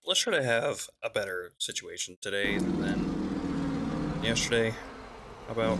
let's try to have a better situation today than yesterday. How about?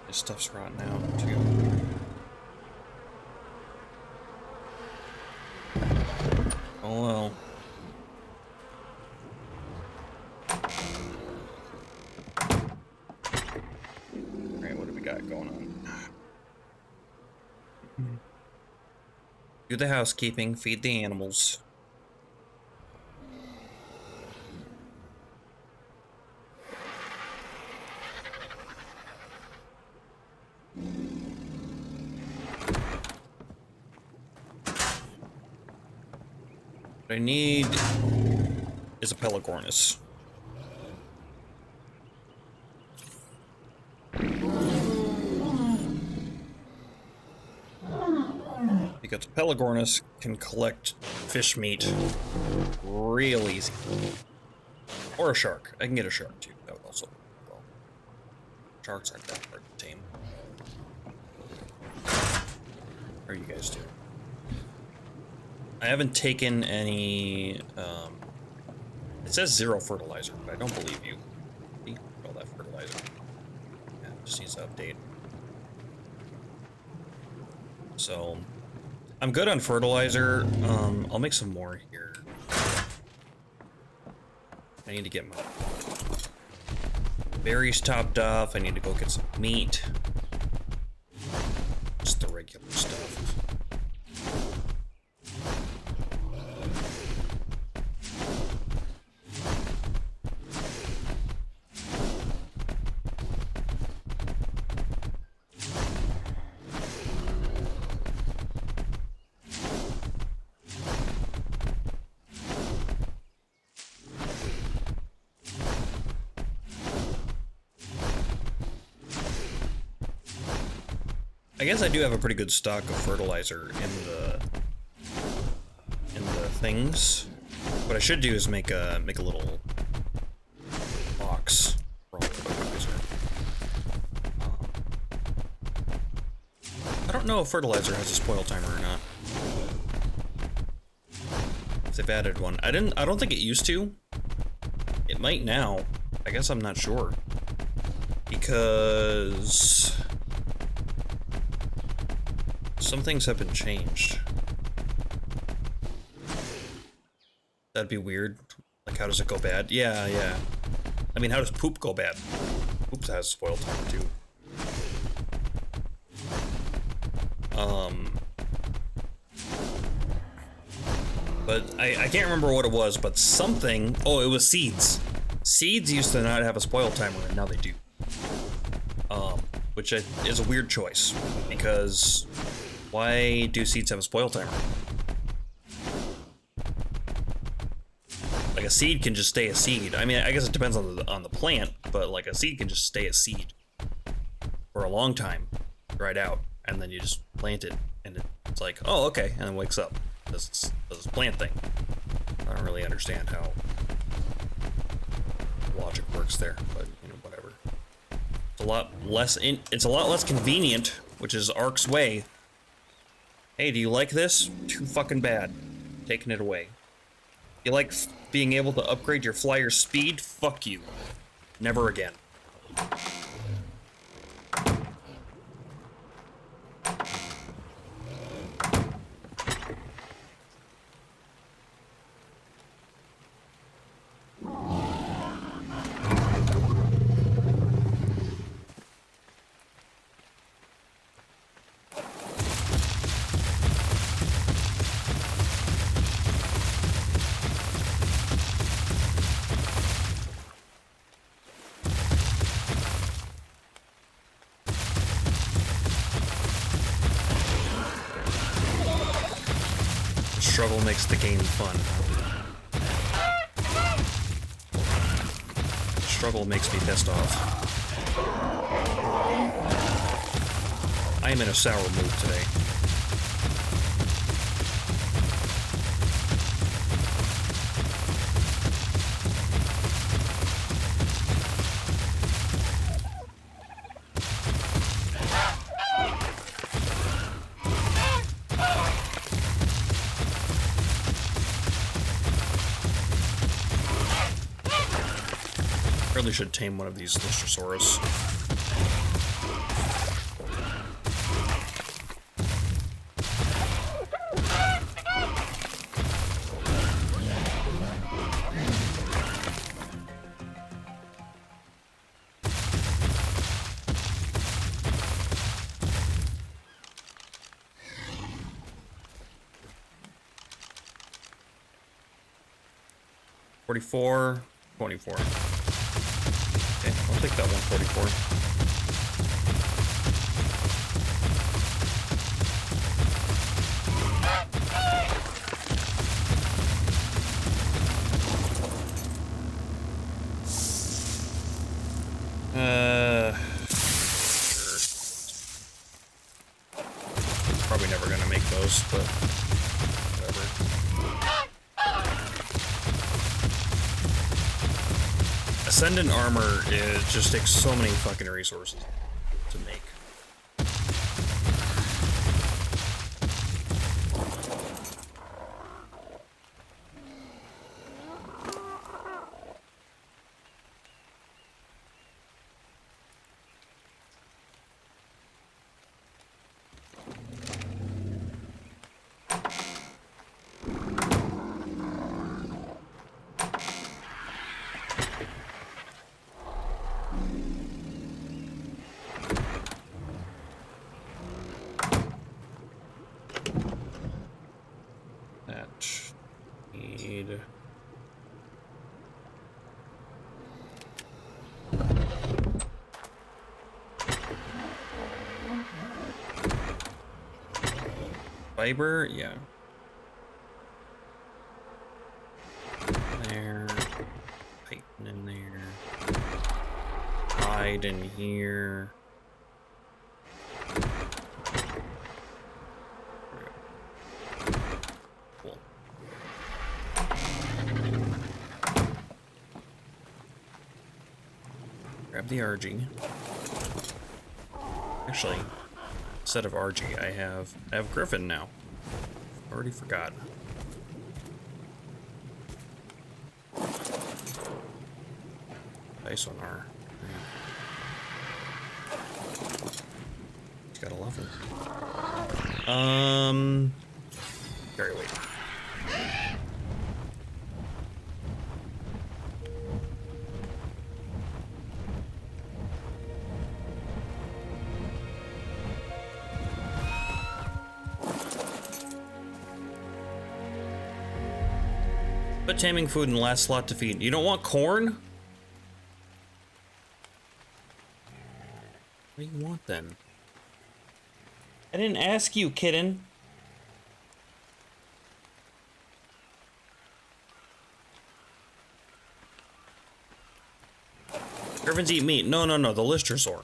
This stuff's rotten out too. Oh well. Alright, what do we got going on? Do the housekeeping, feed the animals. What I need is a Pelagornis. Because Pelagornis can collect fish meat real easy. Or a shark. I can get a shark too. That would also work well. Sharks aren't that hard to tame. How are you guys doing? I haven't taken any, it says 0 fertilizer, but I don't believe you. See? All that fertilizer. Yeah, it just needs to update. So, I'm good on fertilizer. I'll make some more here. I need to get my berries topped off. I need to go get some meat. Just the regular stuff. I guess I do have a pretty good stock of fertilizer in the things. What I should do is make a little box for all the fertilizer. I don't know if fertilizer has a spoil timer or not. If they've added one. I don't think it used to. It might now. I guess I'm not sure. Because some things have been changed. That'd be weird. Like, how does it go bad? Yeah. I mean, how does poop go bad? Poop has a spoil timer too. But I can't remember what it was, but something. Oh, it was seeds. Seeds used to not have a spoil timer, and now they do. Which is a weird choice, because why do seeds have a spoil timer? Like, a seed can just stay a seed. I mean, I guess it depends on the plant, but like a seed can just stay a seed for a long time, dried out, and then you just plant it, and it's like, oh, okay, and then wakes up. Does this plant thing. I don't really understand how logic works there, but you know, whatever. It's a lot less convenient, which is Ark's way. Hey, do you like this? Too fucking bad. Taking it away. You like being able to upgrade your flyer's speed? Fuck you. Never again. Struggle makes the game fun. Struggle makes me pissed off. I am in a sour mood today. Really should tame one of these Lystrosaurus. $44, $24. Okay, I'll take that 144. Sure. Probably never gonna make those, but whatever. Ascendant armor just takes so many fucking resources to make. Need fiber, yeah. There, Titan in there, hide in here. Grab the RG. Actually, instead of RG, I have Griffin now. Already forgot. Nice on R. He's got a level. Very late. Put taming food in the last slot to feed. You don't want corn? What do you want then? I didn't ask you, kitten. Griffins eat meat. No, the Lystrosaur.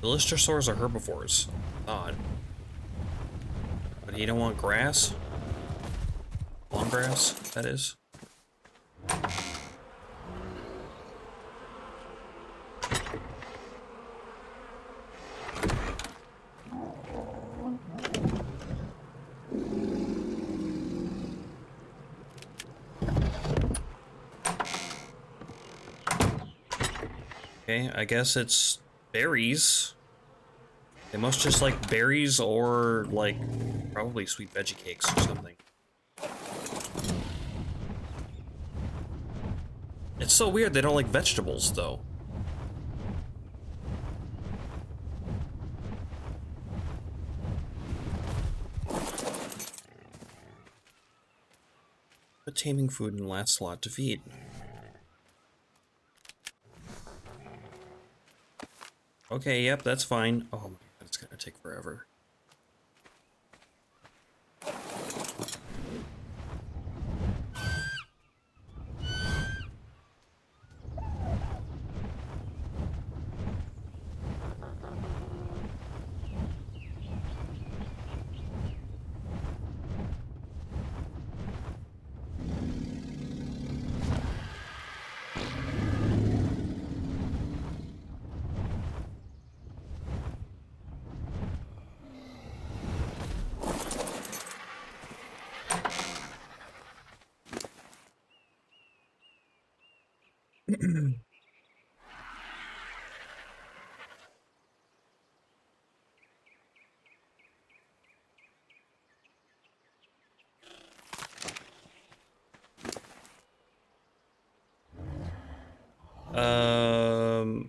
The Lystrosaurs are herbivores. Odd. But you don't want grass? Long grass, that is. Okay, I guess it's berries. They must just like berries or like probably sweet veggie cakes or something. It's so weird they don't like vegetables though. Put taming food in the last slot to feed. Okay, yep, that's fine. Oh my god, it's gonna take forever.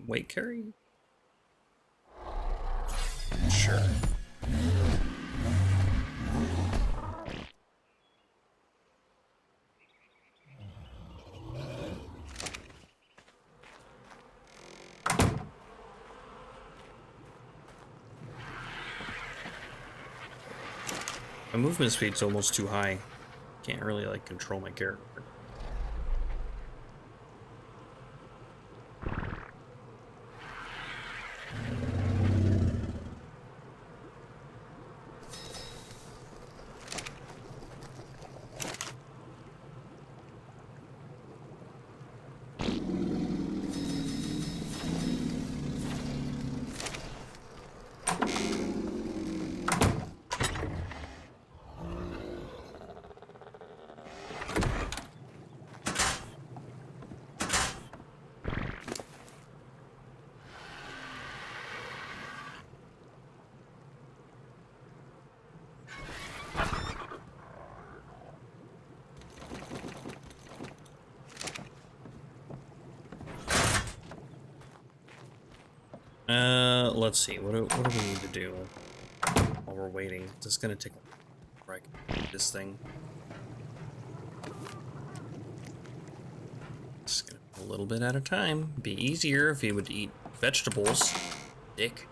Weight carry? Sure. My movement speed's almost too high. Can't really like control my character. Let's see. What do we need to do while we're waiting? This is gonna take this thing. Just gonna a little bit at a time. Be easier if he would eat vegetables. Dick.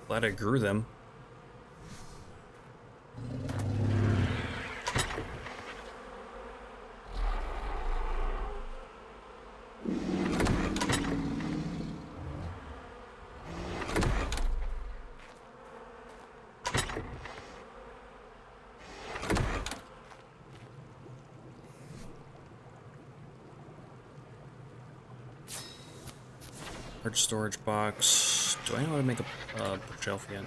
Glad I grew them. Large storage box. Do I know how to make a bookshelf yet?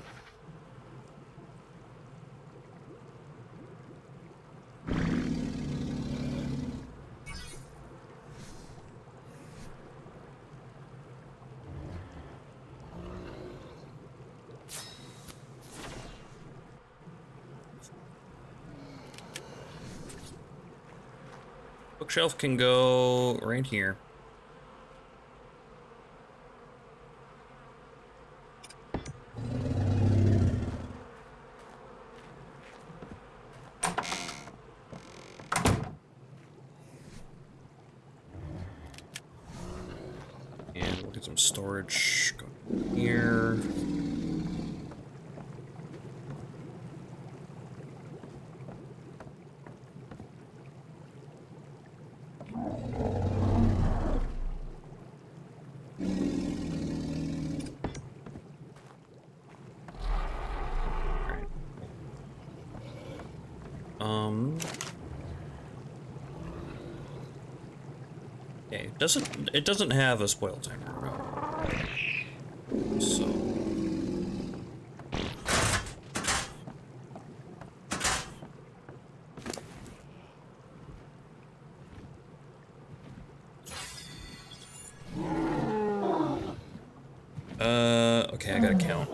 Bookshelf can go right here. And we'll get some storage going here. Okay, it doesn't have a spoil timer, no. So okay, I gotta count.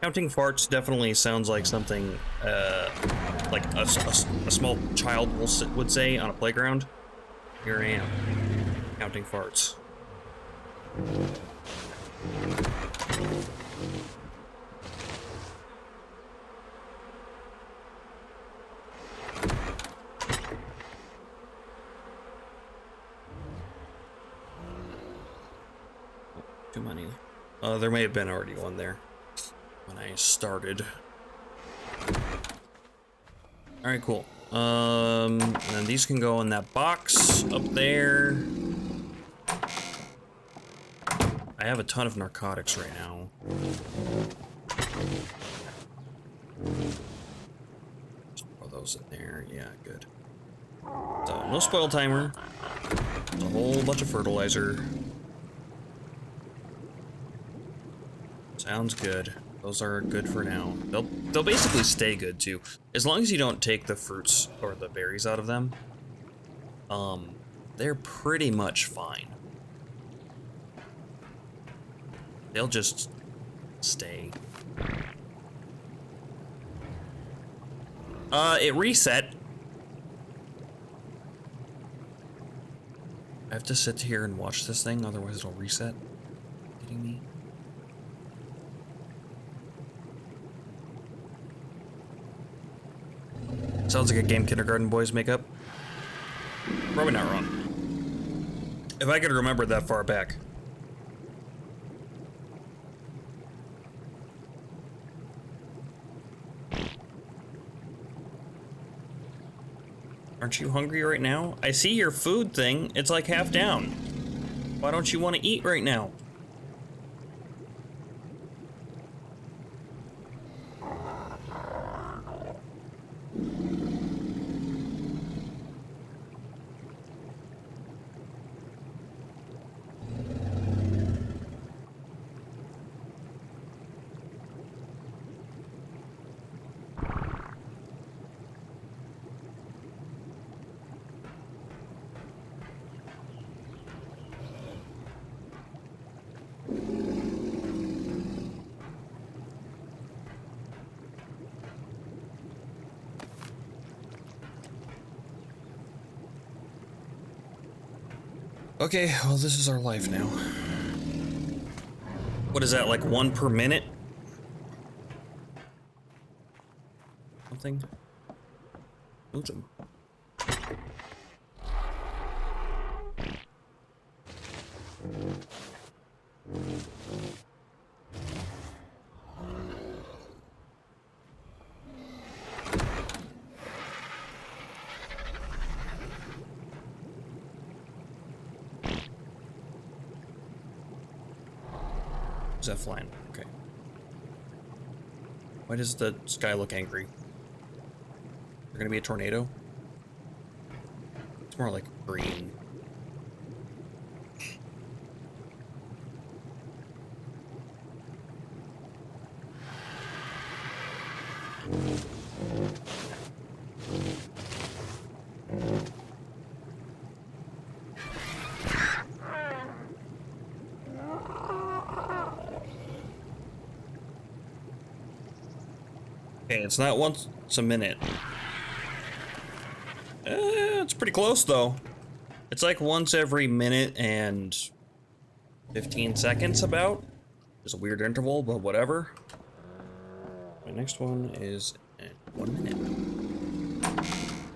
Counting farts definitely sounds like something, like a small child would say on a playground. Here I am, counting farts. Too many. There may have been already one there when I started. All right, cool. And then these can go in that box up there. I have a ton of narcotics right now. Throw those in there. Yeah, good. So, no spoil timer. There's a whole bunch of fertilizer. Sounds good. Those are good for now. They'll basically stay good too, as long as you don't take the fruits or the berries out of them. They're pretty much fine. They'll just stay. It reset. I have to sit here and watch this thing, otherwise it'll reset. Are you kidding me? Sounds like a game kindergarten boys make up. Probably not wrong. If I could remember that far back. Aren't you hungry right now? I see your food thing. It's like half down. Why don't you want to eat right now? Okay, well, this is our life now. What is that, like 1 per minute? Something? Move them. Is that flying? Okay. Why does the sky look angry? There gonna be a tornado? It's more like green. Okay, it's not once a minute. It's pretty close though. It's like once every minute and 15 seconds about. It's a weird interval, but whatever. My next one is in 1 minute.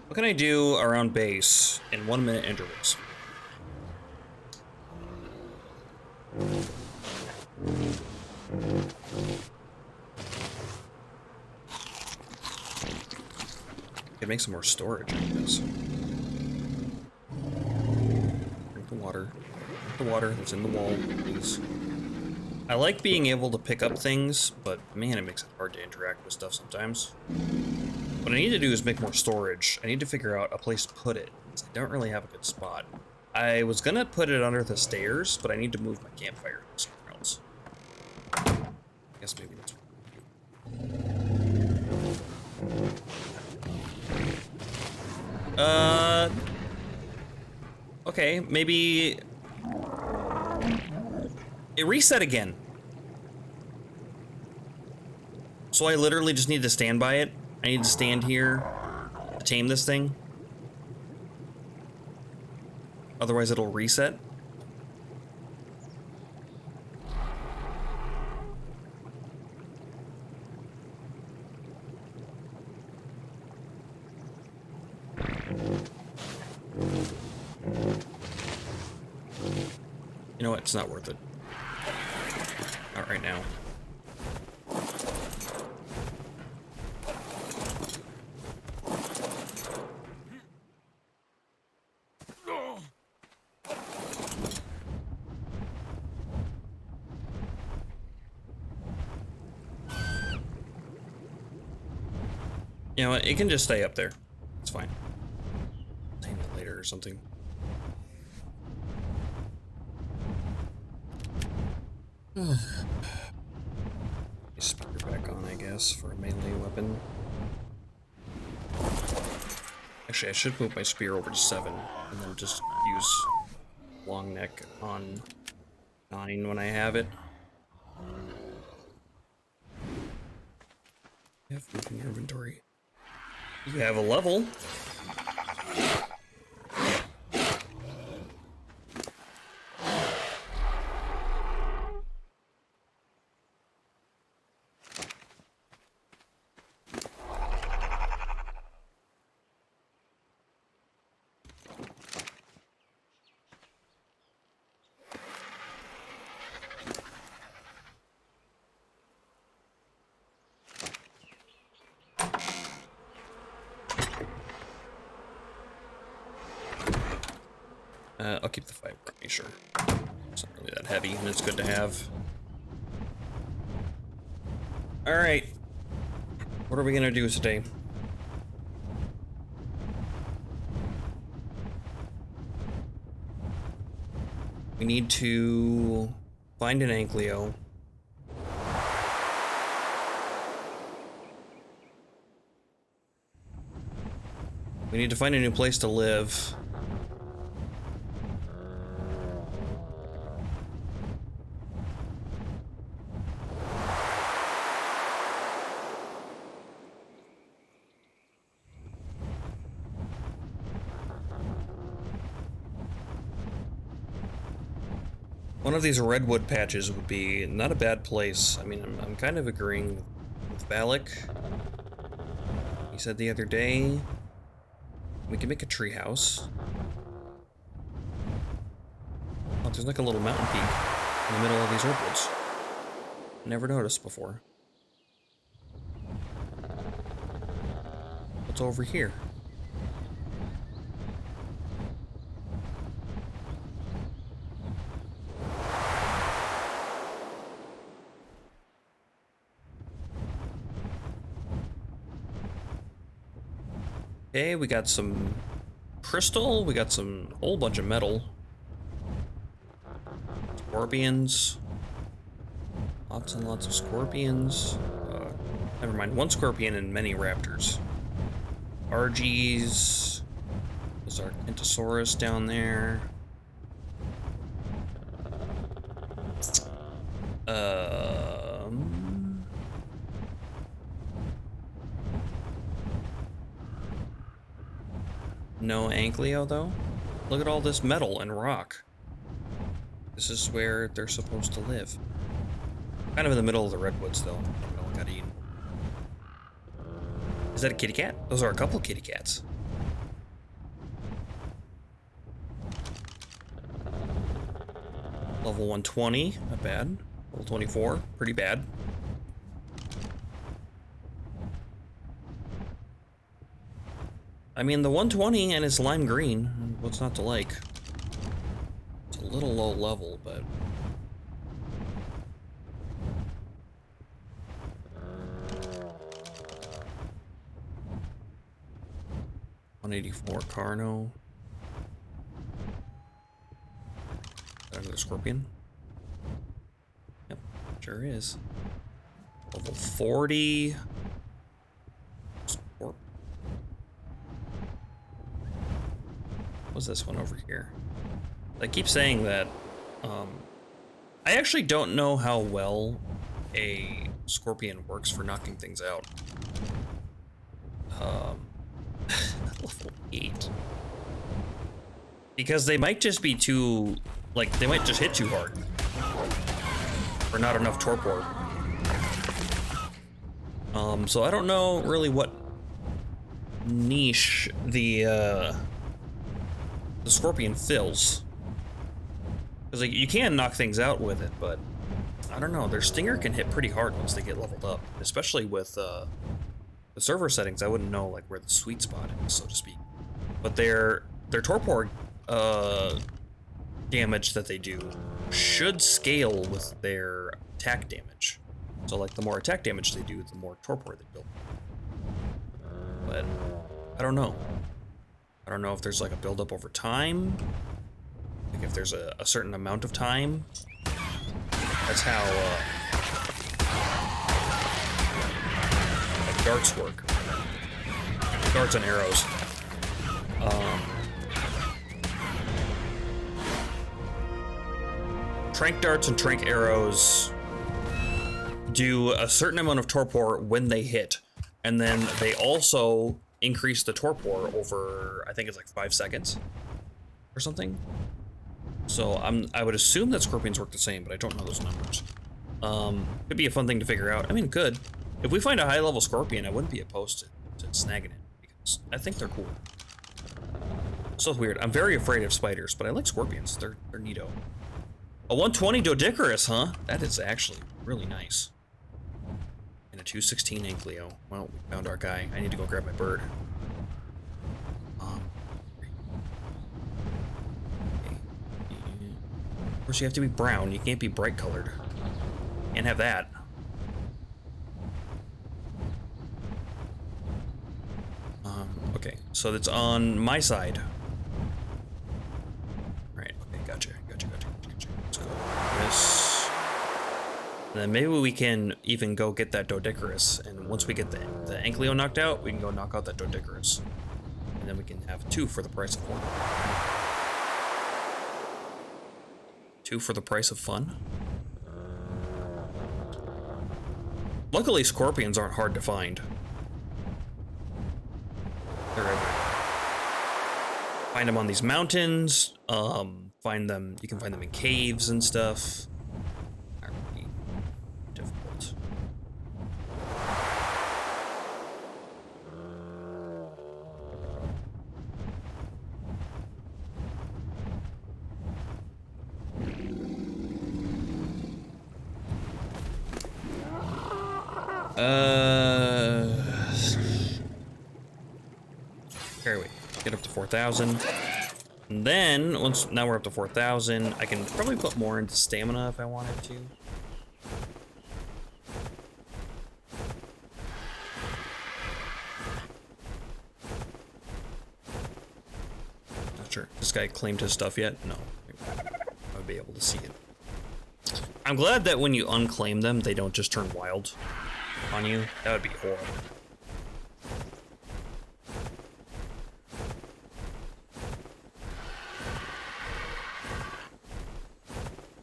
What can I do around base in 1 minute intervals? Could make some more storage, I guess. Drink the water. Drink the water that's in the wall, please. I like being able to pick up things, but man, it makes it hard to interact with stuff sometimes. What I need to do is make more storage. I need to figure out a place to put it, because I don't really have a good spot. I was gonna put it under the stairs, but I need to move my campfire somewhere else. I guess maybe that's okay, maybe it reset again. So I literally just need to stand by it. I need to stand here to tame this thing. Otherwise it'll reset. You know what? It's not worth it. right now. You know what? It can just stay up there. It's fine. Tame it later or something. Speaker back on, I guess, for a melee weapon. Actually, I should move my spear over to 7 and then just use long neck on 9 when I have it. You have food in your inventory. You have a level. I'll keep the 5 for me, sure. It's not really that heavy, and it's good to have. Alright. What are we gonna do today? We need to find an Ankleo. We need to find a new place to live. One of these redwood patches would be not a bad place. I mean, I'm kind of agreeing with Valak. He said the other day, we can make a treehouse. Oh, there's like a little mountain peak in the middle of these redwoods. Never noticed before. What's over here? Okay, we got some crystal, we got some whole bunch of metal. Scorpions. Lots and lots of scorpions. Never mind, 1 scorpion and many raptors. RGs. There's our Kentosaurus down there. No Ankleo, though? Look at all this metal and rock. This is where they're supposed to live. Kind of in the middle of the redwoods, though. I don't know what got eaten. Is that a kitty cat? Those are a couple kitty cats. Level 120, not bad. Level 24, pretty bad. I mean, the 120 and it's lime green. What's not to like? It's a little low level, but... 184 Carno. Another scorpion. Yep, sure is. Level 40. What's this one over here? I keep saying that. I actually don't know how well a scorpion works for knocking things out. Level 8. Because they might just be too, like, they might just hit too hard. Or not enough torpor. So I don't know really what niche the scorpion fills. Because, like, you can knock things out with it, but I don't know, their stinger can hit pretty hard once they get leveled up, especially with the server settings. I wouldn't know like where the sweet spot is, so to speak. But their torpor damage that they do should scale with their attack damage. So like the more attack damage they do, the more torpor they build. But I don't know. I don't know if there's like a buildup over time. Like if there's a certain amount of time. That's how like darts work. Darts and arrows. Trank darts and trank arrows do a certain amount of torpor when they hit, and then they also increase the torpor over, I think it's like 5 seconds or something. So I would assume that scorpions work the same, but I don't know those numbers. Could be a fun thing to figure out. I mean, it could. If we find a high-level scorpion, I wouldn't be opposed to snagging it, because I think they're cool. So weird. I'm very afraid of spiders, but I like scorpions. They're neato. A 120 Doedicurus, huh? That is actually really nice. And a 216 Ankylo. Well, we found our guy. I need to go grab my bird. Of course, you have to be brown. You can't be bright colored. Can't have that. Okay, so that's on my side. Right, okay, gotcha. Let's go this. And then maybe we can even go get that Doedicurus, and once we get the Ankylo knocked out, we can go knock out that Doedicurus. And then we can have 2 for the price of 1. 2 for the price of fun? Luckily, scorpions aren't hard to find. They're everywhere. Find them on these mountains. Find them. You can find them in caves and stuff. Not really difficult. Here we get up to 4,000. And then, now we're up to 4,000, I can probably put more into stamina if I wanted to. Not sure. This guy claimed his stuff yet? No. I would be able to see it. I'm glad that when you unclaim them, they don't just turn wild on you. That would be horrible.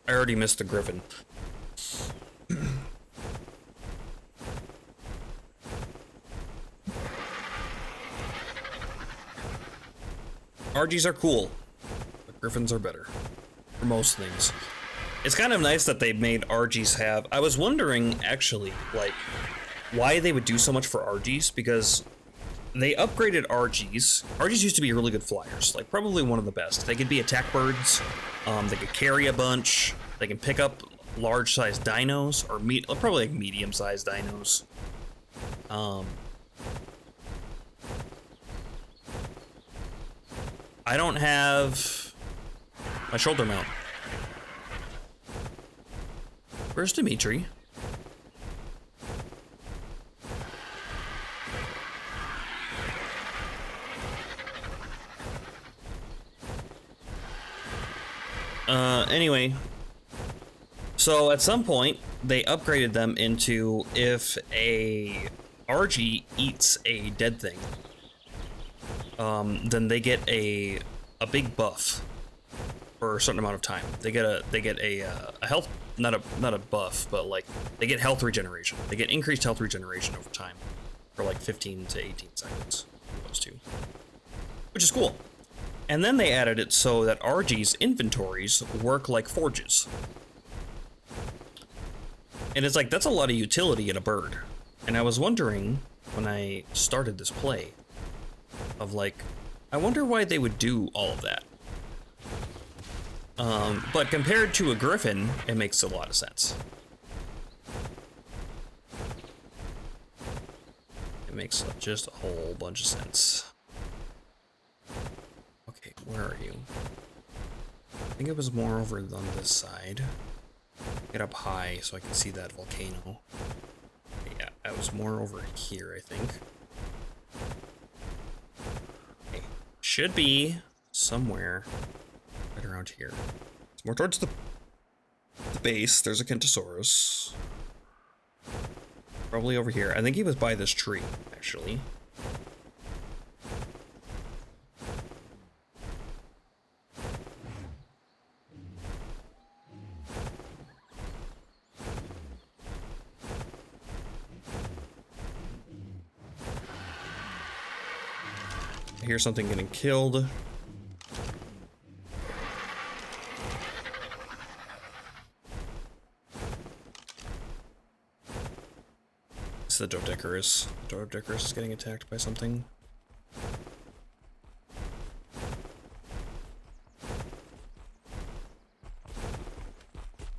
I already missed the griffin. RGs are cool, but griffins are better for most things. It's kind of nice that they made RGs have... I was wondering, actually, like, why they would do so much for RGs, because they upgraded RGs. RGs used to be really good flyers, like, probably one of the best. They could be attack birds, they could carry a bunch, they can pick up large-sized dinos, or probably like medium-sized dinos. I don't have my shoulder mount. Where's Dimitri? Anyway, so at some point they upgraded them into if a RG eats a dead thing, then they get a big buff for a certain amount of time. They get a health, not a buff, but like they get health regeneration. They get increased health regeneration over time for like 15 to 18 seconds. Those two, which is cool. And then they added it so that RG's inventories work like forges. And it's like, that's a lot of utility in a bird. And I was wondering, when I started this play, of like, I wonder why they would do all of that. But compared to a griffin, it makes a lot of sense. It makes just a whole bunch of sense. Okay, where are you? I think it was more over on this side. Get up high so I can see that volcano. Yeah, I was more over here, I think. Okay. Should be somewhere right around here. It's more towards the base. There's a Kentosaurus. Probably over here. I think he was by this tree, actually. I hear something getting killed. It's the Dodecarus. The Dodecarus is getting attacked by something.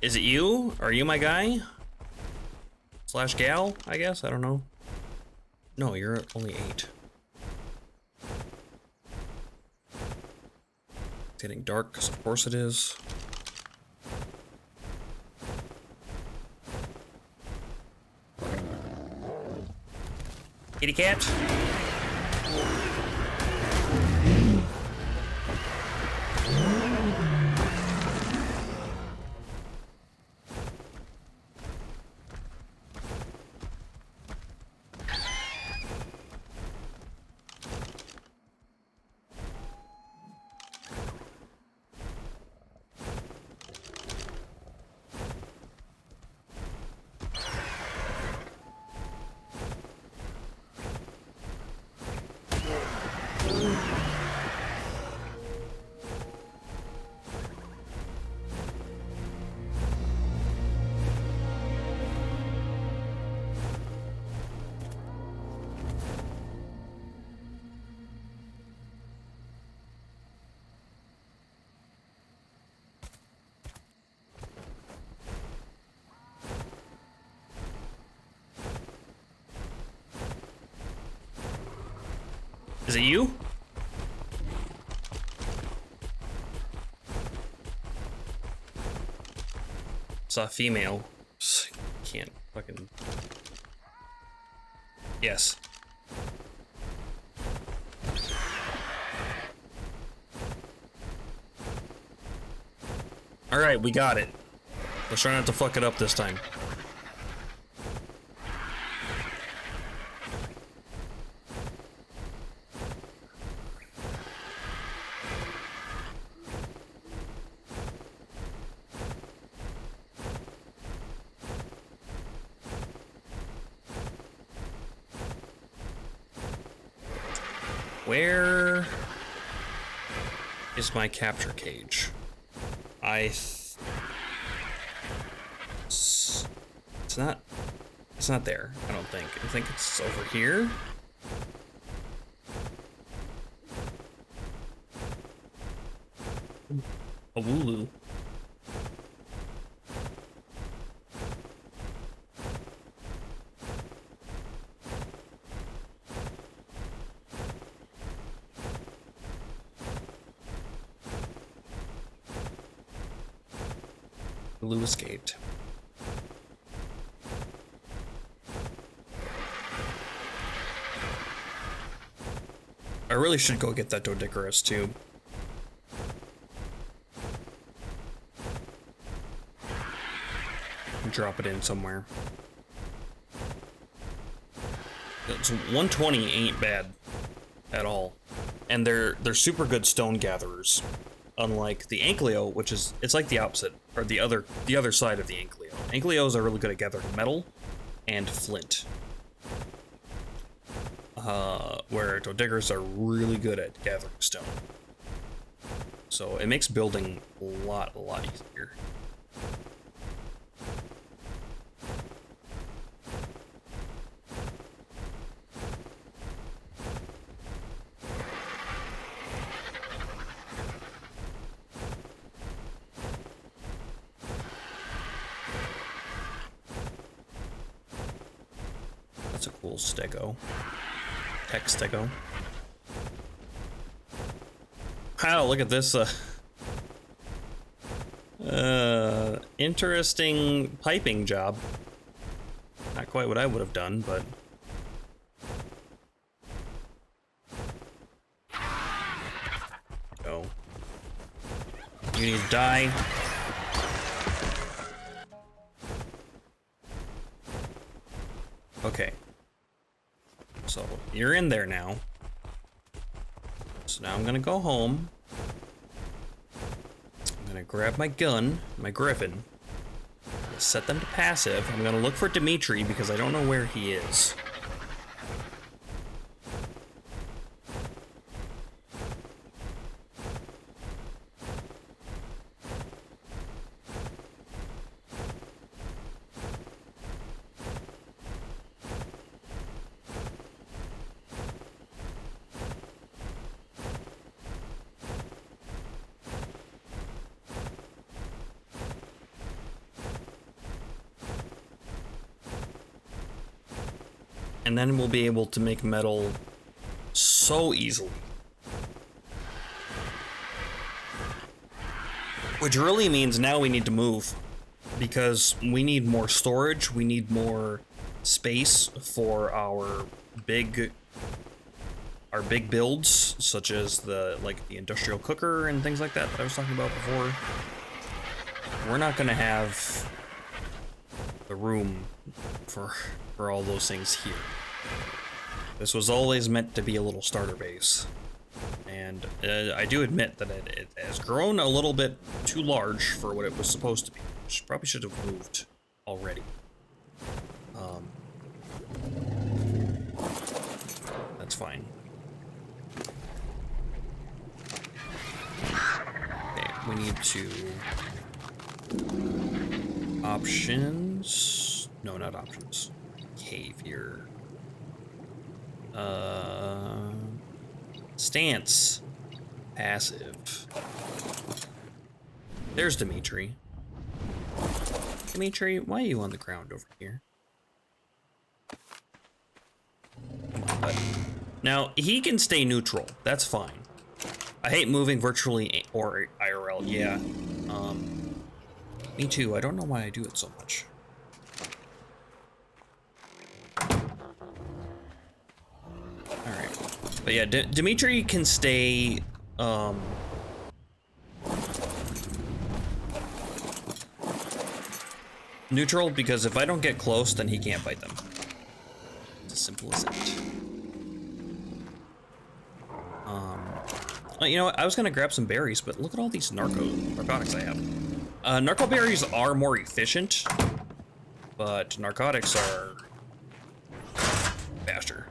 Is it you? Are you my guy? Slash gal, I guess? I don't know. No, you're at only 8. It's getting dark, because of course it is. Kitty cat. Is it you? Saw a female. Can't fucking. Yes. Alright, we got it. Let's try not to fuck it up this time. Where is my capture cage? It's not there, I don't think. I think it's over here. A Wooloo. Wooloo escaped. I really should go get that Dodecarus too. Drop it in somewhere. It's 120 ain't bad at all, and they're super good stone gatherers. Unlike the Ankylo, which is it's like the opposite, or the other side of the Ankylo. Ankylos are really good at gathering metal and flint, where Dodecarus are really good at gathering stone. So it makes building a lot easier. That's a cool stego. Textego. Wow, look at this. Interesting piping job. Not quite what I would have done, but. Oh. You need to die. Okay. So, you're in there now. So now I'm gonna go home. I'm gonna grab my gun, my Griffin, set them to passive. I'm gonna look for Dimitri because I don't know where he is. And then we'll be able to make metal so easily. Which really means now we need to move. Because we need more storage, we need more space for our big builds, such as the industrial cooker and things like that I was talking about before. We're not gonna have the room for all those things here. This was always meant to be a little starter base. And I do admit that it has grown a little bit too large for what it was supposed to be. Probably should have moved already. That's fine. Okay, we need to... Options... No, not options. Cave here. Stance. Passive. There's Dimitri. Dimitri, why are you on the ground over here? Come on, bud. Now, he can stay neutral. That's fine. I hate moving virtually or IRL, yeah. Me too. I don't know why I do it so much. But yeah, Dimitri can stay, neutral, because if I don't get close, then he can't fight them. It's as simple as that. You know what? I was gonna grab some berries, but look at all these narcotics I have. Narco berries are more efficient, but narcotics are faster.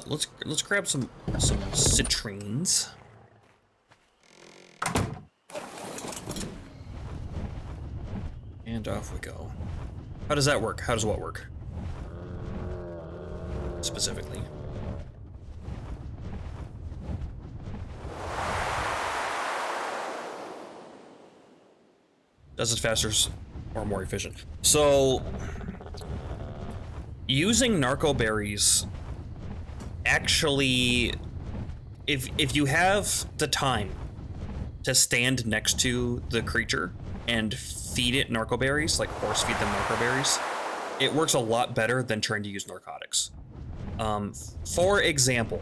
Let's grab some citrines. And off we go. How does that work? How does what work? Specifically. Does it faster or more efficient? So, using narco berries actually, if you have the time to stand next to the creature and feed it narco berries, like force feed them narco berries, it works a lot better than trying to use narcotics. For example,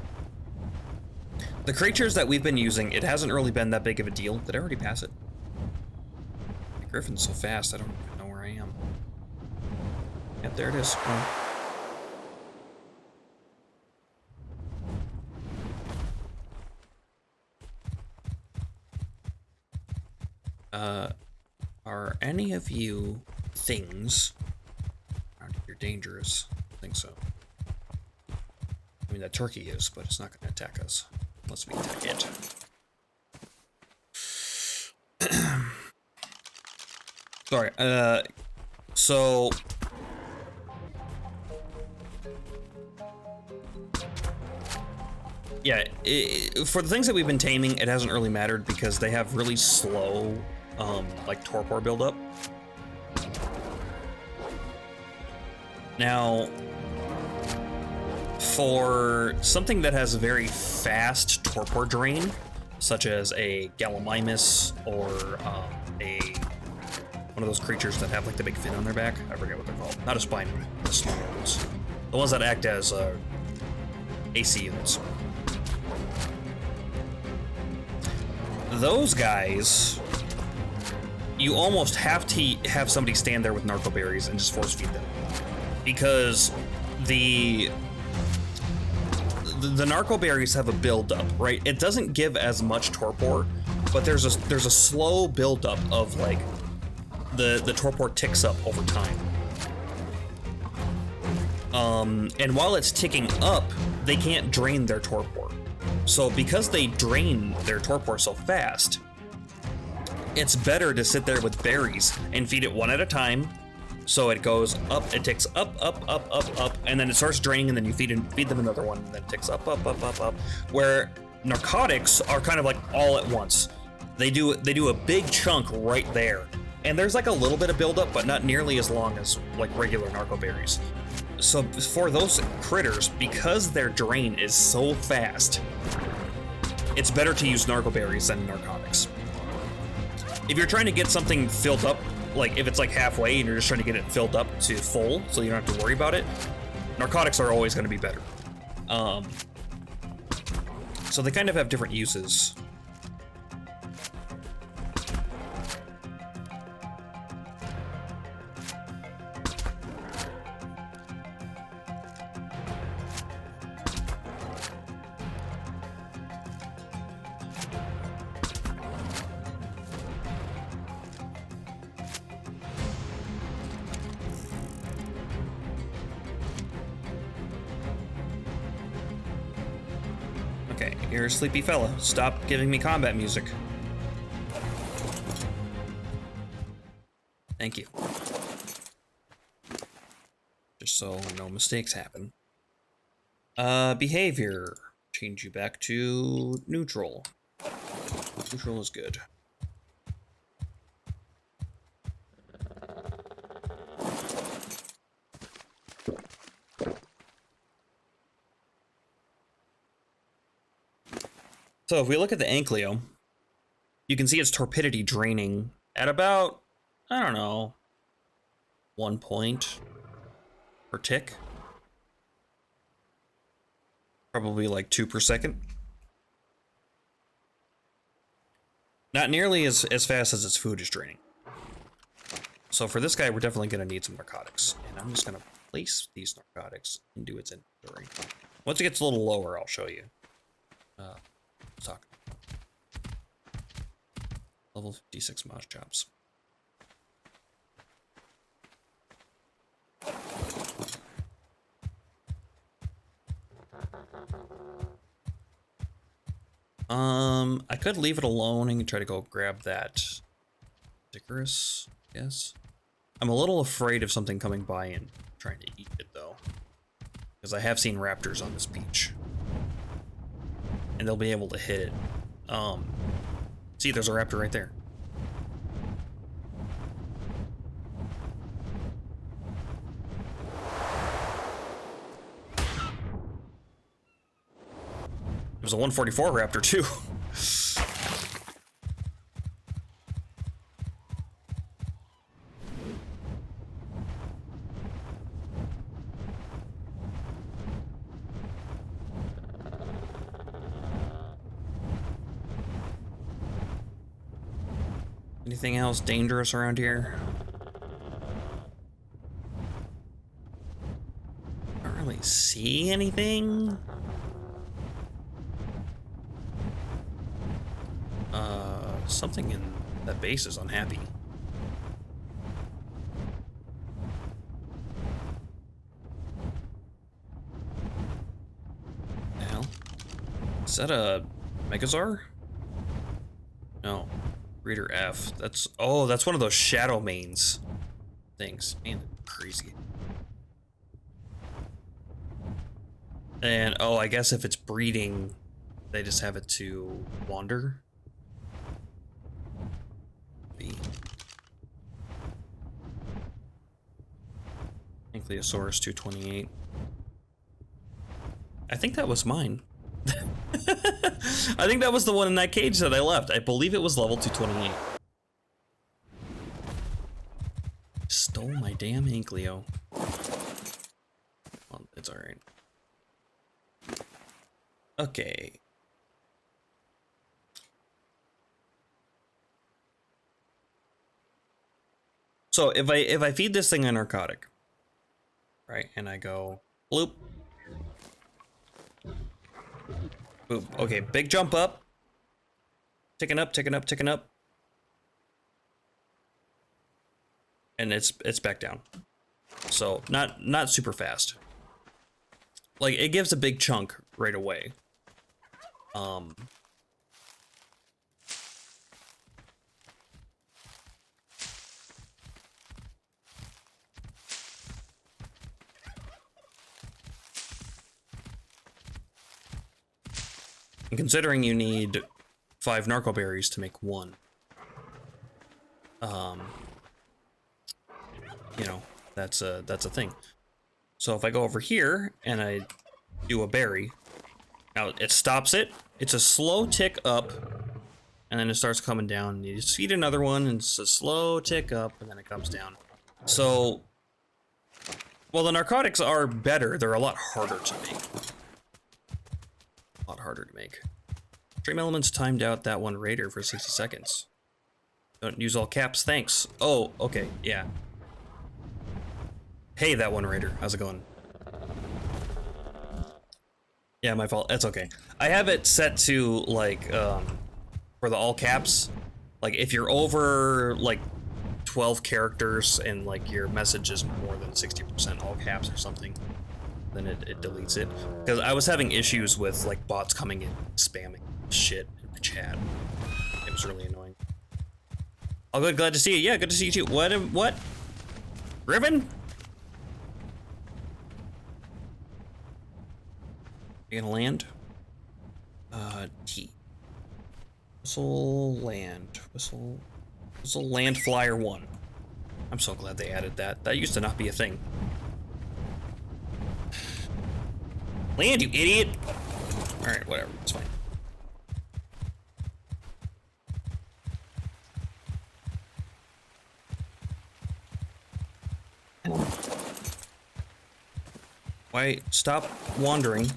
the creatures that we've been using, it hasn't really been that big of a deal. Did I already pass it? The Griffin's so fast, I don't even know where I am. Yep, there it is. Oh. Are any of you things? You're dangerous. I think so. I mean, that turkey is, but it's not going to attack us unless we attack it. Sorry. So. Yeah, for the things that we've been taming, it hasn't really mattered because they have really slow, like torpor buildup. Now, for something that has a very fast torpor drain, such as a Gallimimus or one of those creatures that have like the big fin on their back. I forget what they're called. Not a spine, the smaller ones. The ones that act as AC units. Those guys, you almost have to have somebody stand there with narco berries and just force feed them, because the narco berries have a build up, right? It doesn't give as much torpor, but there's a slow build up of like the torpor ticks up over time. And while it's ticking up, they can't drain their torpor. So because they drain their torpor so fast, it's better to sit there with berries and feed it one at a time. So it goes up, it ticks up, and then it starts draining, and then you feed them another one, and then it ticks up. Where narcotics are kind of like all at once. They do a big chunk right there. And there's like a little bit of buildup, but not nearly as long as like regular narco berries. So for those critters, because their drain is so fast, it's better to use narco berries than narcotics. If you're trying to get something filled up, like if it's like halfway and you're just trying to get it filled up to full so you don't have to worry about it, narcotics are always going to be better. So they kind of have different uses. Okay, you're a sleepy fella. Stop giving me combat music. Thank you. Just so no mistakes happen. Behavior. Change you back to neutral. Neutral is good. So if we look at the Ankylo, you can see its torpidity draining at about, I don't know, 1 point per tick. Probably like 2 per second. Not nearly as fast as its food is draining. So for this guy, we're definitely going to need some narcotics. And I'm just going to place these narcotics into its inventory. Once it gets a little lower, I'll show you. Talk. Level 56 Mosh Chops. I could leave it alone and try to go grab that Icarus, I guess. I'm a little afraid of something coming by and trying to eat it though, because I have seen raptors on this beach. And they'll be able to hit it. See, there's a raptor right there. It was a 144 raptor too. Anything else dangerous around here? I don't really see anything. Something in that base is unhappy. The hell? Is that a Megazord? No. Reader F. That's one of those shadow mains things. Man, crazy. And I guess if it's breeding, they just have it to wander. Ankylosaurus 228. I think that was mine. I think that was the one in that cage that I left. I believe it was level 228. Stole my damn Ankylo. Well, it's alright. Okay. So if I feed this thing a narcotic, right, and I go bloop, boop. Okay, big jump up, ticking up, ticking up, ticking up, and it's back down. So not super fast. Like it gives a big chunk right away. And considering you need 5 narco berries to make 1, you know, that's a thing. So if I go over here and I do a berry, now it stops it. It's a slow tick up, and then it starts coming down. You just feed another one, and it's a slow tick up, and then it comes down. So, well, the narcotics are better. They're a lot harder to make. A lot harder to make. Stream Elements timed out that one raider for 60 seconds. Don't use all caps, thanks. Oh, okay, yeah. Hey, that one raider, how's it going? Yeah, my fault, that's okay. I have it set to, like, for the all caps. Like, if you're over, like, 12 characters and, like, your message is more than 60% all caps or something, then it deletes it. Because I was having issues with, like, bots coming in spamming shit in the chat. It was really annoying. Oh, good, glad to see you. Yeah, good to see you too. What? Ribbon? You gonna land? T. Whistle land. Whistle land flyer 1. I'm so glad they added that. That used to not be a thing. Land, you idiot! Alright, whatever, it's fine. Why? Stop wandering.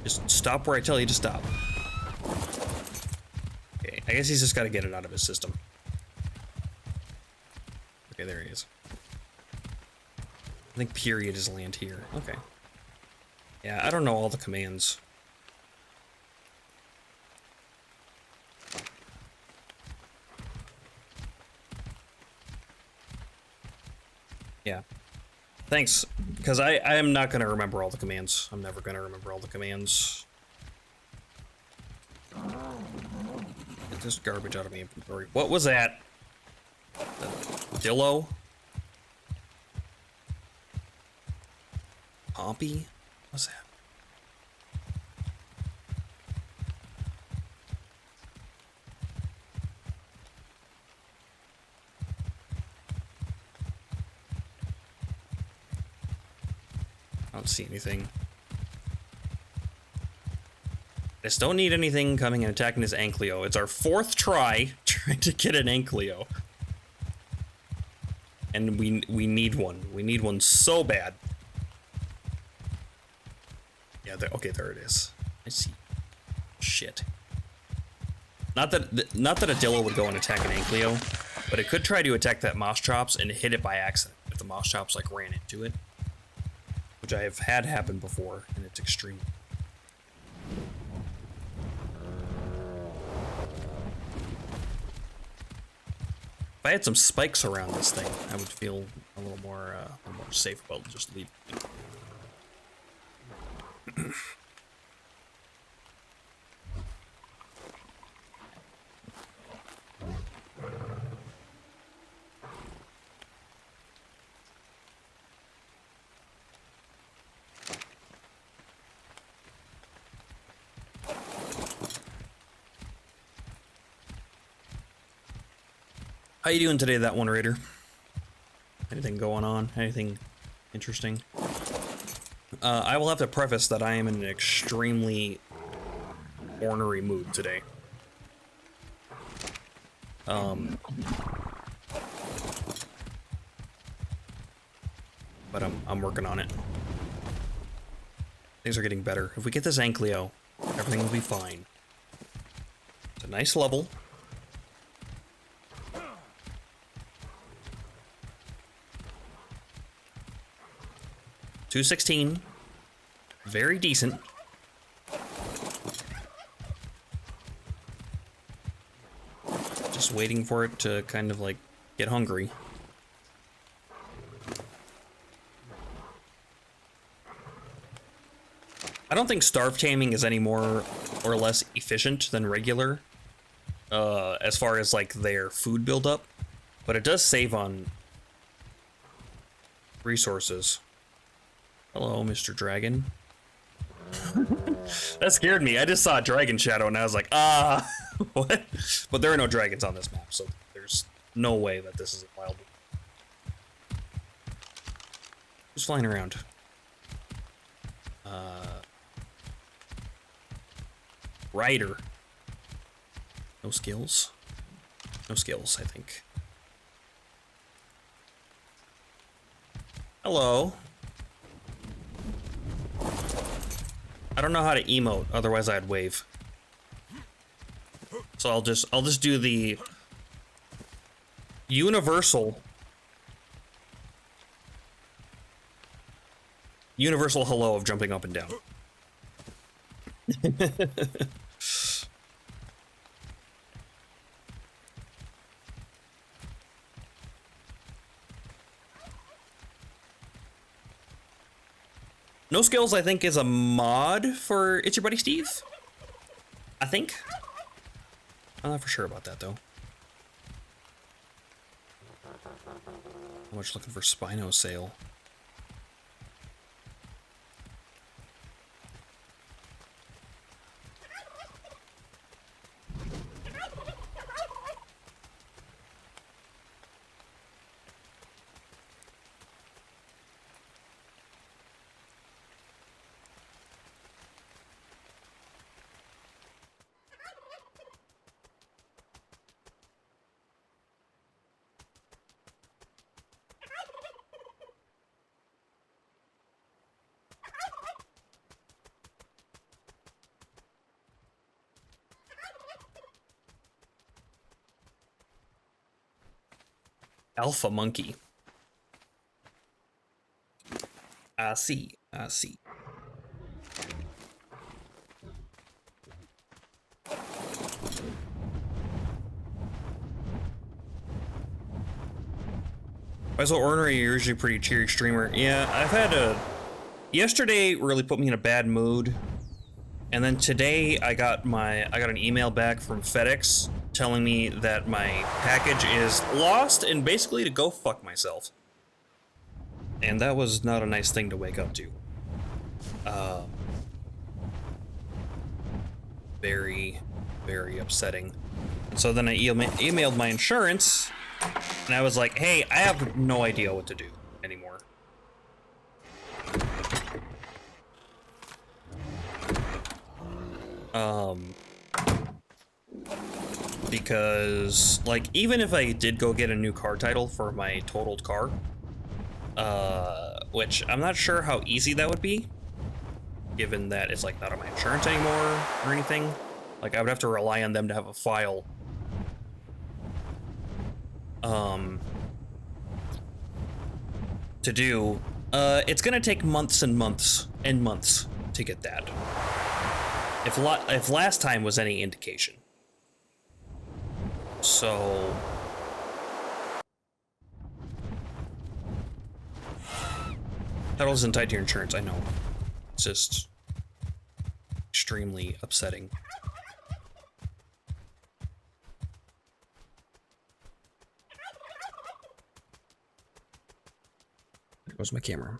Just stop where I tell you to stop. Okay, I guess he's just got to get it out of his system. Okay, there he is. I think period is land here. Okay. Yeah, I don't know all the commands. Yeah. Thanks, because I am not going to remember all the commands. I'm never going to remember all the commands. Get this garbage out of my inventory. What was that? Dillo? Pompey? What's that? I don't see anything. I just don't need anything coming and attacking this Ankylo. It's our 4th try trying to get an Ankylo. And we need one. We need one so bad. Yeah, okay, there it is. I see. Shit. Not that a Dillo would go and attack an Ankylo, but it could try to attack that Moss Chops and hit it by accident if the Moss Chops like ran into it. Which I have had happen before, and it's extreme. If I had some spikes around this thing, I would feel a little more safe about just leaving it. How you doing today, that one raider? Anything going on? Anything interesting? I will have to preface that I am in an extremely ornery mood today. But I'm working on it. Things are getting better. If we get this Ankleo, everything will be fine. It's a nice level. $216. Very decent. Just waiting for it to kind of like get hungry. I don't think starve taming is any more or less efficient than regular, as far as like their food buildup, but it does save on resources. Hello, Mr. Dragon. That scared me. I just saw a dragon shadow and I was like, ah, what? But there are no dragons on this map, so there's no way that this is a wild one. Who's flying around? Rider. No skills. No skills, I think. Hello. I don't know how to emote, otherwise I'd wave. So I'll just do the universal hello of jumping up and down. No skills, I think, is a mod for It's Your Buddy Steve. I think. I'm not for sure about that though. How much looking for Spino sale? Alpha monkey. I see. I see. Why so ornery? You're usually a pretty cheery streamer. Yeah, I've had a... Yesterday really put me in a bad mood. And then today I got an email back from FedEx telling me that my package is lost and basically to go fuck myself. And that was not a nice thing to wake up to. Very, very upsetting. And so then I emailed my insurance, and I was like, hey, I have no idea what to do anymore. Because, like, even if I did go get a new car title for my totaled car, which I'm not sure how easy that would be, given that it's, like, not on my insurance anymore or anything. Like, I would have to rely on them to have a file. To do. It's gonna take months and months and months to get that. If last time was any indication. So... Title isn't tied to your insurance, I know. It's just... extremely upsetting. There goes my camera.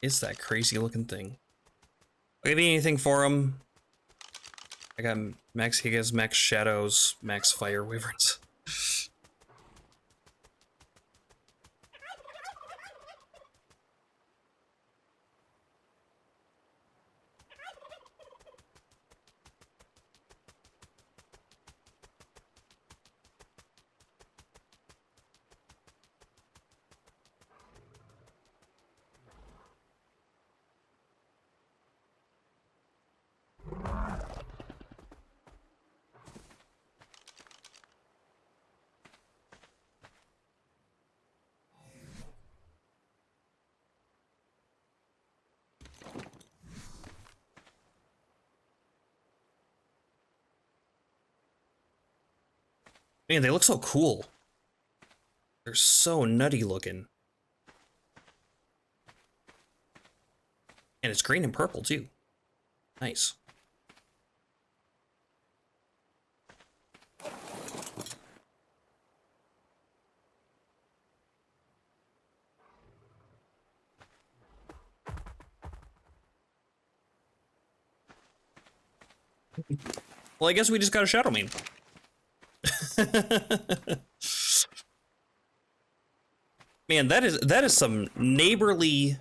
is that crazy looking thing? I'll give you anything for him. I got max Higas, max shadows, max fire wyverns. Man, they look so cool. They're so nutty looking. And it's green and purple too. Nice. Well, I guess we just got a Shadow Main. Man, that is some neighborly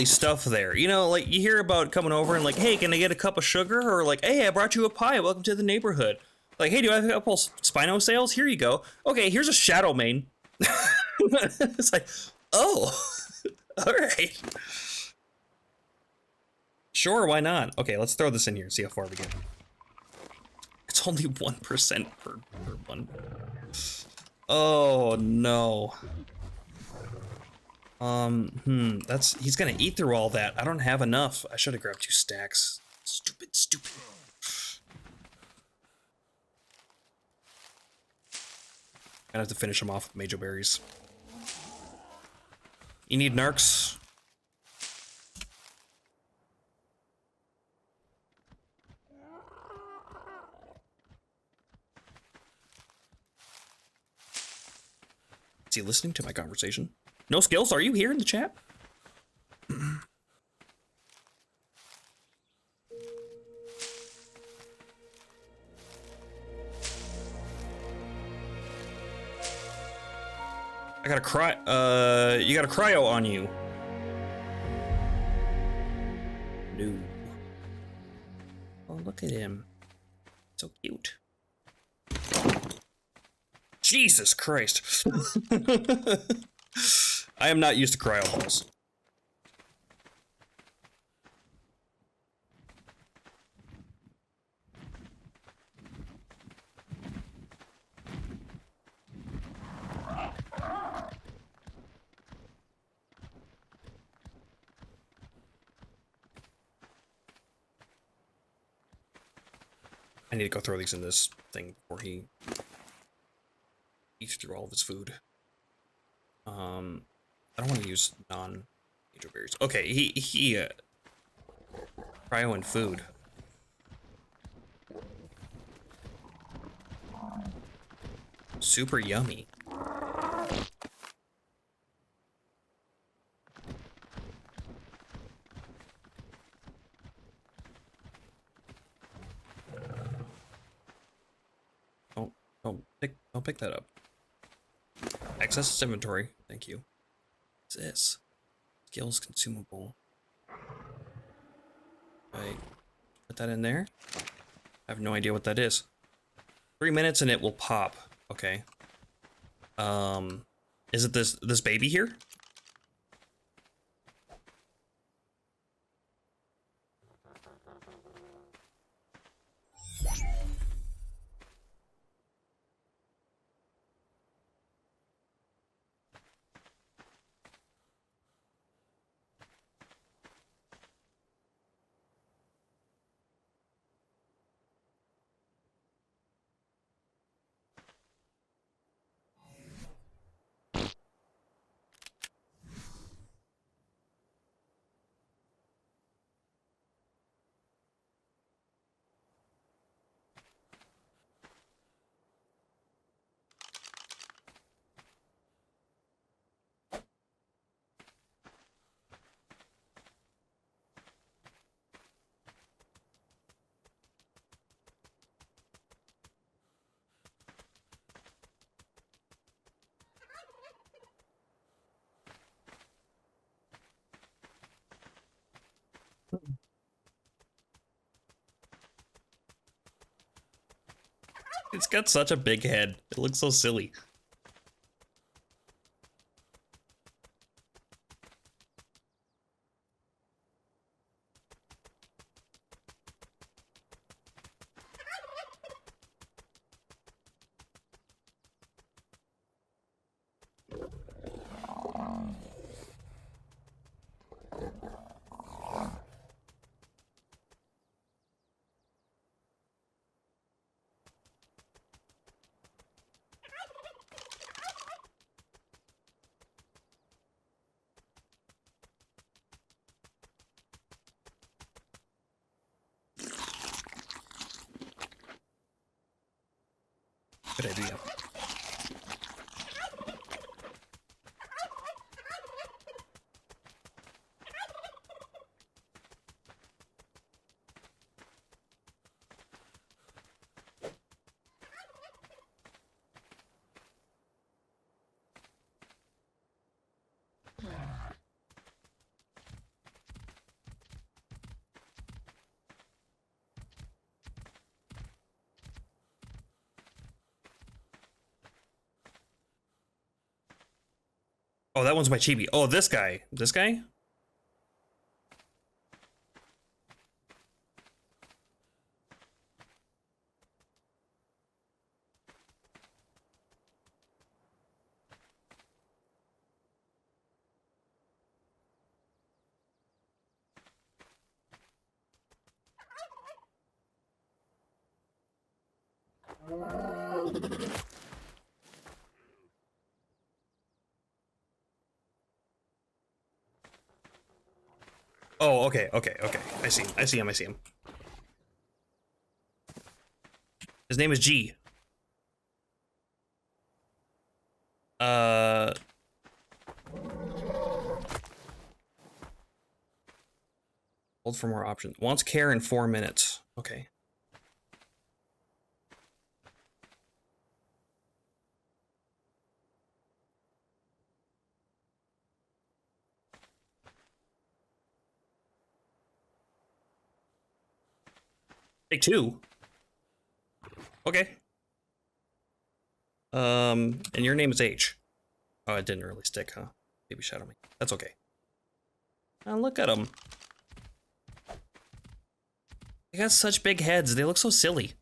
stuff there. You know, like you hear about coming over and like, hey, can I get a cup of sugar? Or like, hey, I brought you a pie. Welcome to the neighborhood. Like, hey, do I have a couple Spino sales? Here you go. Okay, here's a Shadow Main. It's like, oh, all right. Sure, why not? Okay, let's throw this in here and see how far we get. It's only 1% per one. Oh no. He's gonna eat through all that. I don't have enough. I should have grabbed 2 stacks. Stupid. Gonna have to finish him off with Majo Berries. You need narcs? Is he listening to my conversation? No skills? Are you here in the chat? I got a you got a cryo on you. No. Oh, look at him. So cute. Jesus Christ. I am not used to cryo balls. I need to go throw these in this thing before he eats through all of his food. I don't want to use non-major berries. Okay, he cryo and food. Super yummy. Don't pick that up. Access inventory. Thank you. What's this? Skills consumable. Right. Put that in there. I have no idea what that is. 3 minutes and it will pop. Okay. Is it this baby here? It's got such a big head. It looks so silly. Good idea. Oh, that one's my chibi. Oh, this guy. This guy? Oh, okay, okay, okay. I see him. I see him. I see him. His name is G. Uh... Hold for more options. Wants care in 4 minutes. Okay. Take 2. Okay. And your name is H. Oh, it didn't really stick, huh? Baby shadow me. That's okay. Oh, look at them. They got such big heads. They look so silly.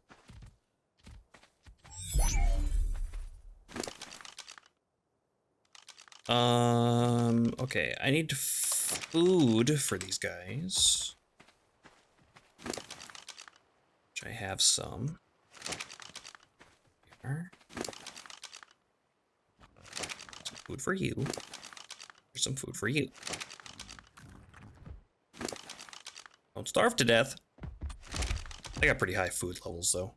Okay. I need food for these guys. Which I have some. Here. Some food for you. Here's some food for you. Don't starve to death. I got pretty high food levels, though.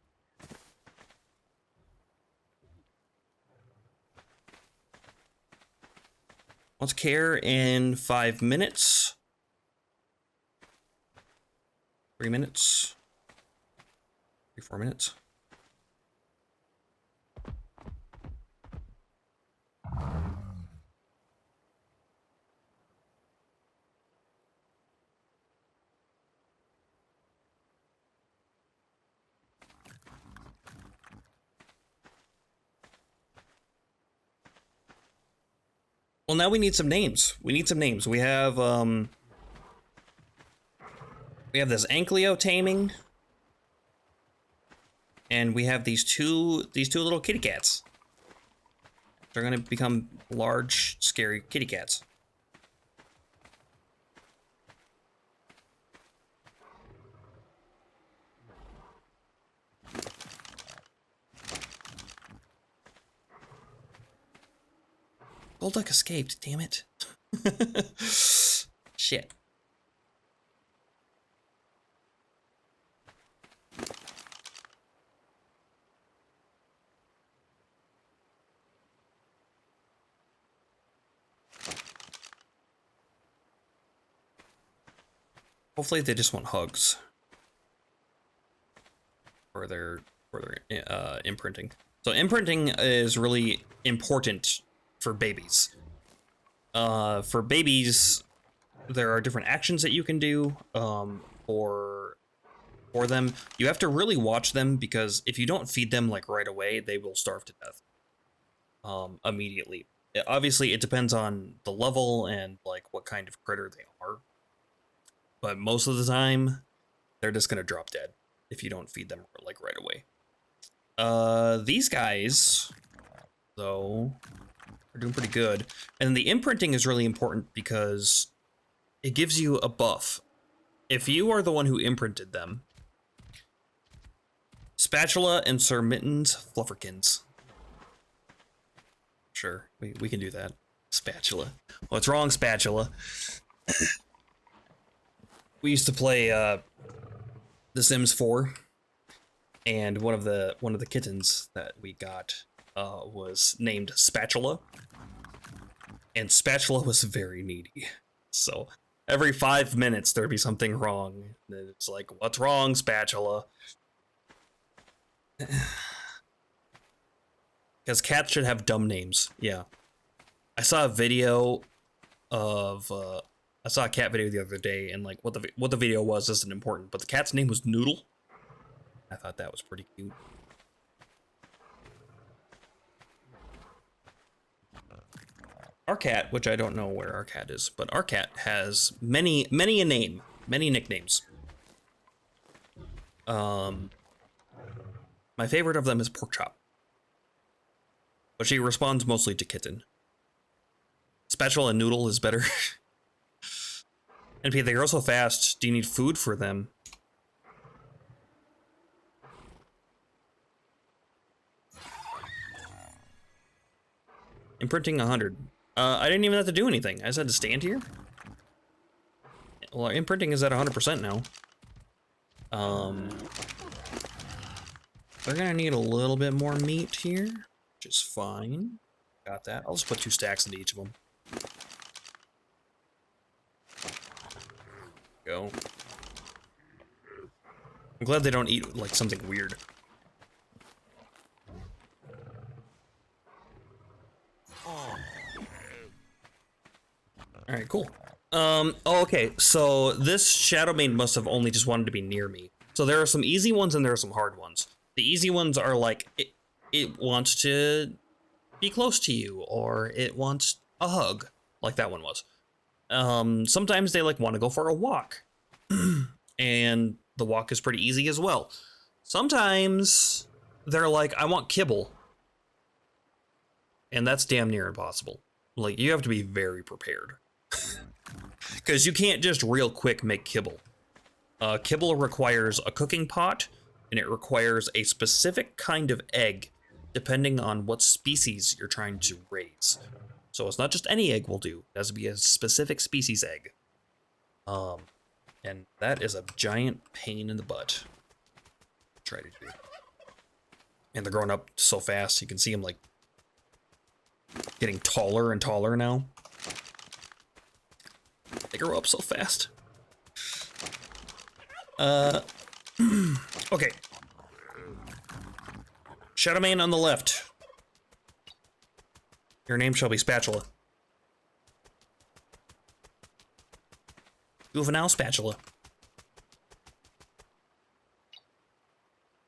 Wants care in 5 minutes. 3 minutes. 4 minutes. Well, now we need some names. We need some names. We have this Ankleo taming. And we have these two little kitty cats. They're gonna become large, scary kitty cats. Golduck escaped, damn it. Shit. Hopefully they just want hugs. For their imprinting. So imprinting is really important for babies. For babies, there are different actions that you can do. For for them. You have to really watch them because if you don't feed them like right away, they will starve to death immediately. Obviously, it depends on the level and like what kind of critter they are, but most of the time, they're just gonna drop dead if you don't feed them like right away. These guys, though, are doing pretty good, and the imprinting is really important because it gives you a buff. If you are the one who imprinted them, Spatula and Sir Mittens Flufferkins. Sure, we can do that. Spatula. What's wrong, Spatula? We used to play The Sims 4, and one of the kittens that we got was named Spatula, and Spatula was very needy. So every 5 minutes there'd be something wrong. It's like, what's wrong, Spatula? Because cats should have dumb names. Yeah. I saw a video of I saw a cat video the other day, and like what the video was isn't important, but the cat's name was Noodle. I thought that was pretty cute. Our cat, which I don't know where our cat is, but our cat has many a name, many nicknames. My favorite of them is Pork Chop, but she responds mostly to Kitten. Spatula and Noodle is better. NP, they grow so fast. Do you need food for them? Imprinting 100. I didn't even have to do anything. I just had to stand here. Well, our imprinting is at 100% now. They're gonna need a little bit more meat here, which is fine. Got that. I'll just put 2 stacks into each of them. Go. I'm glad they don't eat like something weird. Alright, cool. Oh, okay, so this Shadowmane must have only just wanted to be near me. So there are some easy ones and there are some hard ones. The easy ones are like, it wants to be close to you, or it wants a hug, like that one was. Sometimes they like want to go for a walk, and the walk is pretty easy as well. Sometimes they're like, I want kibble, and that's damn near impossible. Like, you have to be very prepared. Because you can't just real quick make kibble. Kibble requires a cooking pot, and it requires a specific kind of egg, depending on what species you're trying to raise. So it's not just any egg will do. It has to be a specific species egg. And that is a giant pain in the butt. Try to do. And they're growing up so fast, you can see them like getting taller and taller now. They grow up so fast. Okay. Shadowmane on the left. Your name shall be Spatula. Juvenile Spatula.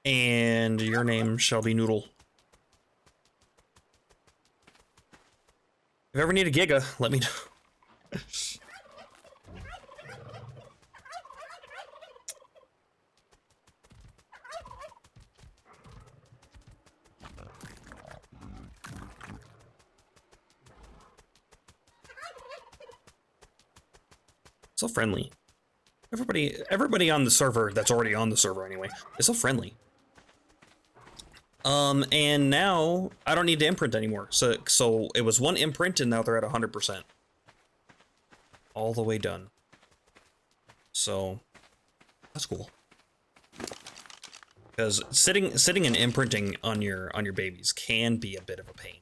And your name shall be Noodle. If you ever need a Giga, let me know. So friendly. Everybody on the server that's already on the server anyway is so friendly. And now I don't need to imprint anymore. So it was 1 imprint and now they're at 100%. All the way done. So that's cool. Because sitting and imprinting on your babies can be a bit of a pain.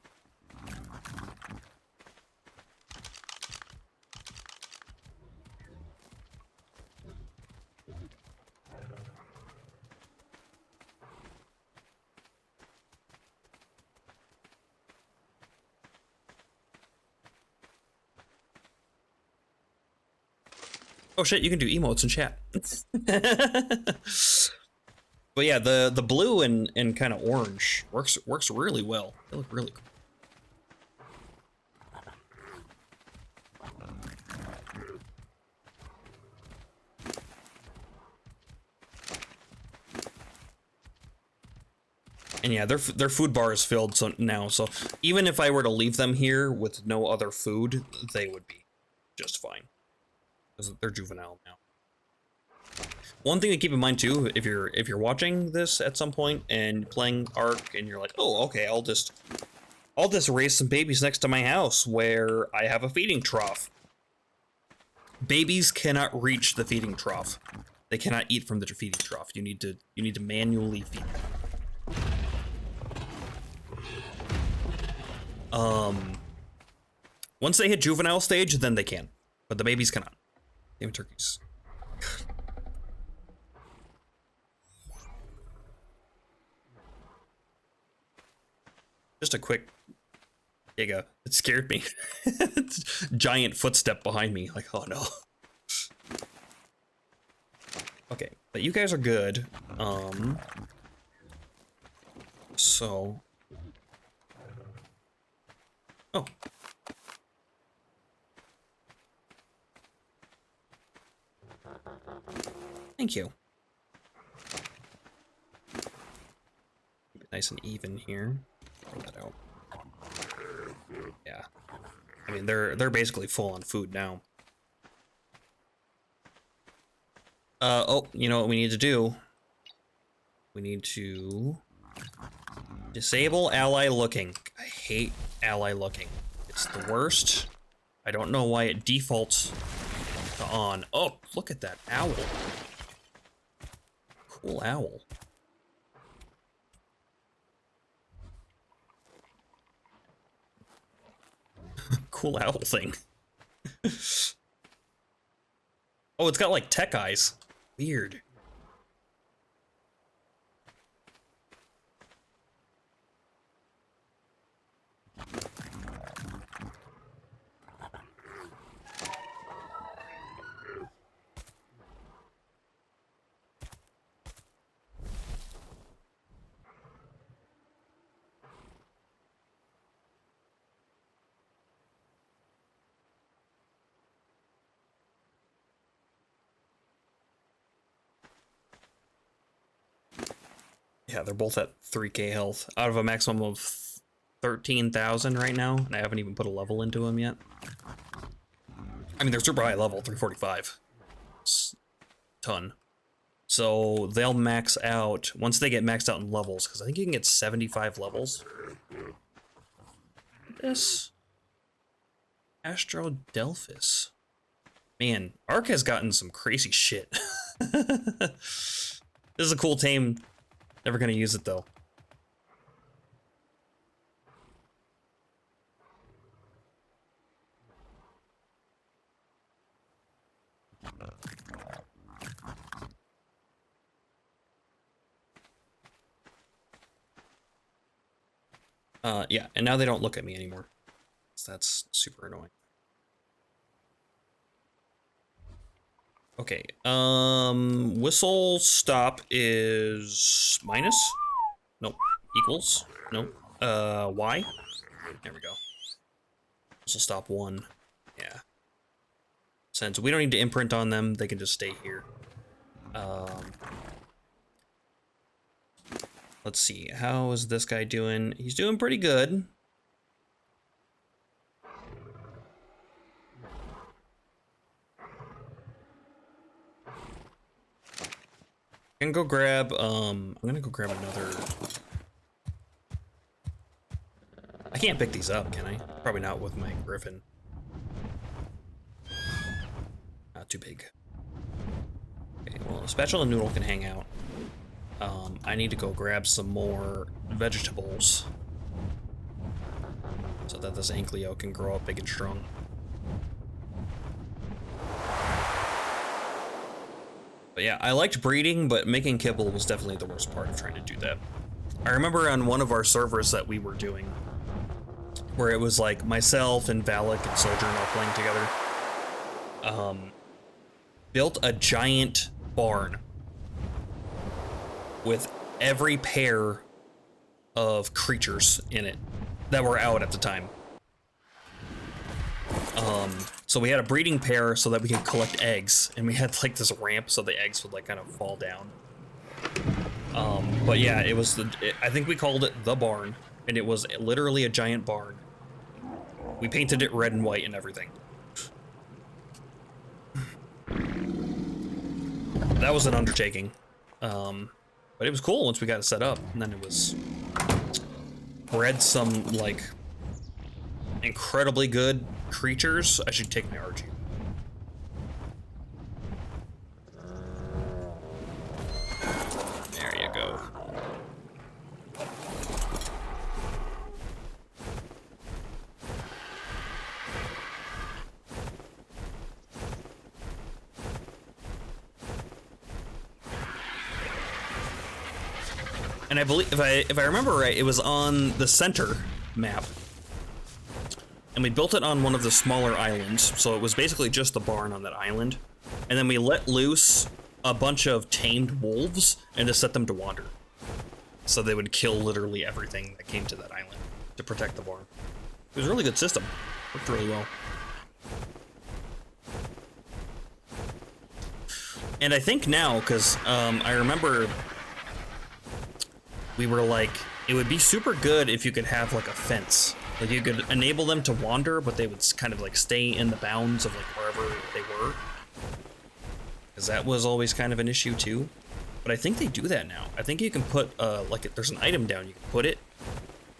Oh shit, you can do emotes in chat. But yeah, the blue and kind of orange works really well. They look really cool. And yeah, their food bar is filled now, so even if I were to leave them here with no other food, they would be just fine. Because they're juvenile now. One thing to keep in mind too, if you're watching this at some point and playing Ark and you're like, oh, okay, I'll just raise some babies next to my house where I have a feeding trough. Babies cannot reach the feeding trough. They cannot eat from the feeding trough. You need to manually feed them. Once they hit juvenile stage, then they can, but the babies cannot. Damn turkeys. Just a quick, there you go. It scared me. Giant footstep behind me, like, oh no. Okay, but you guys are good. So. Oh. Thank you. Keep it nice and even here. Throw that out. Yeah. I mean, they're basically full on food now. Oh, you know what we need to do? We need to disable ally looking. I hate ally looking. It's the worst. I don't know why it defaults to on. Oh, look at that owl. Cool owl. Cool owl thing. Oh, it's got like tech eyes. Weird. Yeah, they're both at 3k health out of a maximum of 13,000 right now, and I haven't even put a level into them yet. I mean, they're super high level, 345. It's a ton. So they'll max out once they get maxed out in levels, because I think you can get 75 levels. This Astrodelphus. Man, Ark has gotten some crazy shit. This is a cool tame. Never gonna use it though. Yeah, and now they don't look at me anymore. So that's super annoying. Okay, whistle stop is minus? Nope. Equals? Nope. Y? There we go. Whistle stop 1. Yeah. Since we don't need to imprint on them, they can just stay here. Let's see, how is this guy doing? He's doing pretty good. I can go grab, I'm gonna go grab another. I can't pick these up, can I? Probably not with my griffin. Not too big. Okay, well, Spatula and Noodle can hang out. I need to go grab some more vegetables so that this Ankylo can grow up big and strong. But yeah, I liked breeding, but making kibble was definitely the worst part of trying to do that. I remember on one of our servers that we were doing, where it was like myself and Valak and Sojourn all playing together. built a giant barn with every pair of creatures in it that were out at the time. So we had a breeding pair so that we could collect eggs, and we had like this ramp so the eggs would like kind of fall down. But yeah, it was I think we called it the barn, and it was literally a giant barn. We painted it red and white and everything. That was an undertaking. But it was cool once we got it set up, and then it was bred some like incredibly good creatures. I should take my RG. There you go. And I believe, if I remember right, it was on the center map. And we built it on one of the smaller islands, so it was basically just the barn on that island. And then we let loose a bunch of tamed wolves and just set them to wander. So they would kill literally everything that came to that island to protect the barn. It was a really good system. Worked really well. And I think now, because I remember we were like, it would be super good if you could have like a fence. Like you could enable them to wander, but they would kind of like stay in the bounds of like wherever they were. Because that was always kind of an issue too. But I think they do that now. I think you can put, like there's an item down, you can put it,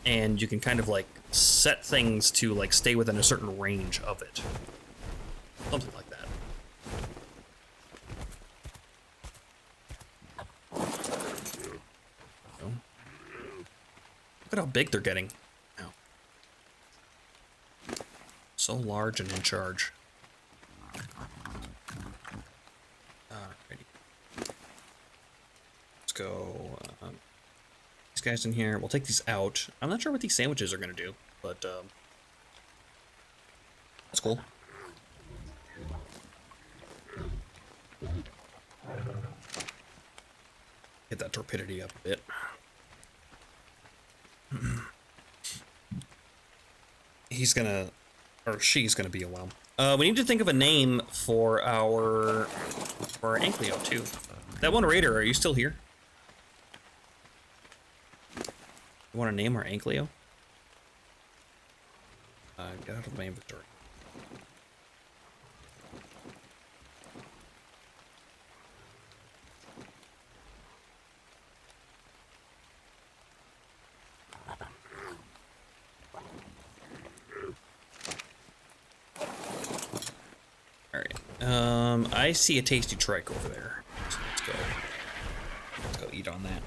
and you can kind of like set things to like stay within a certain range of it. Something like that. Look at how big they're getting now. So large and in charge. Alrighty. Let's go. These guys in here. We'll take these out. I'm not sure what these sandwiches are gonna do, but that's cool. Get that torpidity up a bit. He's gonna, or she's gonna be a while. We need to think of a name for our Ankleo too. That one raider, are you still here? You want to name our Ankleo? Get out of my inventory. I see a tasty trike over there. So let's go eat on that.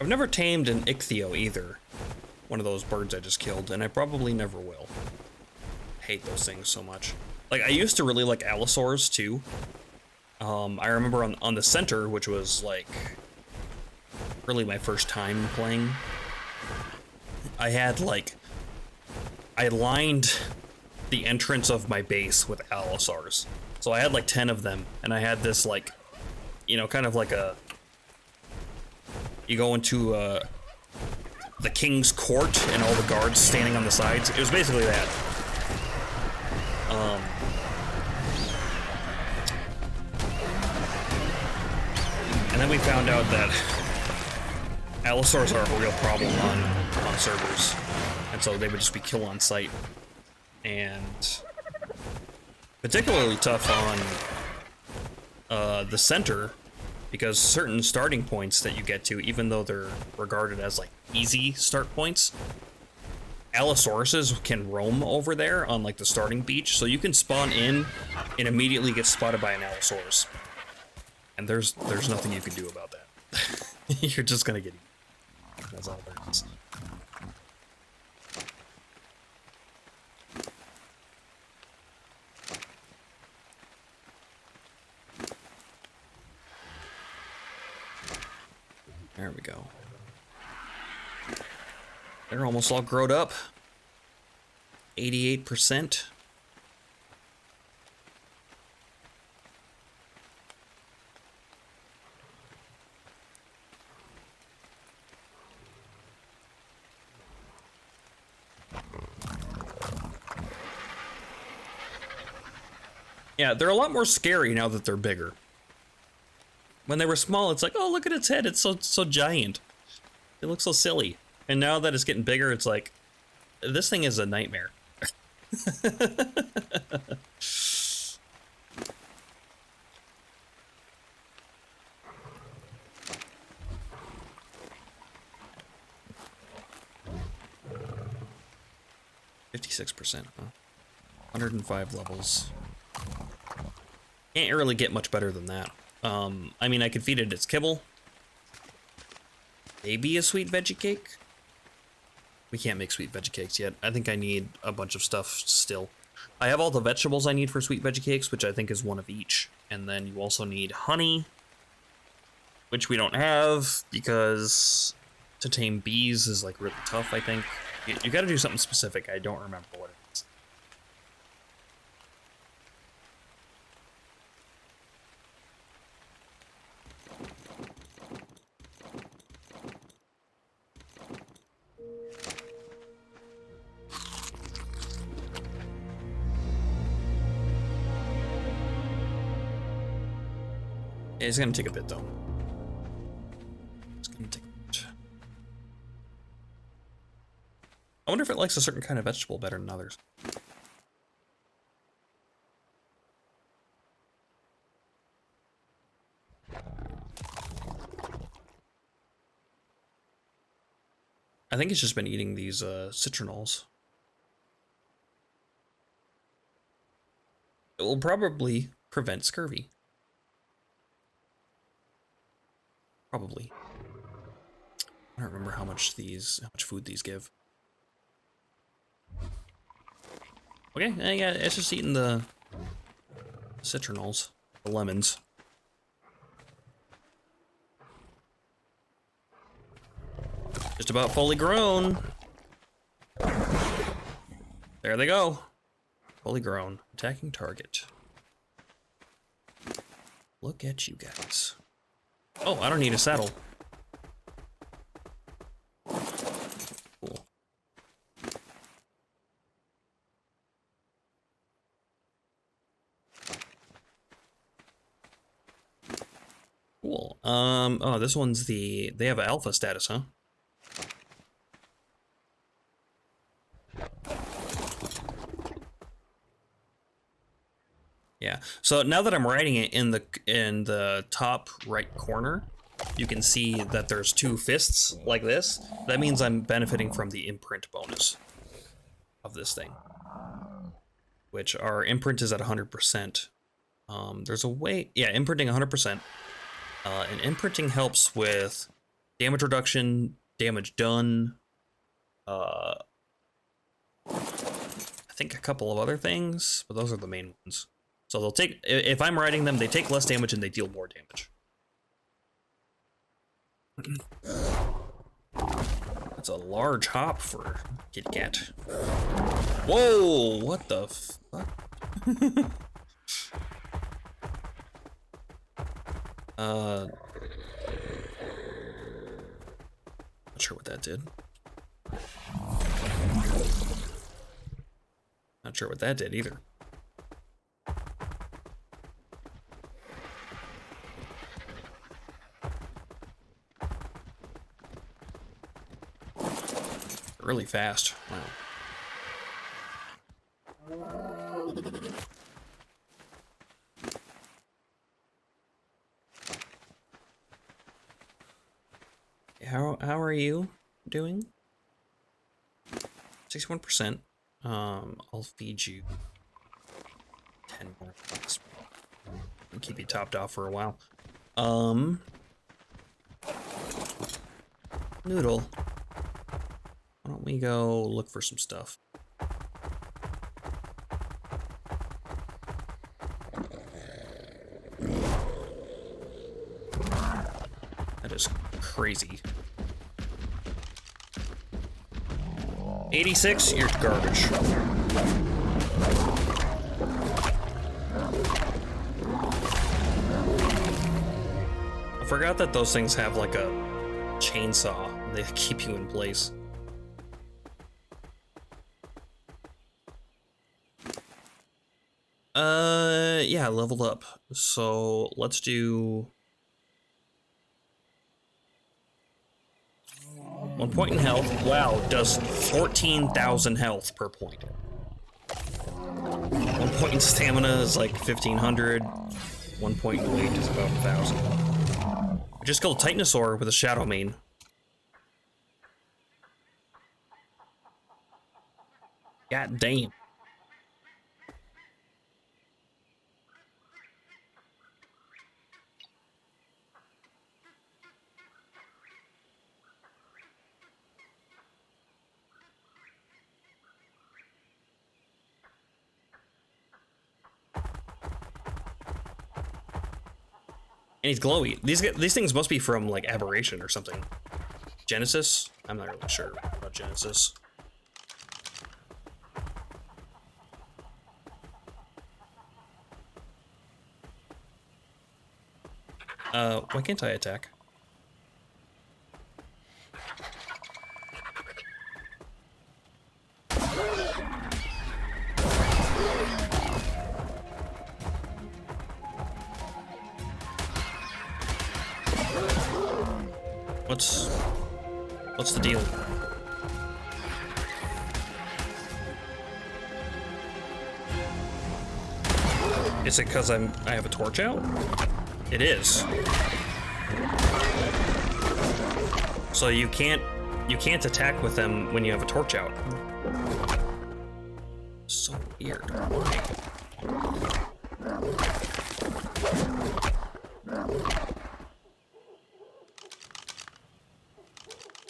I've never tamed an ichthyo either. One of those birds I just killed, and I probably never will. I hate those things so much. Like, I used to really like allosaurs too. I remember on the center, which was like really my first time playing, I lined the entrance of my base with allosaurs. So I had like 10 of them, and I had this like, you know, kind of like a, you go into the king's court and all the guards standing on the sides. It was basically that. And then we found out that allosaurs are a real problem on servers. And so they would just be kill on sight. And particularly tough on the center, because certain starting points that you get to, even though they're regarded as like easy start points, Allosauruses can roam over there on like the starting beach, so you can spawn in and immediately get spotted by an Allosaurus. And there's nothing you can do about that. You're just gonna get eaten. That's all there is. There we go. They're almost all growed up. 88%. Yeah, they're a lot more scary now that they're bigger. When they were small, it's like, oh, look at its head. It's so giant. It looks so silly. And now that it's getting bigger, it's like, this thing is a nightmare. 56%, huh? 105 levels. Can't really get much better than that. I mean, I could feed it its kibble. Maybe a sweet veggie cake? We can't make sweet veggie cakes yet. I think I need a bunch of stuff still. I have all the vegetables I need for sweet veggie cakes, which I think is one of each. And then you also need honey, which we don't have because to tame bees is like really tough, I think. You gotta do something specific. I don't remember what it is. It's gonna take a bit though. It's gonna take a bit. I wonder if it likes a certain kind of vegetable better than others. I think it's just been eating these citrinols. It will probably prevent scurvy. Probably. I don't remember how much food these give. Okay, yeah, it's just eating the citrinols, the lemons. Just about fully grown. There they go. Fully grown. Attacking target. Look at you guys. Oh, I don't need a saddle. Cool. Cool. Oh, this one's they have an alpha status, huh? Yeah. So now that I'm writing it in the top right corner, you can see that there's two fists like this. That means I'm benefiting from the imprint bonus of this thing, which our imprint is at 100%. There's a way, yeah, imprinting 100%. And imprinting helps with damage reduction, damage done. I think a couple of other things, but those are the main ones. So they'll take, if I'm riding them, they take less damage and they deal more damage. That's a large hop for Kit Kat. Whoa, what the fuck? Not sure what that did. Not sure what that did either. Really fast. Wow. How are you doing? 61%. I'll feed you 10 more. I'll keep you topped off for a while. Noodle. Why don't we go look for some stuff? That That is crazy. 86, you're garbage. I forgot that those things have like a chainsaw. They keep you in place. Yeah, leveled up. So let's do 1 point in health. Wow, does 14,000 health per point. 1 point in stamina is like 1,500. 1 point in weight is about 1,000. I just killed a Titanosaur with a Shadow Mane. God damn. And he's glowy. These things must be from like Aberration or something. Genesis? I'm not really sure about Genesis. Why can't I attack? What's the deal? Is it because I have a torch out? It is. So you can't attack with them when you have a torch out. So weird. Why?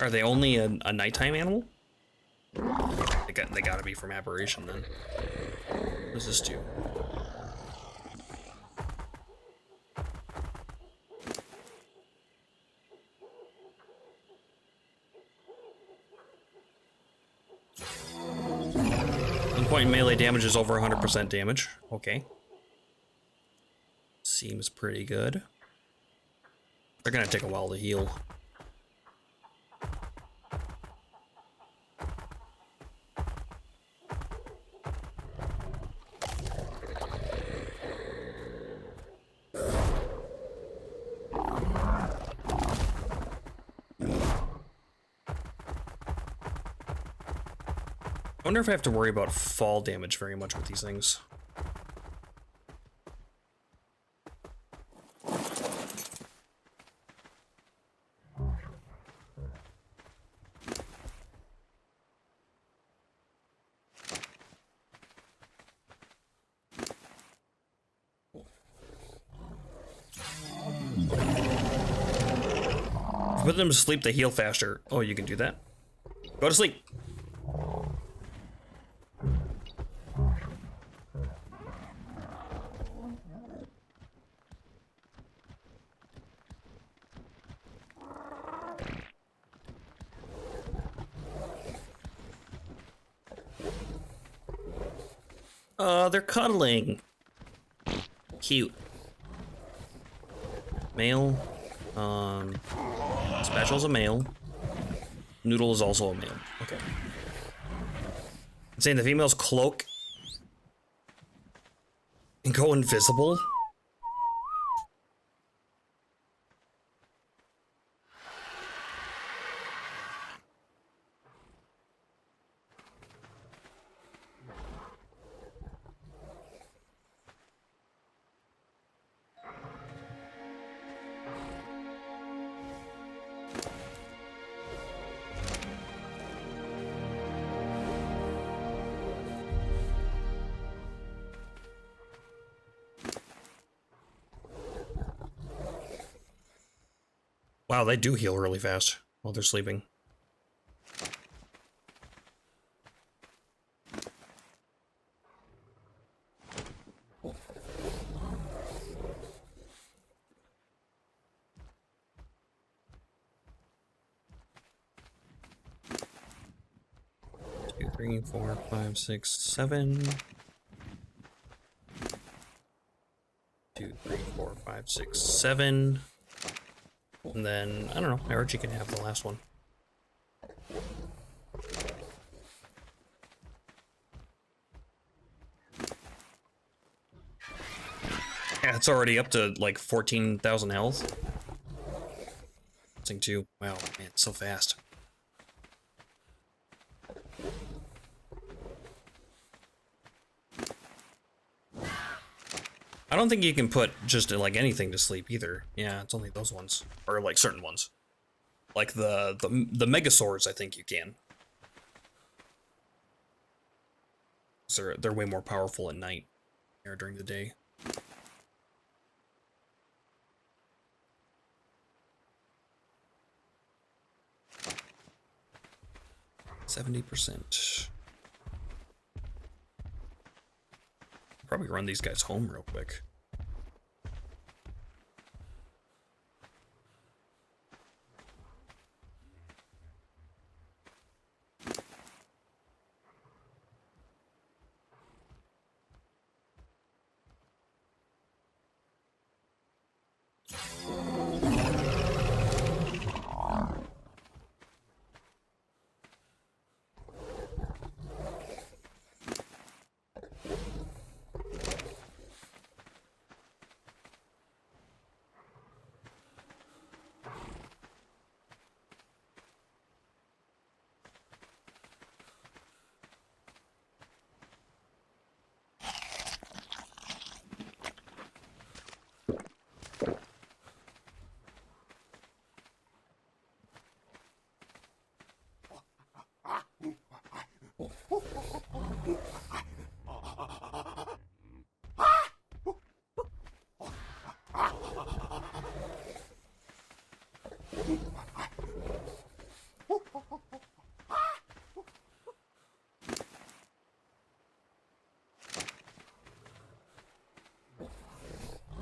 Are they only a nighttime animal? They gotta be from Aberration then. What does this do? Point melee damage is over 100% damage. Okay. Seems pretty good. They're gonna take a while to heal. I wonder if I have to worry about fall damage very much with these things. Put them to sleep, they heal faster. Oh, you can do that? Go to sleep. They're cuddling. Cute. Male. Special's a male. Noodle is also a male. Okay. I'm saying the females cloak and go invisible. Wow, they do heal really fast while they're sleeping. 3, 4, 5, 6, 7. 2, 3, 4, 5, 6, 7. And then, I don't know, Archie can have the last one. Yeah, it's already up to like 14,000 health. Thing too. Wow, man, it's so fast. I don't think you can put just like anything to sleep either. Yeah, it's only those ones, or like certain ones, like the Megasaurs. I think you can. They're way more powerful at night or during the day. 70%. Probably run these guys home real quick.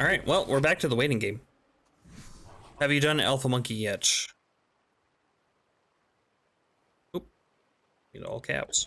Alright, well, we're back to the waiting game. Have you done Alpha Monkey yet? Oop. In all caps.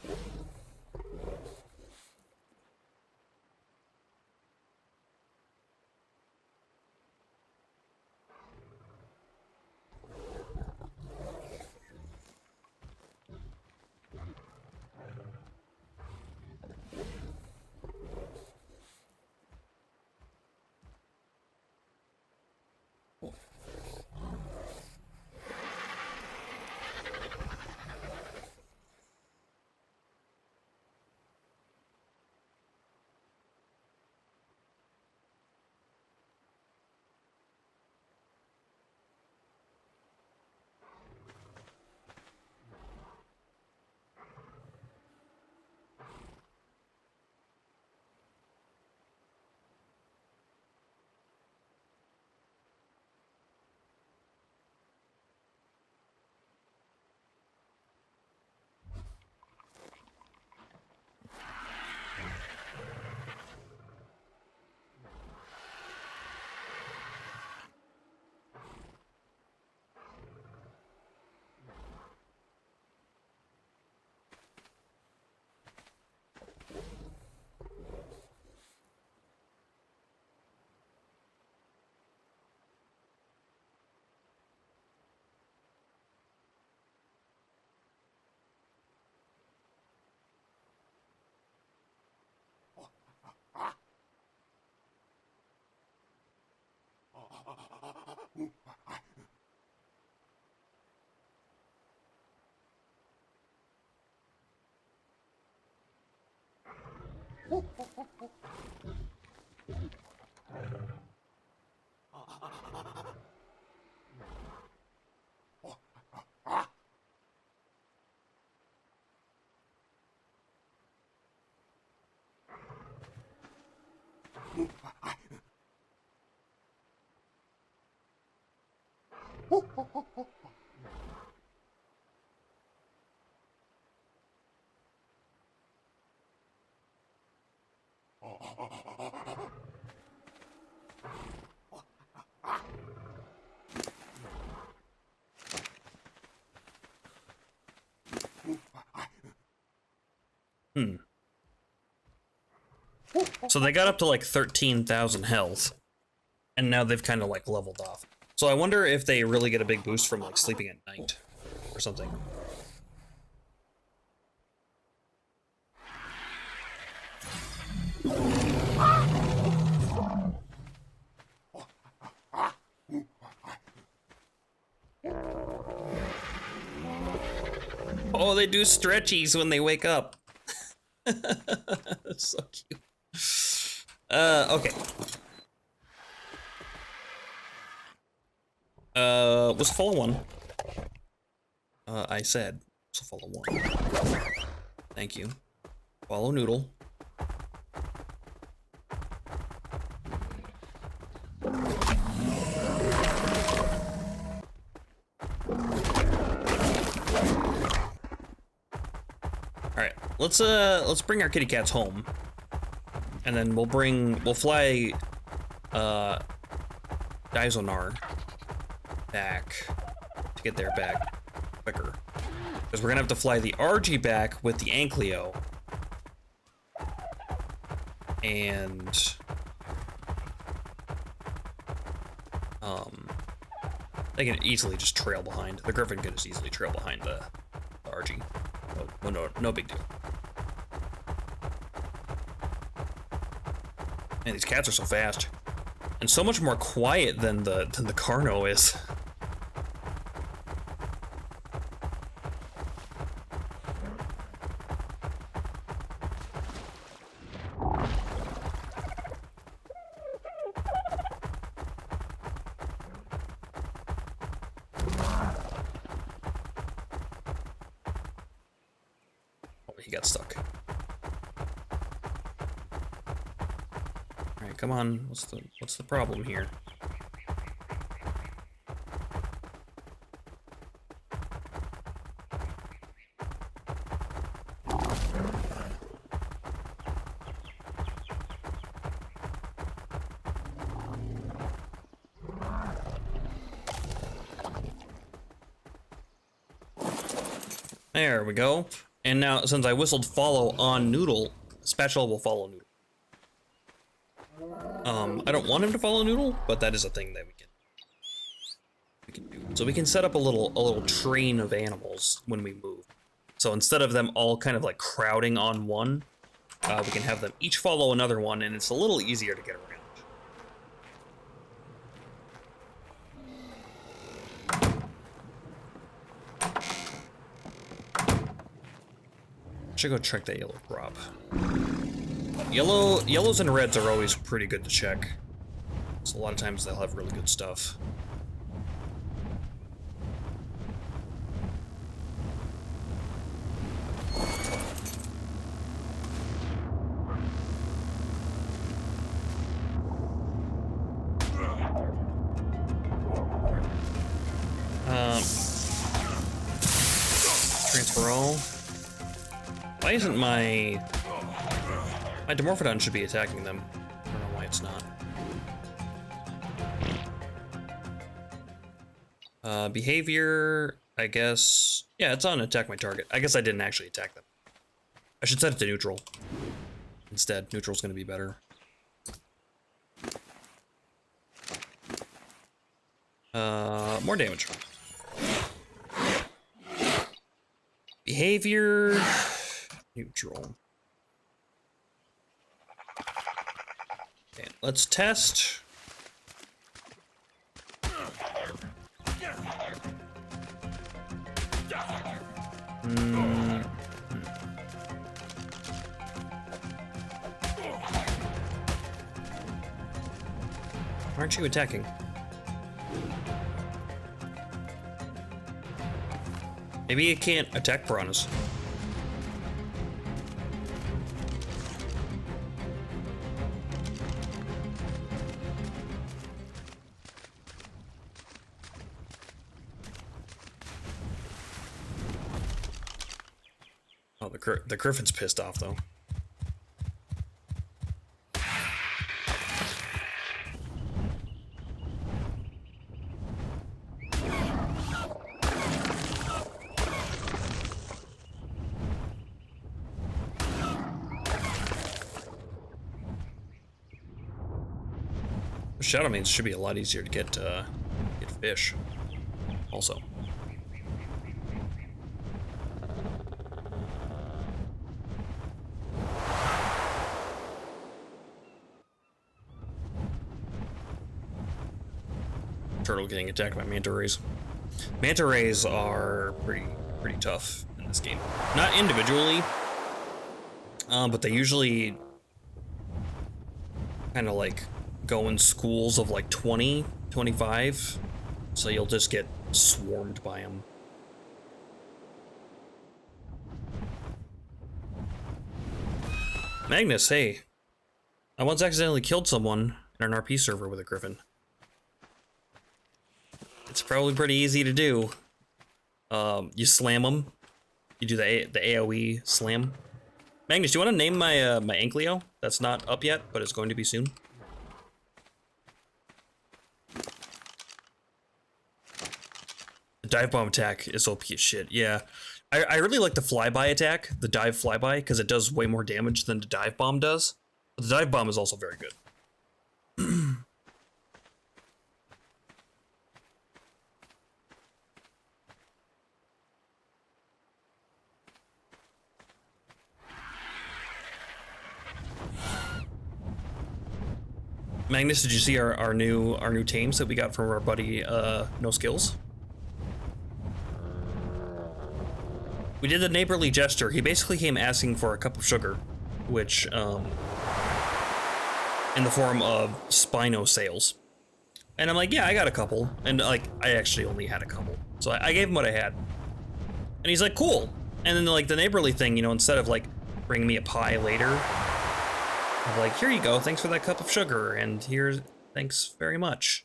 So they got up to like 13,000 health, and now they've kind of like leveled off. So I wonder if they really get a big boost from like sleeping at night or something. Oh, they do stretchies when they wake up. That's so cute. Okay. Was follow one. I said, so follow one. Thank you. Follow Noodle. Alright, let's bring our kitty cats home. And then we'll fly Dizonar back to get their back quicker. Because we're gonna have to fly the RG back with the Ankleo. And they can easily just trail behind. The Griffin can just easily trail behind the RG. No big deal. Man, these cats are so fast. And so much more quiet than the Carno is. Oh, he got stuck. Alright, come on. What's the problem here? There we go. And now, since I whistled follow on Noodle, Spatula will follow Noodle. I don't want him to follow Noodle, but that is a thing that we can do. So we can set up a little train of animals when we move. So instead of them all kind of like crowding on one, we can have them each follow another one, and it's a little easier to get around. Should go check that yellow crop. Yellows and reds are always pretty good to check. So a lot of times they'll have really good stuff. Transfer all. Why isn't my Dimorphodon should be attacking them? I don't know why it's not. Behavior, I guess. Yeah, it's on attack my target. I guess I didn't actually attack them. I should set it to neutral. Instead, neutral's gonna be better. More damage. Behavior, neutral. Okay, let's test. Aren't you attacking? Maybe it can't attack piranhas. Oh, the Griffin's pissed off though. Shadow mains should be a lot easier to get fish. Also. Turtle getting attacked by manta rays. Manta rays are pretty tough in this game. Not individually, but they usually kind of like go in schools of like 20, 25. So you'll just get swarmed by them. Magnus, hey. I once accidentally killed someone in an RP server with a griffin. It's probably pretty easy to do. You slam them. You do the AoE slam. Magnus, do you want to name my my Ankleo? That's not up yet, but it's going to be soon. The dive bomb attack is OP as shit. Yeah, I really like the flyby attack, the dive flyby, because it does way more damage than the dive bomb does. But the dive bomb is also very good. Magnus, did you see our new tames that we got from our buddy No Skills? We did the neighborly gesture. He basically came asking for a cup of sugar, which in the form of Spino sales. And I'm like, yeah, I got a couple. And like, I actually only had a couple. So I gave him what I had. And he's like, cool. And then like the neighborly thing, you know, instead of like bringing me a pie later, I'm like, here you go, thanks for that cup of sugar, and here's, thanks very much.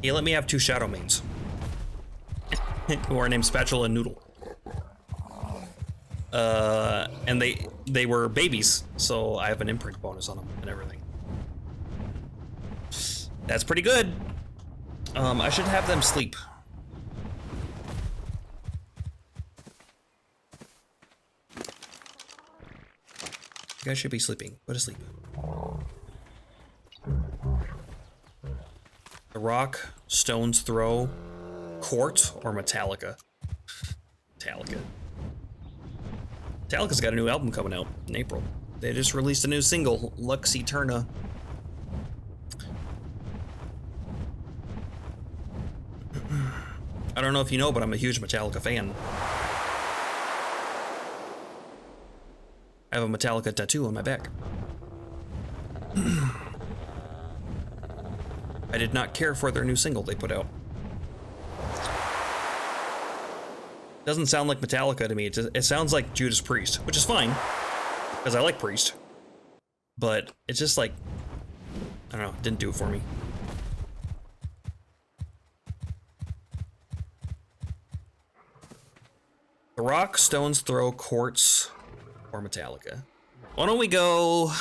He let me have 2 shadow mains. Who are named Spatula and Noodle. And they were babies, so I have an imprint bonus on them and everything. That's pretty good. I should have them sleep. You guys should be sleeping. Go to sleep. The Rock, Stone's Throw, Court, or Metallica? Metallica. Metallica's got a new album coming out in April. They just released a new single, Lux Eterna. I don't know if you know, but I'm a huge Metallica fan. I have a Metallica tattoo on my back. I did not care for their new single they put out. Doesn't sound like Metallica to me. It sounds like Judas Priest, which is fine, because I like Priest. But it's just like, I don't know, didn't do it for me. The Rock, Stone's Throw, Quartz, or Metallica. Why don't we go...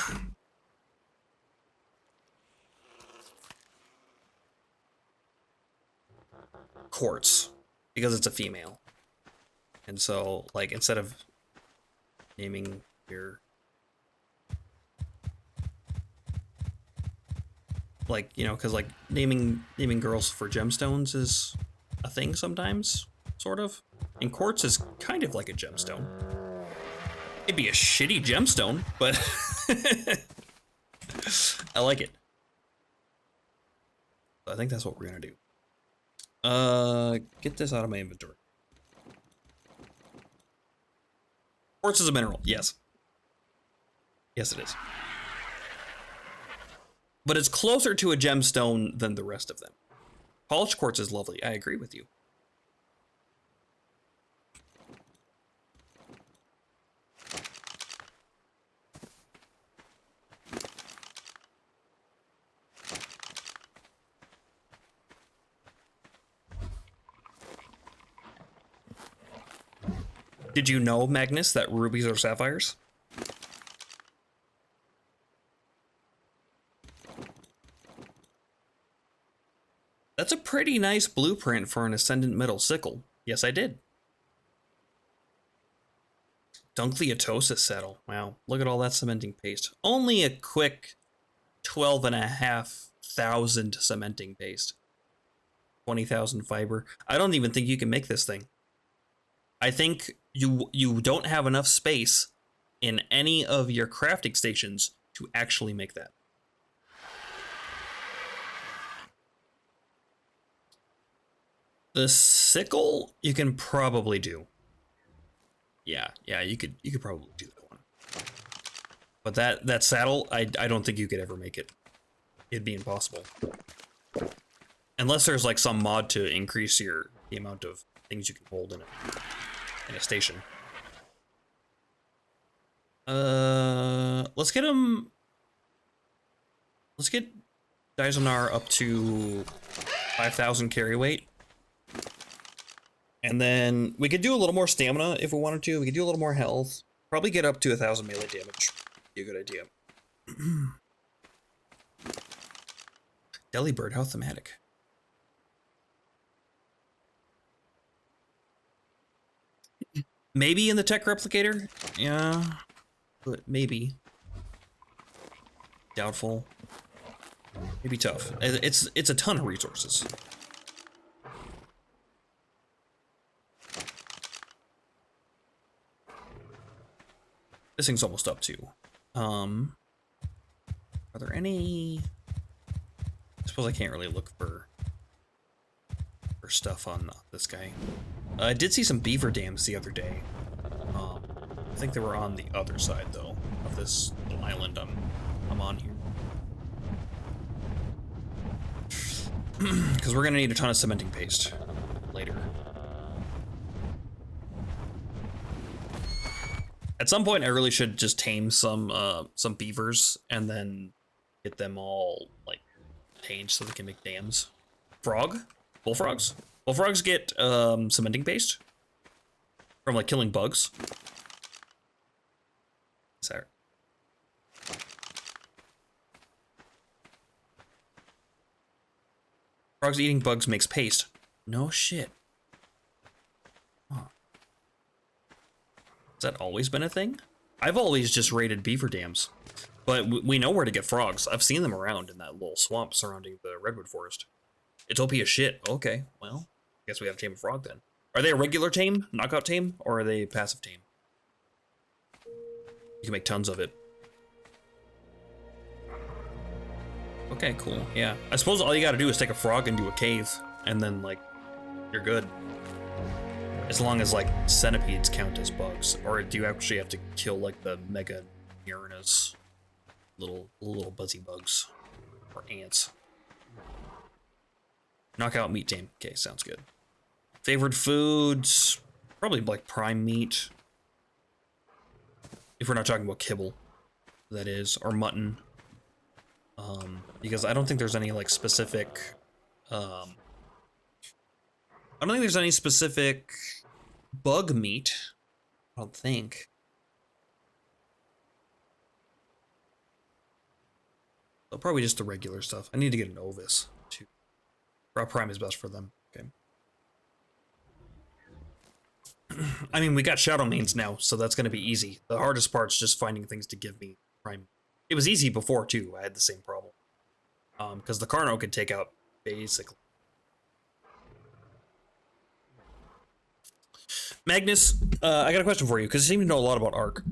Quartz, because it's a female. And so, like, instead of naming your... Like, you know, because, like, naming girls for gemstones is a thing sometimes, sort of. And quartz is kind of like a gemstone. It'd be a shitty gemstone, but I like it. I think that's what we're gonna do. Get this out of my inventory. Quartz is a mineral, yes. Yes, it is. But it's closer to a gemstone than the rest of them. Polished quartz is lovely, I agree with you. Did you know, Magnus, that rubies are sapphires? That's a pretty nice blueprint for an Ascendant Middle Sickle. Yes, I did. Dunkleotosis saddle. Wow, look at all that cementing paste. Only a quick 12,500 cementing paste. 20,000 fiber. I don't even think you can make this thing. I think you don't have enough space in any of your crafting stations to actually make that. The sickle you can probably do. Yeah, you could probably do that one. But that saddle, I don't think you could ever make it. It'd be impossible. Unless there's like some mod to increase the amount of things you can hold in a station. Let's get him. Let's get Daizonar up to 5,000 carry weight. And then we could do a little more stamina if we wanted to. We could do a little more health. Probably get up to 1,000 melee damage. Be a good idea. Delibird, how thematic. Maybe in the tech replicator? Yeah. But maybe. Doubtful. Maybe tough. It's a ton of resources. This thing's almost up too. Are there any? I suppose I can't really look for stuff on this guy. I did see some beaver dams the other day. I think they were on the other side though of this little island I'm on here. Because we're gonna need a ton of cementing paste later. At some point, I really should just tame some beavers and then get them all like tamed so they can make dams. Frog? Bullfrogs? Bullfrogs get cementing paste from like killing bugs. Sorry. Frogs eating bugs makes paste. No shit. Huh. Has that always been a thing? I've always just raided beaver dams, but we know where to get frogs. I've seen them around in that little swamp surrounding the redwood forest. It's OP as shit. Okay, well, I guess we have to tame a frog then. Are they a regular tame, knockout tame, or are they passive tame? You can make tons of it. Okay, cool, yeah. I suppose all you gotta do is take a frog into a cave, and then, like, you're good. As long as, like, centipedes count as bugs. Or do you actually have to kill, like, the mega Uranus little buzzy bugs? Or ants? Knockout meat tame. Okay, sounds good. Favorite foods? Probably, like, prime meat. If we're not talking about kibble, that is. Or mutton. Because I don't think there's any, like, specific... I don't think there's any specific bug meat. I don't think. So probably just the regular stuff. I need to get an Ovis, too. Raw Prime is best for them. Okay. I mean, we got Shadow Mains now, so that's going to be easy. The hardest part's just finding things to give me Prime. It was easy before, too. I had the same problem. Because the Carno could take out basically. Magnus, I got a question for you, because you seem to know a lot about Ark.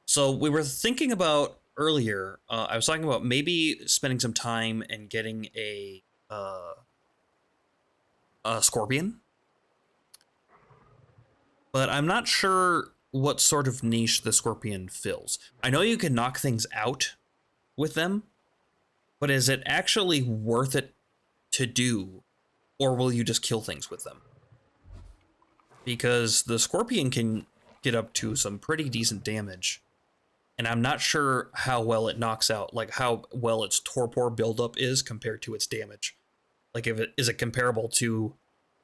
So we were thinking about earlier, I was talking about maybe spending some time and getting a scorpion. But I'm not sure what sort of niche the scorpion fills. I know you can knock things out with them, but is it actually worth it to do, or will you just kill things with them? Because the scorpion can get up to some pretty decent damage, and I'm not sure how well it knocks out, like how well its torpor buildup is compared to its damage. Like, is it comparable to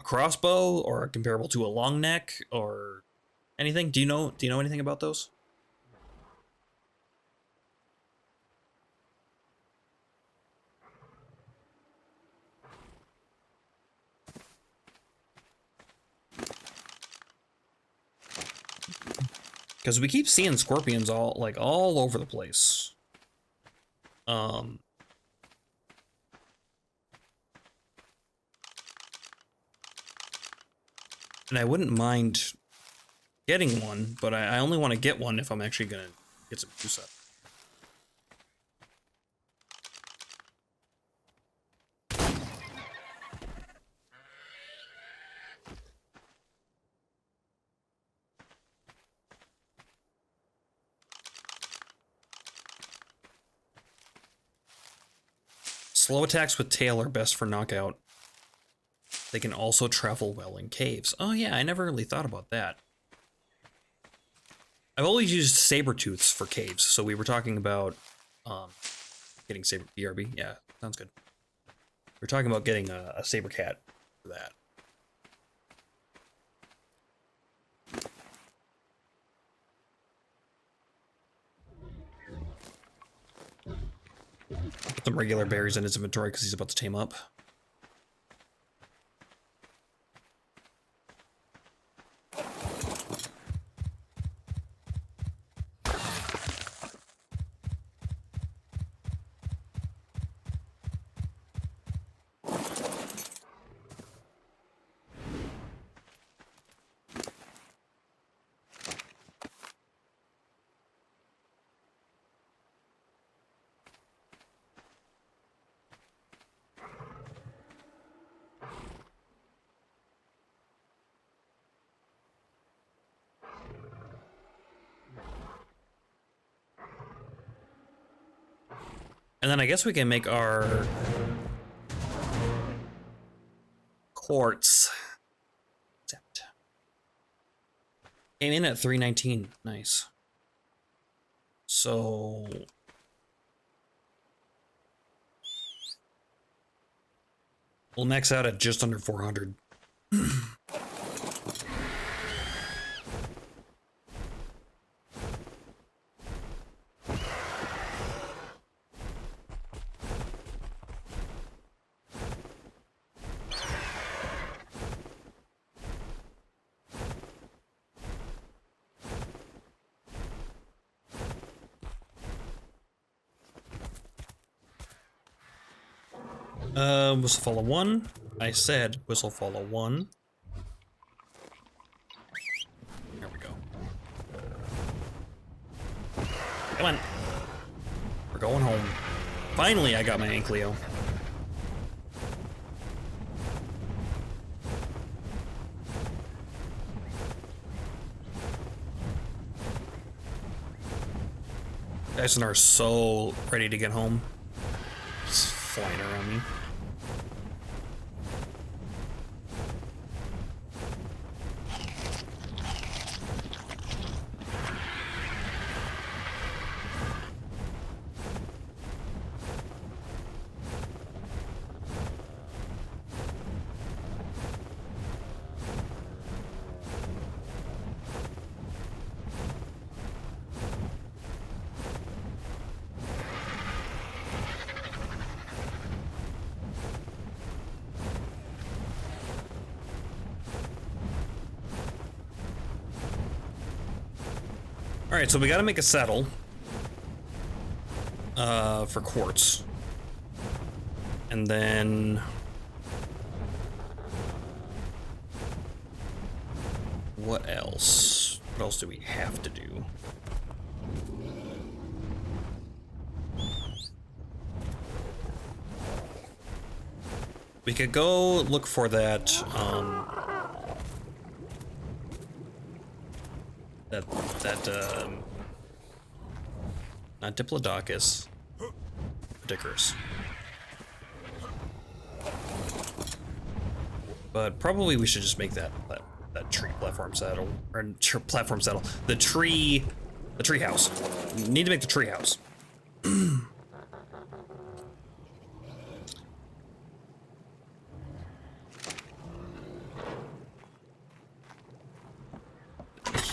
a crossbow, or comparable to a long neck, or anything? Do you know anything about those? Because we keep seeing scorpions all over the place. And I wouldn't mind getting one, but I only want to get one if I'm actually gonna get some juice up. Slow attacks with tail are best for knockout. They can also travel well in caves. Oh yeah, I never really thought about that. I've always used saber tooths for caves, so we were talking about getting saber BRB. Yeah, sounds good. We're talking about getting a saber cat for that. Put some regular berries in his inventory because he's about to tame up. And then I guess we can make our quartz set. Came in at 319. Nice. So we'll max out at just under 400. Whistle follow 1. I said whistle follow 1. There we go. Come on. We're going home. Finally, I got my Ankleo. Dyson are so ready to get home. Just flying around me. Alright, so we gotta make a saddle for quartz. And then what else? What else do we have to do? We could go look for that not Diplodocus, Dickers. But probably we should just make that tree platform saddle, or platform saddle. The tree house. We need to make the tree house.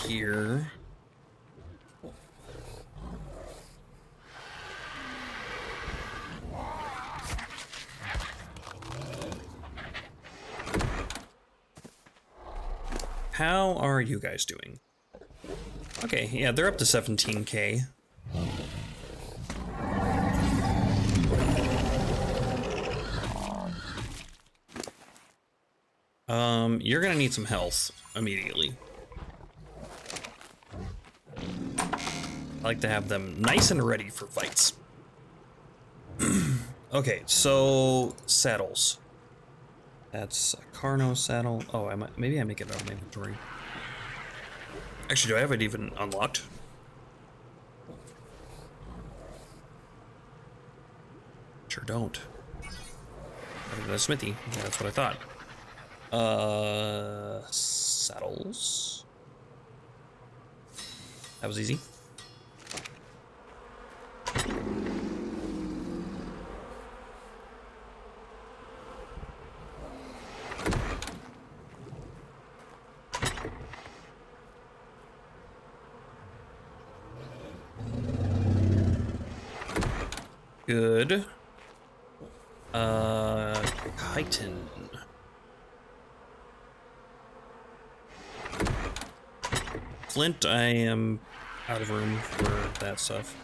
Here. How are you guys doing? Okay, yeah, they're up to 17K. You're gonna need some health immediately. I like to have them nice and ready for fights. Okay, so saddles. That's a Carno saddle. Oh, maybe I make it out of my inventory. Actually, do I have it even unlocked? Sure don't. Better than a smithy. Yeah, that's what I thought. Saddles. That was easy. Good. Chitin. Flint, I am out of room for that stuff.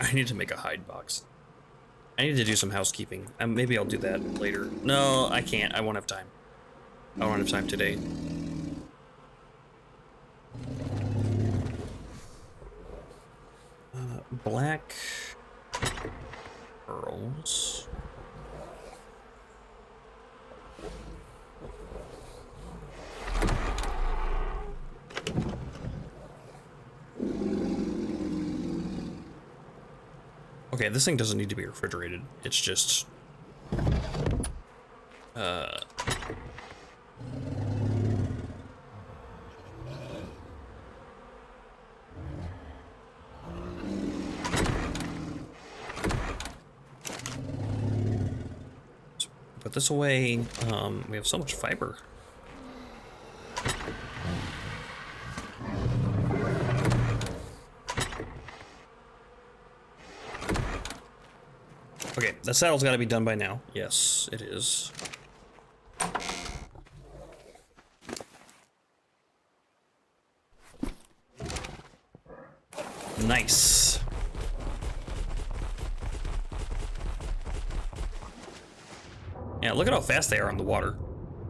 I need to make a hide box. I need to do some housekeeping. Maybe I'll do that later. No, I can't. I won't have time. I won't have time today. Black pearls. Okay, this thing doesn't need to be refrigerated. It's just... Put this away. We have so much fiber. Okay, the saddle's gotta be done by now. Yes, it is. Nice. Yeah, look at how fast they are on the water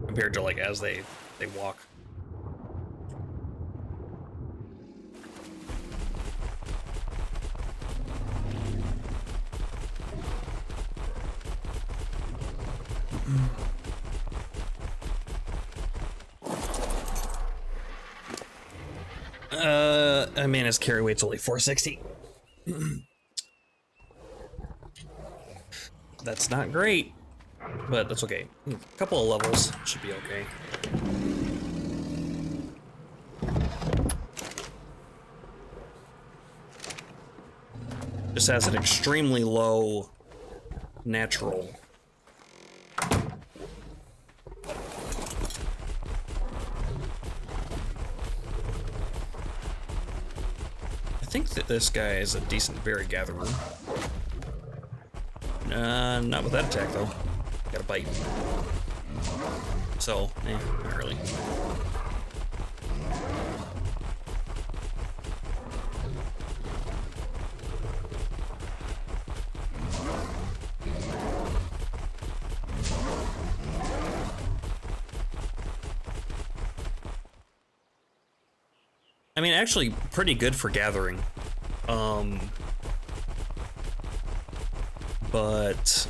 compared to like as they walk. I mean, his carry weight's only 460. That's not great, but that's okay. A couple of levels should be okay. Just has an extremely low natural. I think that this guy is a decent berry gatherer. Not with that attack though. Got a bite. So, not really. I mean, actually pretty good for gathering. But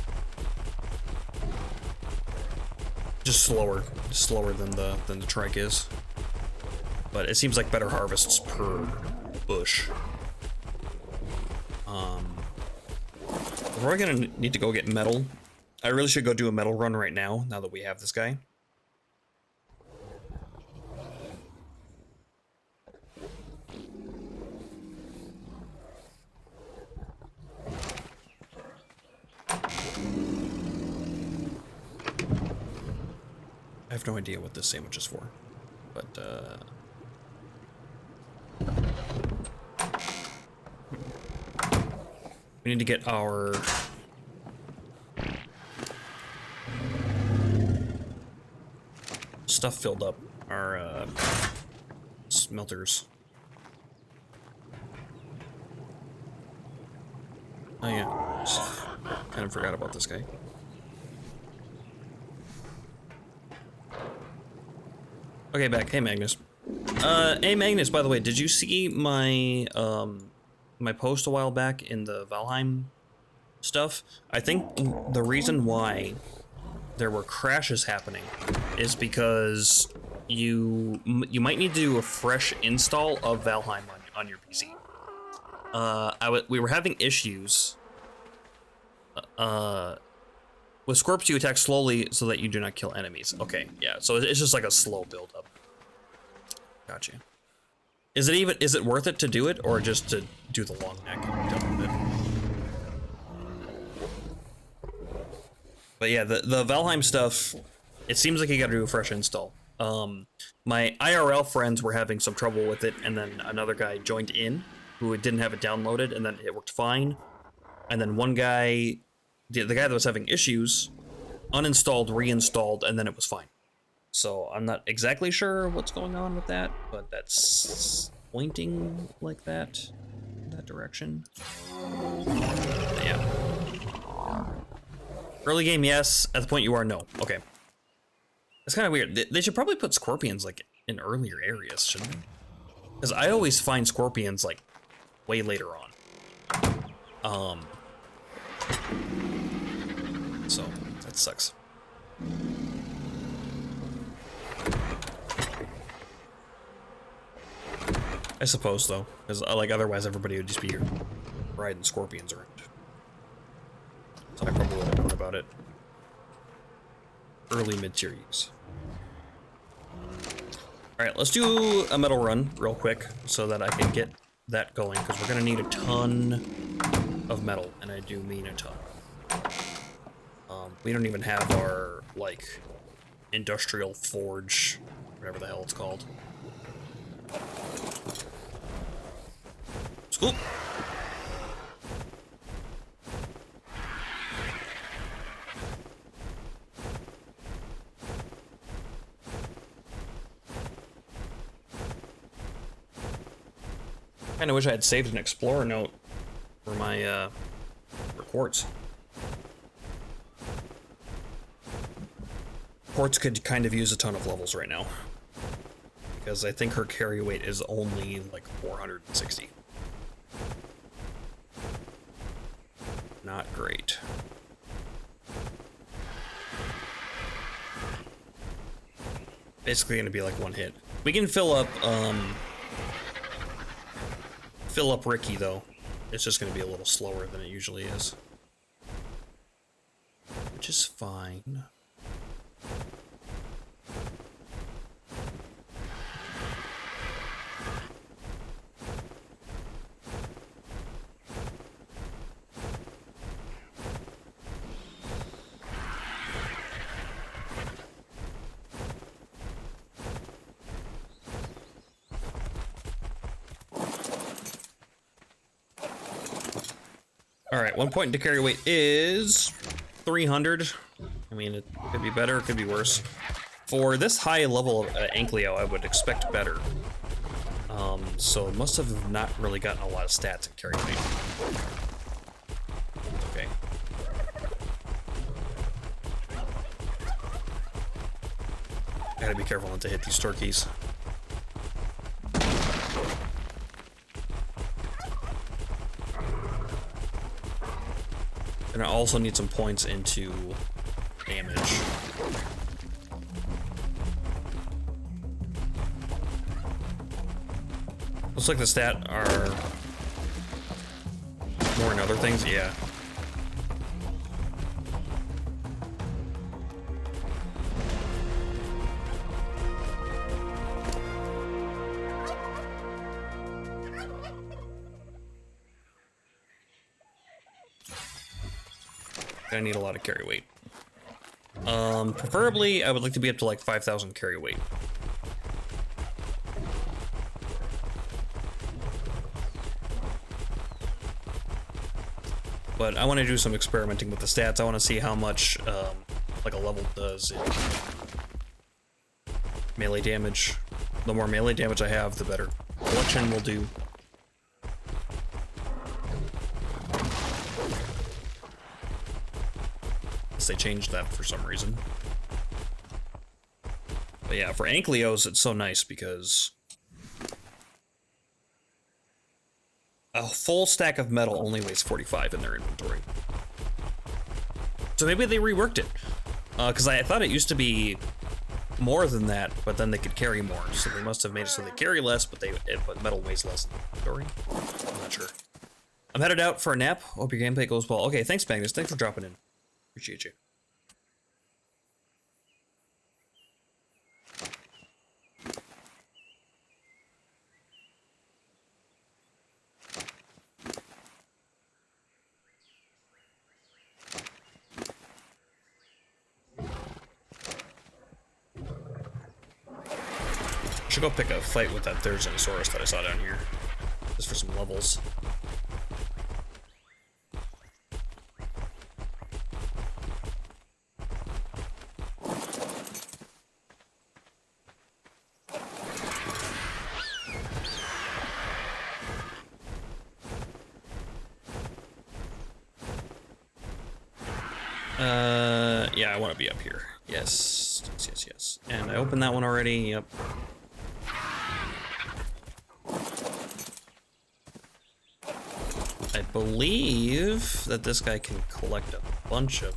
just slower than the trike is. But it seems like better harvests per bush. We're gonna need to go get metal. I really should go do a metal run right now that we have this guy. I have no idea what this sandwich is for, but we need to get our stuff filled up, our smelters. Kind of forgot about this guy. Okay, back. Hey, Magnus. Hey, Magnus, by the way, did you see my, my post a while back in the Valheim stuff? I think the reason why there were crashes happening is because you might need to do a fresh install of Valheim on your PC. We were having issues. With Scorps, you attack slowly so that you do not kill enemies. Okay, yeah, so it's just like a slow build-up. Gotcha. Is it worth it to do it, or just to do the long neck and be done with it? But yeah, the Valheim stuff, it seems like you gotta do a fresh install. My IRL friends were having some trouble with it, and then another guy joined in who didn't have it downloaded, and then it worked fine. And then one guy, the guy that was having issues, uninstalled, reinstalled, and then it was fine. So I'm not exactly sure what's going on with that, but that's pointing like that, in that direction. Yeah. Early game, yes. At the point you are, no. Okay. It's kind of weird. They should probably put scorpions like in earlier areas, shouldn't they? Because I always find scorpions like way later on. So that sucks. I suppose though, because like otherwise everybody would just be riding scorpions around. So I probably would have known about it. Early mid-tier use. Alright, let's do a metal run real quick so that I can get that going, because we're gonna need a ton of metal, and I do mean a ton. We don't even have our, like, industrial forge, whatever the hell it's called. Scoop! Kinda wish I had saved an explorer note for my, for Quartz. Quartz could kind of use a ton of levels right now, because I think her carry weight is only like 460. Not great. Basically gonna be like one hit. We can fill up Ricky though. It's just gonna be a little slower than it usually is, which is fine. Alright, 1 point to carry weight is 300. I mean, it could be better, it could be worse. For this high level of Ankleo, I would expect better. So it must have not really gotten a lot of stats at carry weight. Okay. Gotta be careful not to hit these turkeys. And I also need some points into damage. Looks like the stat are more in other things, yeah. I need a lot of carry weight. Preferably, I would like to be up to like 5,000 carry weight. But I want to do some experimenting with the stats. I want to see how much, like a level does in melee damage. The more melee damage I have, the better. Collection will do. unless they changed that for some reason. But yeah, for Ankylos, it's so nice because a full stack of metal only weighs 45 in their inventory. So maybe they reworked it. Because I thought it used to be more than that, but then they could carry more. So they must have made it so they carry less, but metal weighs less in the inventory. I'm not sure. I'm headed out for a nap. Hope your gameplay goes well. Okay, thanks, Magnus. Thanks for dropping in. Appreciate you. Should go pick a fight with that Therizinosaurus that I saw down here. Just for some levels. Yeah, I want to be up here. Yes, yes, yes, yes. And I opened that one already, yep. I believe that this guy can collect a bunch of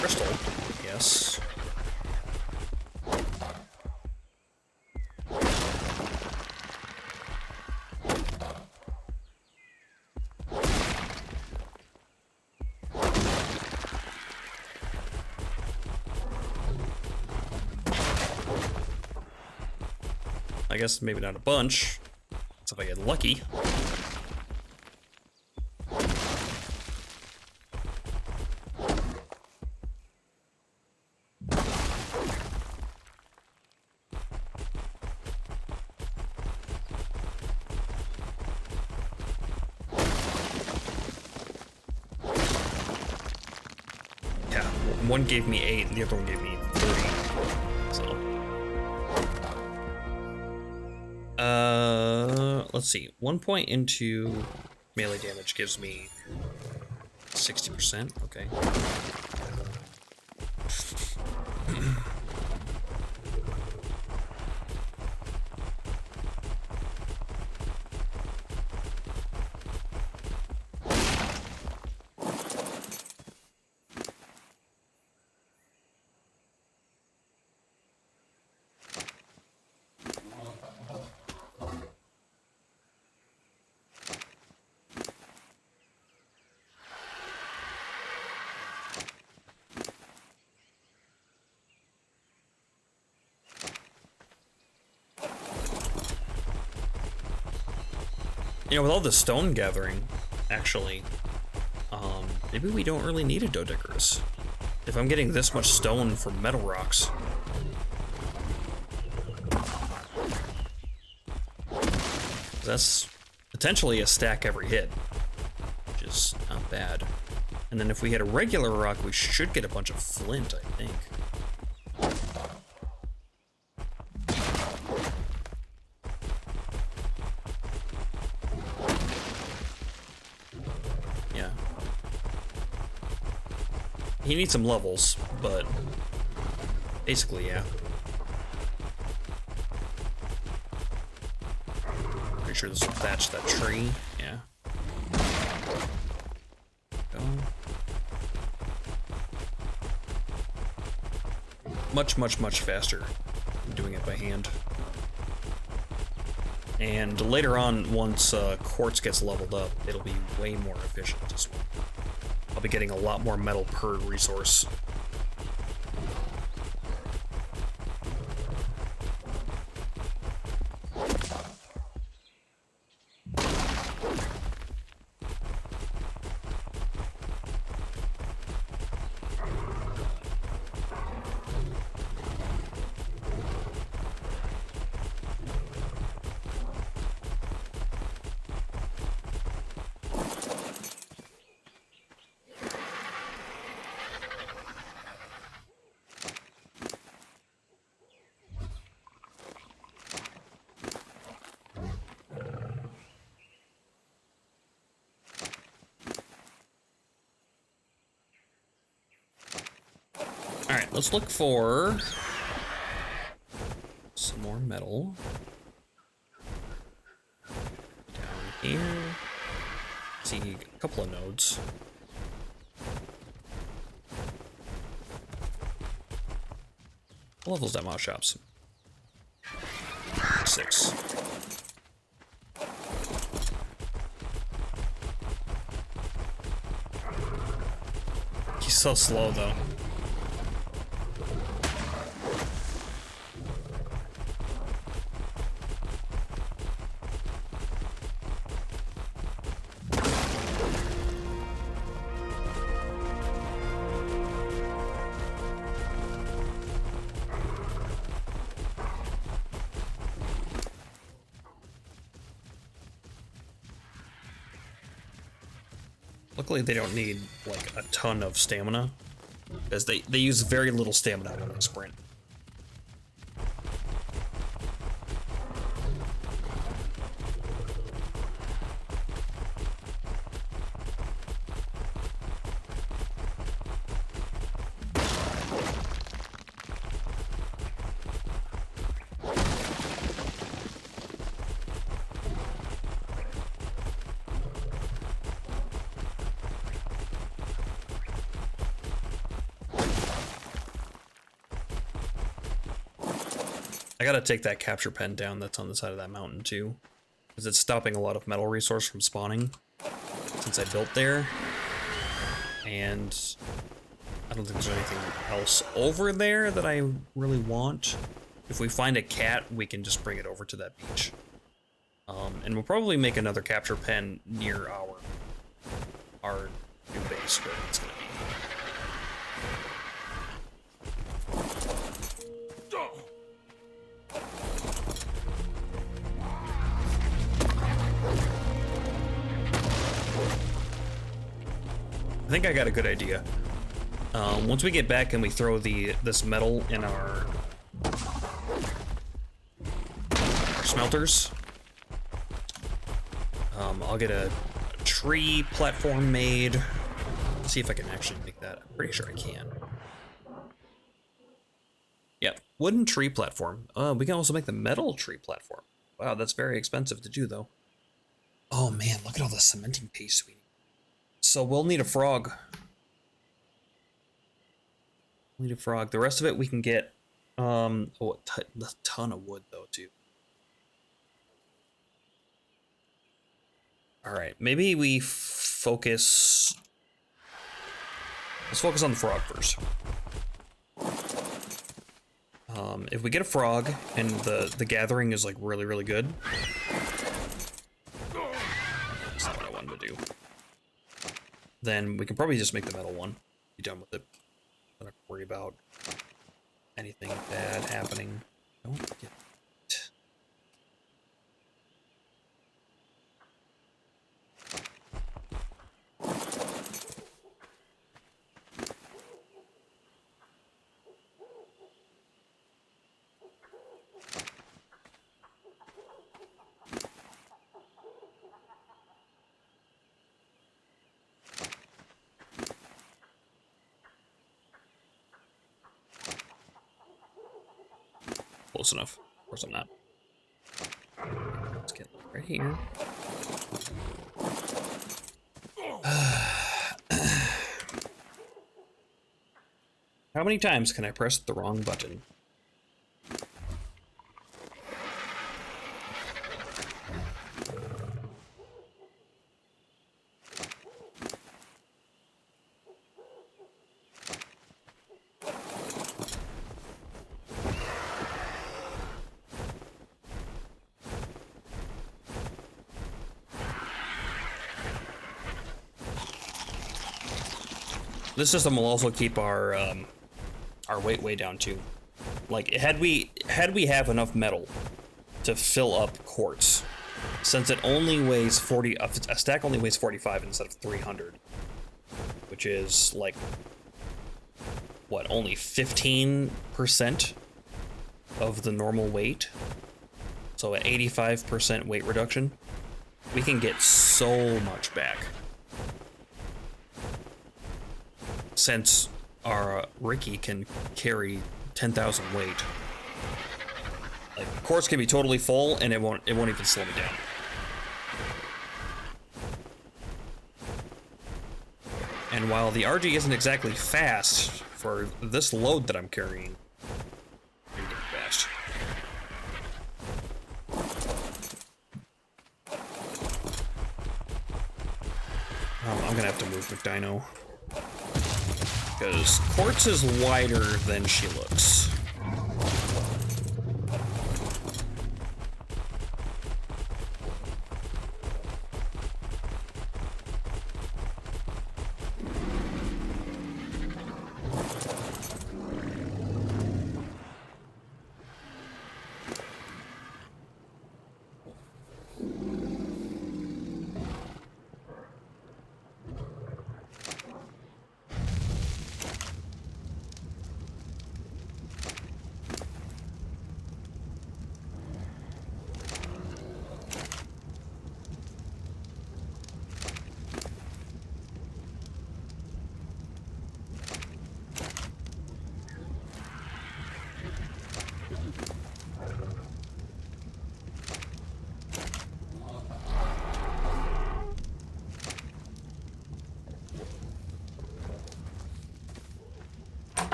crystal, yes. I guess maybe not a bunch, so if I get lucky. Yeah, one gave me 8 and the other one gave me 30, so. Let's see. 1 point into melee damage gives me 60%. Okay. You know, with all the stone gathering, actually, maybe we don't really need a Doedicurus. If I'm getting this much stone from metal rocks. That's potentially a stack every hit, which is not bad. And then if we hit a regular rock, we should get a bunch of flint, I think. He needs some levels, but basically, yeah. Pretty sure this will thatch that tree, yeah. Go. Much, much, much faster than doing it by hand. And later on, once quartz gets leveled up, it'll be way more efficient as well. I'll be getting a lot more metal per resource. let's look for some more metal. Down here. See a couple of nodes. What level's that mod shops? 6. He's so slow though. Luckily, they don't need like a ton of stamina, as they use very little stamina when they sprint. I gotta take that capture pen down that's on the side of that mountain too, because it's stopping a lot of metal resource from spawning since I built there. And I don't think there's anything else over there that I really want. If we find a cat, we can just bring it over to that beach. And we'll probably make another capture pen near our new base where it's gonna be. I think I got a good idea. Once we get back and we throw this metal in our smelters, I'll get a tree platform made. Let's see if I can actually make that. I'm pretty sure I can. Yep, wooden tree platform. We can also make the metal tree platform. Wow, that's very expensive to do though. Oh man, look at all the cementing paste we need. So we'll need a frog. We'll need a frog. The rest of it we can get. Oh, a ton of wood though too. All right, maybe we focus. Let's focus on the frog first. If we get a frog and the gathering is like really good. That's not what I wanted to do. Then we can probably just make the metal one. Be done with it. Don't have to worry about anything bad happening. Don't get it. Close enough. Of course I'm not. Let's get right here. How many times can I press the wrong button? This system will also keep our weight way down too. Like had we have enough metal to fill up quartz, since it only weighs 40, a stack only weighs 45 instead of 300, which is like what, only 15% of the normal weight. So at 85% weight reduction, we can get so much back. Since our Ricky can carry 10,000 weight. Like, quartz can be totally full, and it won't even slow me down. And while the RG isn't exactly fast for this load that I'm carrying, I'm getting fast. I'm gonna have to move McDino. Because quartz is wider than she looks.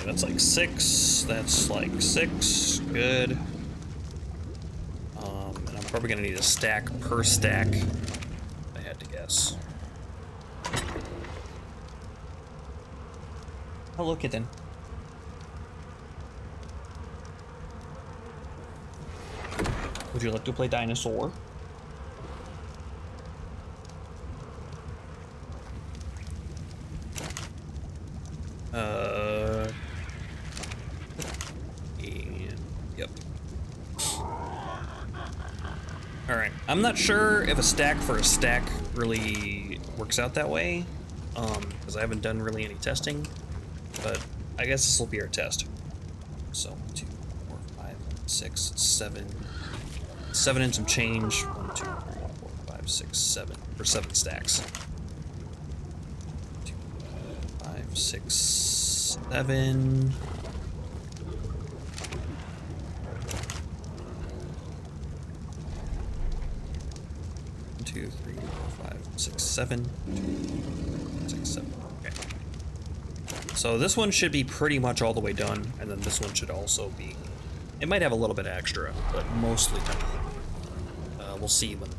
That's like 6. That's like 6. Good. And I'm probably gonna need a stack per stack, if I had to guess. Hello, kitten. Would you like to play dinosaur? Yep. Alright, I'm not sure if a stack for a stack really works out that way, because I haven't done really any testing, but I guess this will be our test. So, 1, 2, 4, 5, 6, 7. 7 and some change. 1, 2, 3, 4, 5, 6, 7. For 7 stacks. 2, 5, 6, 7. 2, 3, 4, 5, 6, 7. 6, 7. Okay. So this one should be pretty much all the way done, and then this one should also be. It might have a little bit extra, but mostly done. We'll see when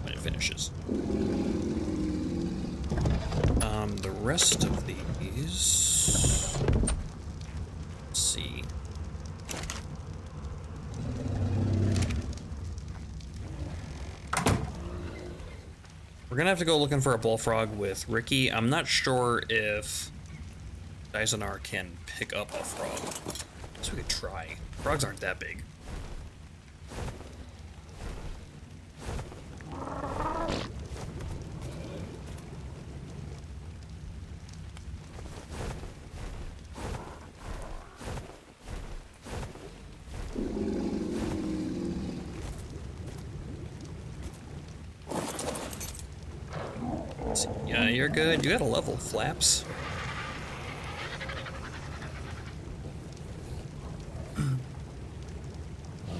it finishes. The rest of these. Let's see. We're gonna have to go looking for a bullfrog with Ricky. I'm not sure if Dysonar can pick up a frog, so we could try. Frogs aren't that big. Yeah, you're good. You got a level, Flaps.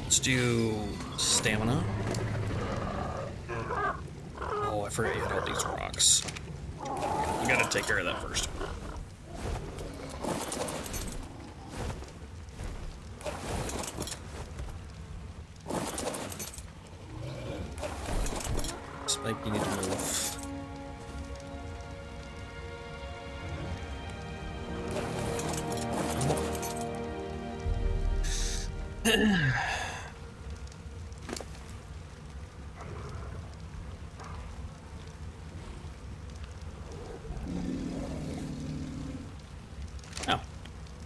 Let's do stamina. Oh, I forgot you had all these rocks. You gotta take care of that first. Spike, you need to move.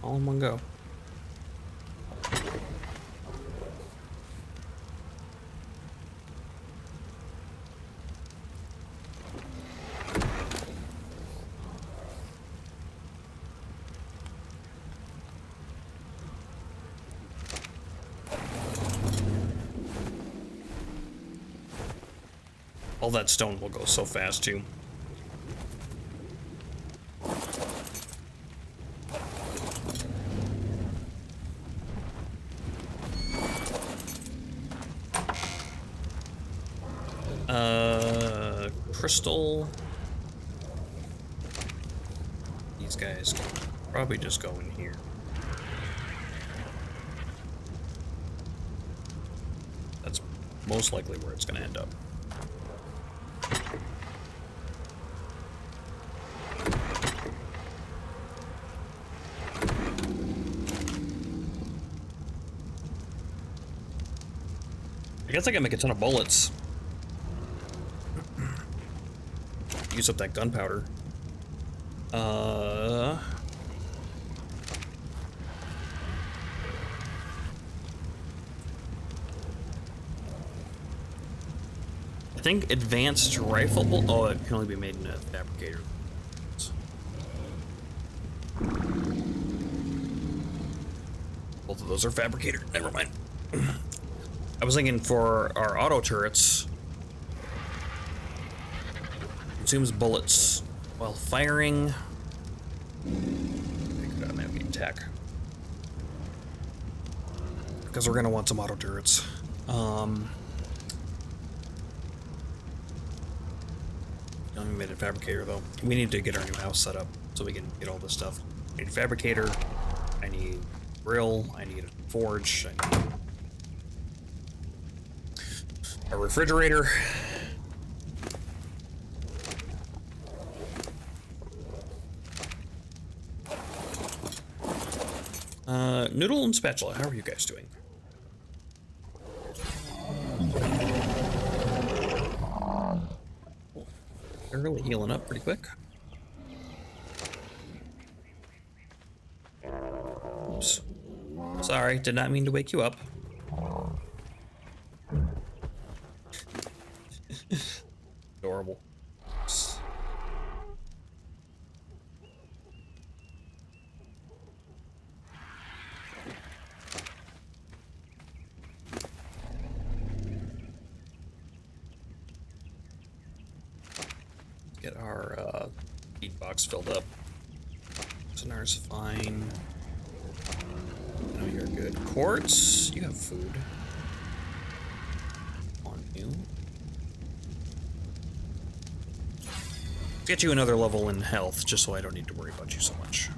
All in one go. All that stone will go so fast, too. Crystal. These guys can probably just go in here. That's most likely where it's gonna end up. I guess I can make a ton of bullets. Use up that gunpowder. I think advanced rifle bull. Oh, it can only be made in a fabricator. Both of those are fabricator. Never mind. I was thinking for our auto turrets. Consumes bullets while firing. Maybe attack. Because we're gonna want some auto turrets. Don't even made a fabricator though. We need to get our new house set up so we can get all this stuff. I need a fabricator. I need a grill. I need a forge. I need a refrigerator. Noodle and spatula, how are you guys doing? They're really healing up pretty quick. Oops. Sorry, did not mean to wake you up. Adorable. Get our feed box filled up. Sonar's fine. No, you're good. Quartz, you have food. On you. Get you another level in health, just so I don't need to worry about you so much.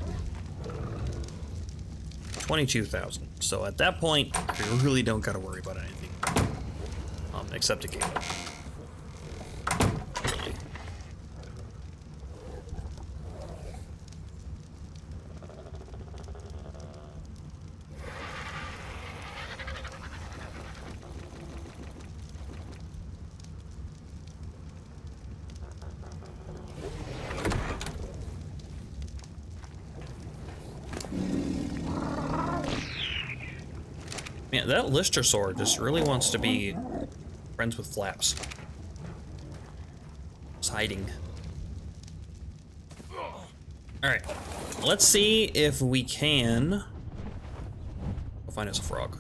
22,000. So at that point, you really don't gotta worry about anything. Except a game. Man, that Lister sword just really wants to be friends with Flaps. It's hiding. Alright, let's see if we can... We'll find us a frog.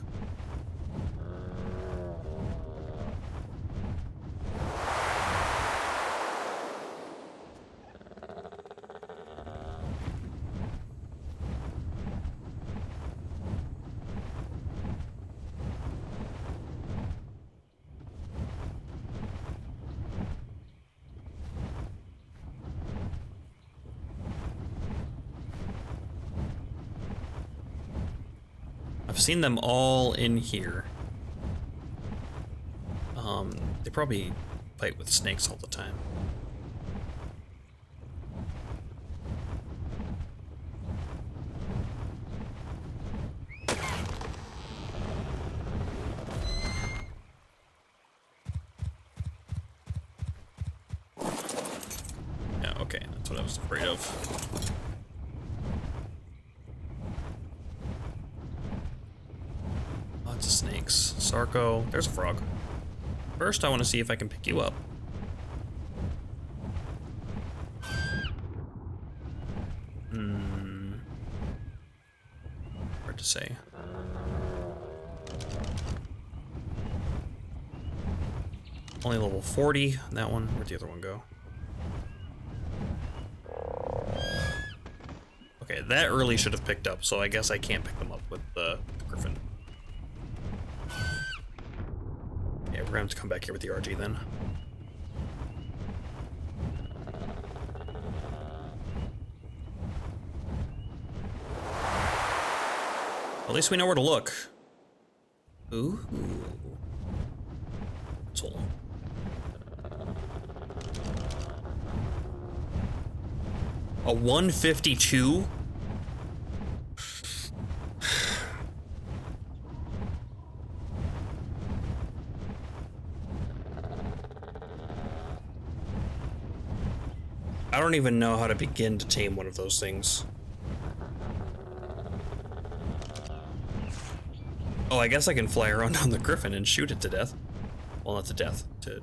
I've seen them all in here. They probably fight with snakes all the time. Yeah, okay, that's what I was afraid of. Sarco. There's a frog. First, I want to see if I can pick you up. Hard to say. Only level 40. That one. Where'd the other one go? Okay, that early should have picked up, so I guess I can't pick them up with the griffin. Yeah, we're gonna have to come back here with the RG then. At least we know where to look. Ooh. Soul. A 152? I don't even know how to begin to tame one of those things. Oh, I guess I can fly around on the griffin and shoot it to death. Well, not to death, to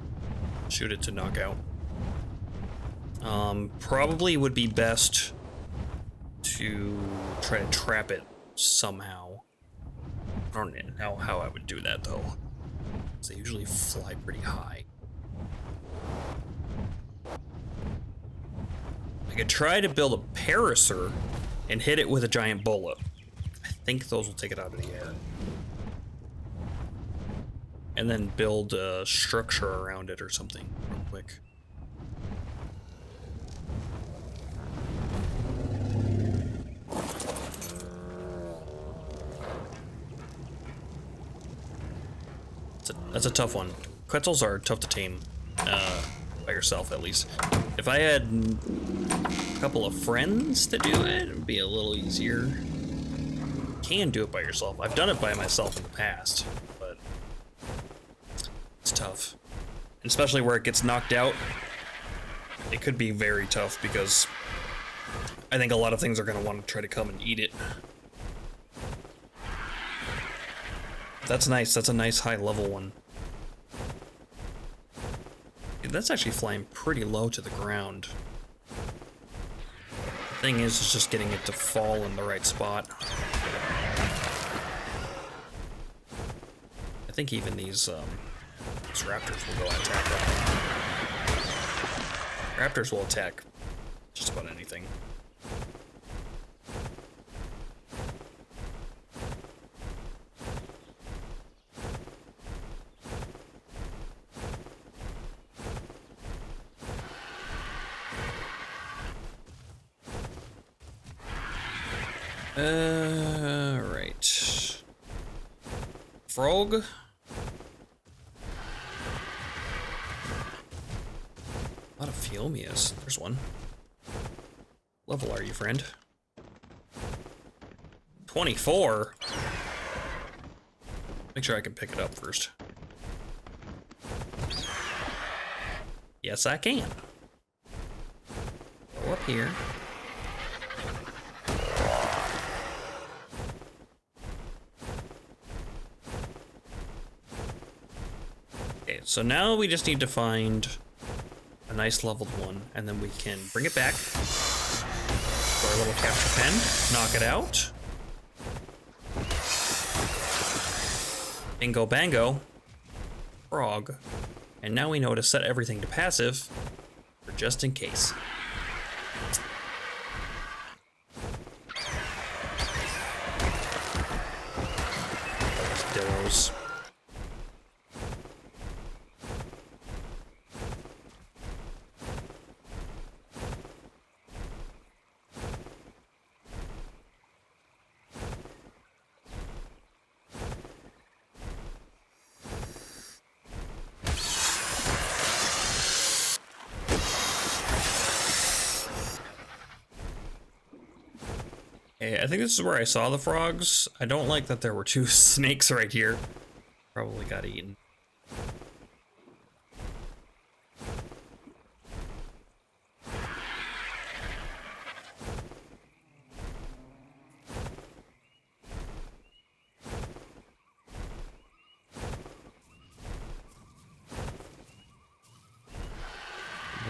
shoot it to knockout. Probably would be best to try to trap it somehow. I don't know how I would do that though. They usually fly pretty high. I could try to build a parasaur and hit it with a giant bullet. I think those will take it out of the air. And then build a structure around it or something real quick. That's a tough one. Quetzals are tough to tame, by yourself at least. If I had a couple of friends to do it, it would be a little easier. You can do it by yourself. I've done it by myself in the past, but it's tough. And especially where it gets knocked out, it could be very tough because I think a lot of things are going to want to try to come and eat it. That's nice. That's a nice high level one. Dude, that's actually flying pretty low to the ground. The thing is just getting it to fall in the right spot. I think even these raptors will go attack that. Raptors will attack just about anything. Right. Frog. A lot of Phiomias. There's one. Level are you, friend? 24? Make sure I can pick it up first. Yes, I can. Go up here. Okay, so now we just need to find a nice leveled one, and then we can bring it back to our little capture pen, knock it out. Bingo bango. Frog. And now we know to set everything to passive, for just in case. Dillos. I think this is where I saw the frogs. I don't like that there were two snakes right here. Probably got eaten.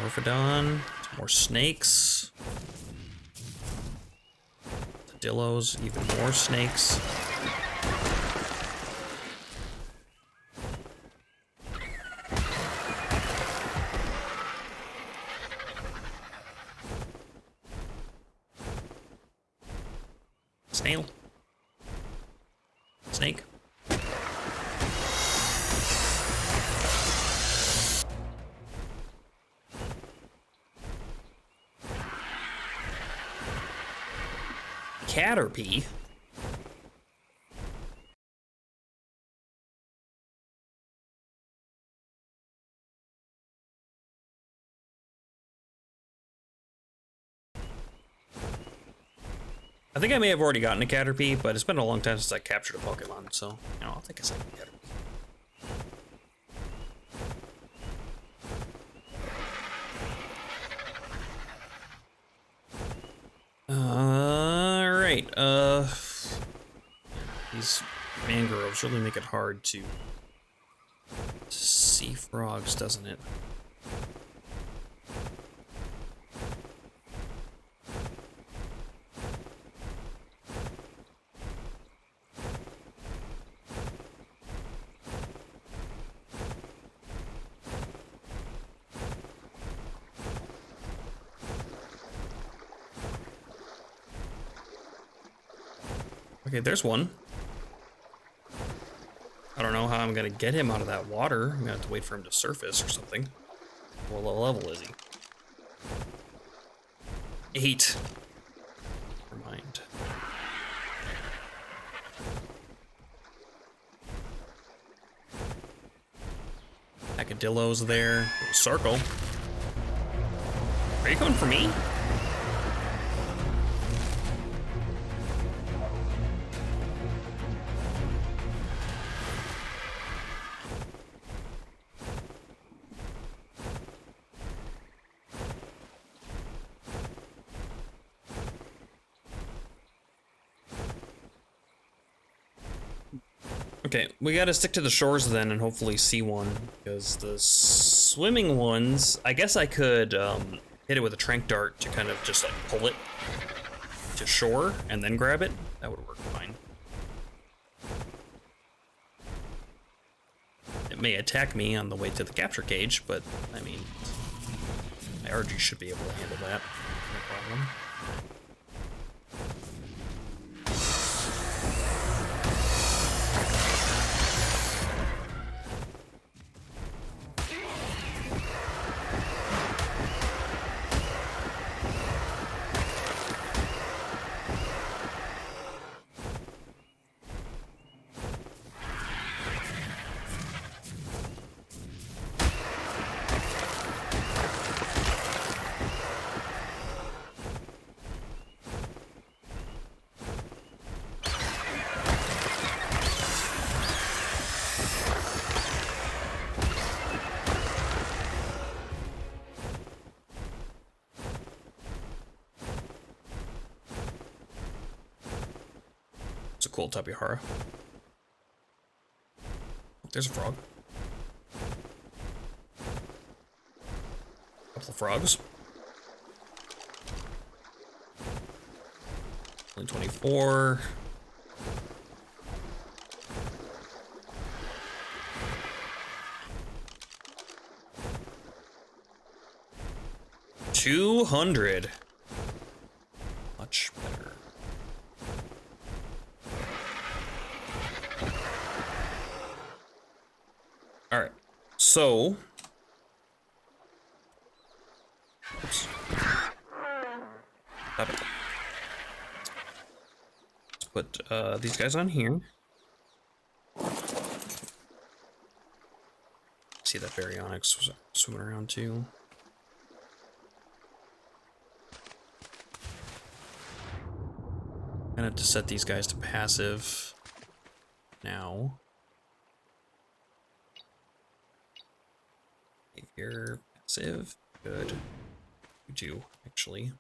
Myrmidon, more snakes. The Dinos, even more snakes. Snail. Snake. Caterpie. I think I may have already gotten a Caterpie, but it's been a long time since I captured a Pokemon, so you know, I'll take a second Caterpie. Alright, these mangroves really make it hard to see frogs, doesn't it? Okay, there's one. I don't know how I'm gonna get him out of that water. I'm gonna have to wait for him to surface or something. What level is he? 8. Never mind. Peccadillo's there. Circle. Are you coming for me? Okay, we gotta stick to the shores then and hopefully see one, because the swimming ones, I guess I could hit it with a trank dart to kind of just like pull it to shore and then grab it. That would work fine. It may attack me on the way to the capture cage, but I mean, my RG should be able to handle that. No problem. It's a cool Tapihara. There's a frog. Couple of frogs. Only 24. $200. Much better. All right, so. Oops. Stop it. Let's put these guys on here. See that Baryonyx swimming around too. I'm gonna have to set these guys to passive now. Behavior, passive, good. You do, actually.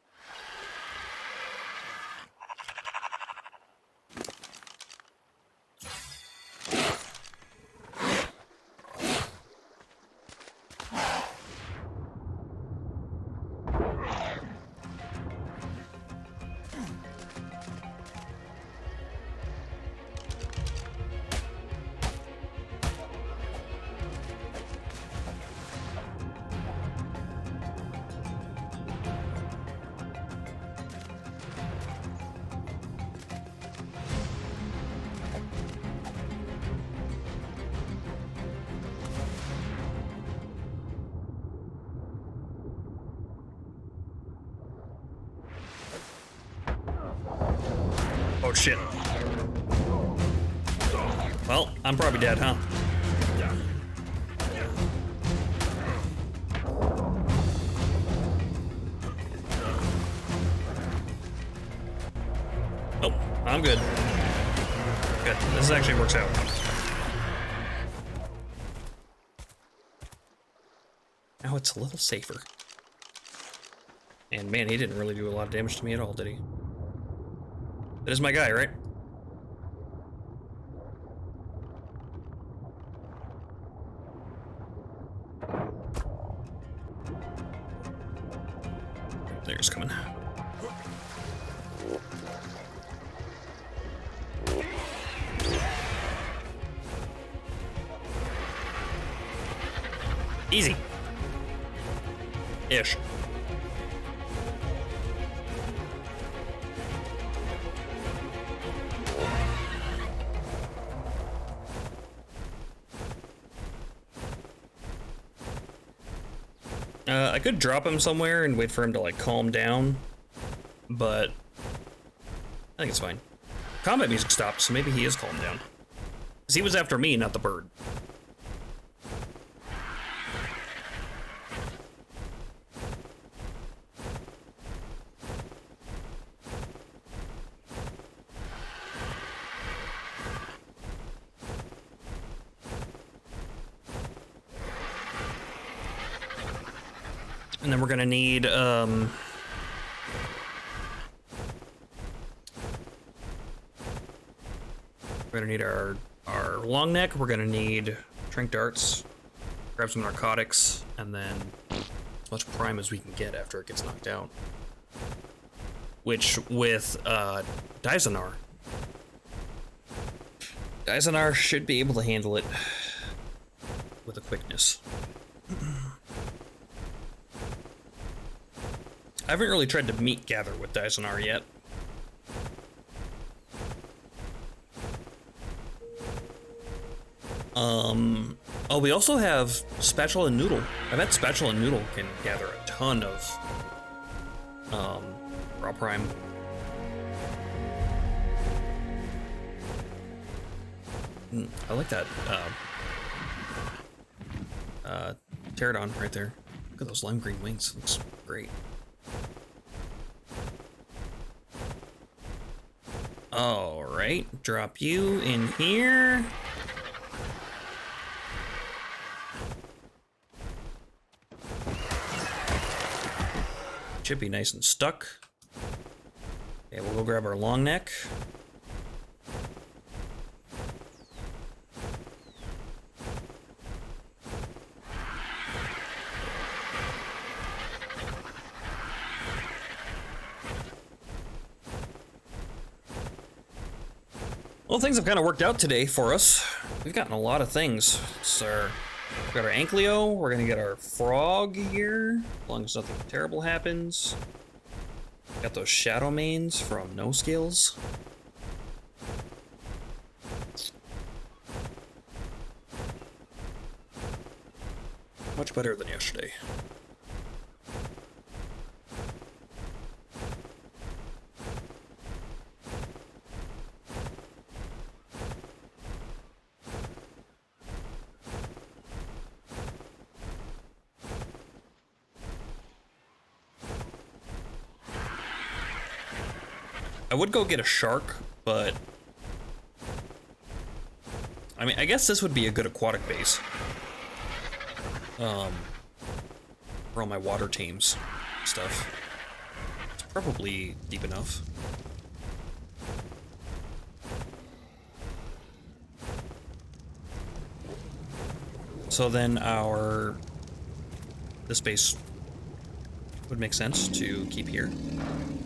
Oh shit. Well, I'm probably dead, huh? Oh, I'm good. Good. This actually works out. Now it's a little safer. And man, he didn't really do a lot of damage to me at all, did he? That is my guy, right? There's coming. Easy. Ish. I could drop him somewhere and wait for him to like calm down, but I think it's fine. Combat music stopped, so maybe he is calmed down. Because he was after me, not the bird. And then we're gonna need, we're gonna need our long neck, we're gonna need trank darts, grab some narcotics, and then as much prime as we can get after it gets knocked out. Which, with, Dizonar should be able to handle it with a quickness. I haven't really tried to meat gather with Dizonar yet. Oh, we also have Spatula and Noodle. I bet Spatula and Noodle can gather a ton of, raw prime. I like that, pterodon right there. Look at those lime green wings, looks great. All right, drop you in here. Should be nice and stuck. Okay, we'll go grab our long neck. Well, things have kind of worked out today for us. We've gotten a lot of things. So, we've got our Ankylo, we're gonna get our frog here, as long as nothing terrible happens. Got those shadow mains from No Skills. Much better than yesterday. I would go get a shark, but I mean, I guess this would be a good aquatic base. For all my water teams stuff. It's probably deep enough. So then this base would make sense to keep here.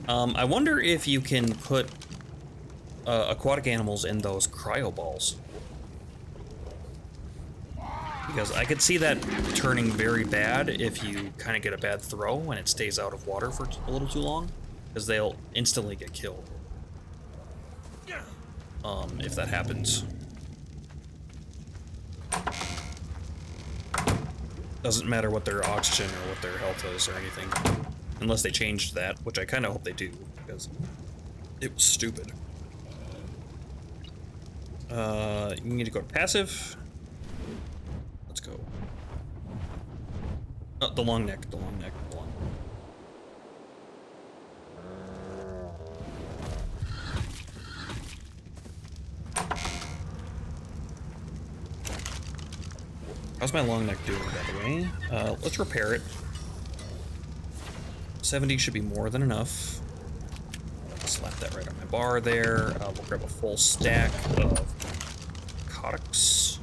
I wonder if you can put aquatic animals in those cryo balls. Because I could see that turning very bad if you kind of get a bad throw and it stays out of water for a little too long. Because they'll instantly get killed. If that happens. Doesn't matter what their oxygen or what their health is or anything. Unless they changed that, which I kind of hope they do, because it was stupid. You need to go to passive. Let's go. Oh, the long neck, the long neck, the long. How's my long neck doing, by the way? Let's repair it. 70 should be more than enough. Slap that right on my bar there. We'll grab a full stack of narcotics.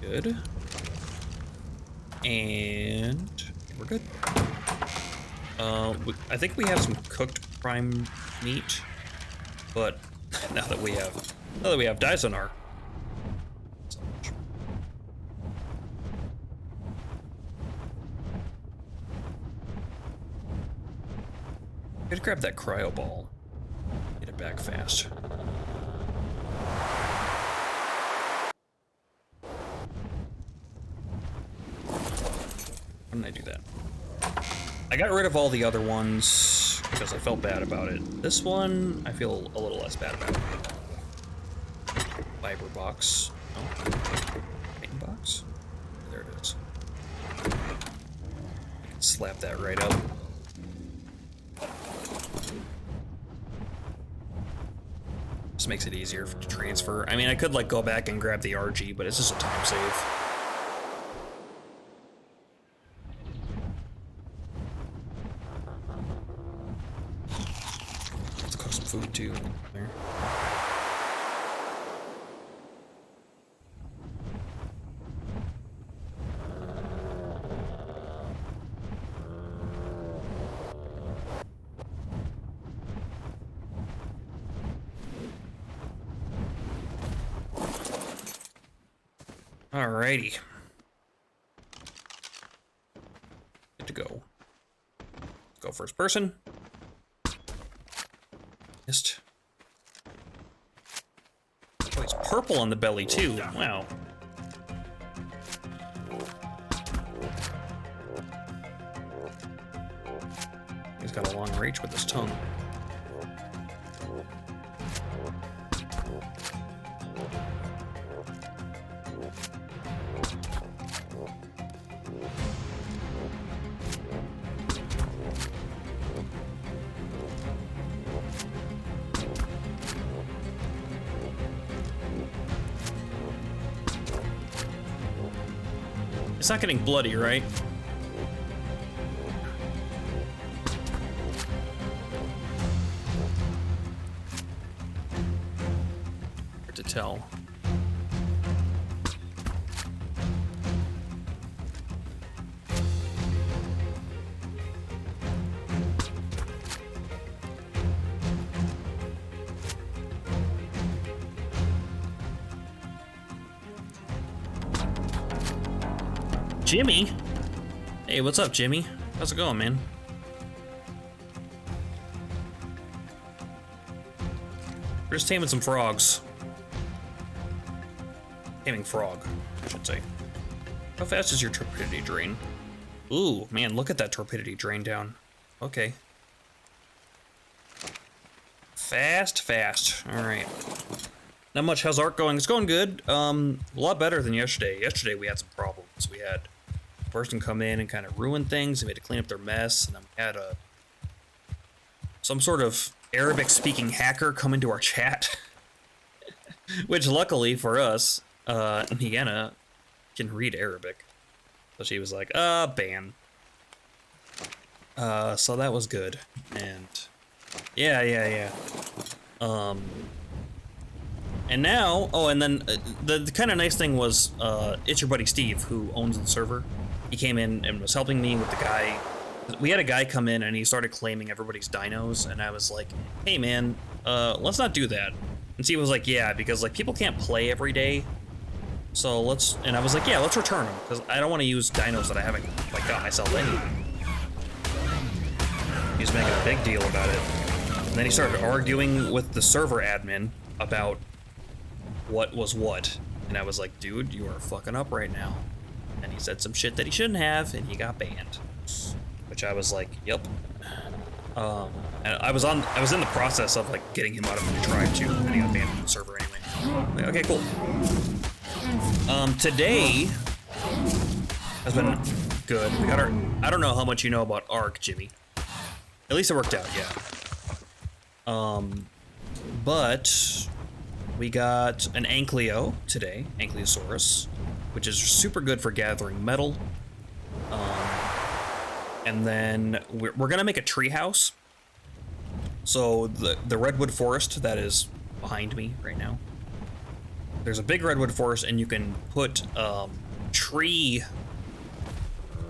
Good. And we're good. I think we have some cooked prime meat, but now that we have Disonar. Gotta grab that cryo ball. Get it back fast. Why didn't I do that? I got rid of all the other ones because I felt bad about it. This one, I feel a little less bad about. Fiber box. Oh. Main box? There it is. I can slap that right up. Just makes it easier to transfer. I mean, I could like go back and grab the RG, but it's just a time save. Let's cook some food too. There. Alrighty. Good to go. Let's go first person. Missed. Oh, he's purple on the belly too. Wow. He's got a long reach with his tongue. It's not getting bloody, right? Hard to tell. Jimmy? Hey, what's up, Jimmy? How's it going, man? We're just taming some frogs. Taming frog, I should say. How fast is your torpidity drain? Ooh, man, look at that torpidity drain down. Okay. Fast, fast. All right. Not much. How's ARC going? It's going good. A lot better than yesterday. Yesterday we had some problems. We had a person come in and kind of ruin things. We had to clean up their mess, and then we had some sort of Arabic-speaking hacker come into our chat, which luckily for us, Niana can read Arabic, so she was like, ban. So that was good, and yeah. And now, oh, and then the kind of nice thing was, it's your buddy Steve, who owns the server. He came in and was helping me with the guy. We had a guy come in and he started claiming everybody's dinos, and I was like, hey man, let's not do that. And Steve was like, yeah, because like people can't play every day. So let's, and I was like, yeah, let's return them, because I don't want to use dinos that I haven't like got myself anything. He was making a big deal about it. And then he started arguing with the server admin about what was what. And I was like, dude, you are fucking up right now. And he said some shit that he shouldn't have, and he got banned. Which I was like, yep. And I was in the process of like getting him out of the tribe too, and he got banned from the server anyway. Okay, cool. Today has been good. We got our, I don't know how much you know about Ark, Jimmy. At least it worked out, yeah. But we got an Ankylo today, Ankylosaurus, which is super good for gathering metal. And then we're gonna make a treehouse. So the redwood forest that is behind me right now. There's a big redwood forest, and you can put tree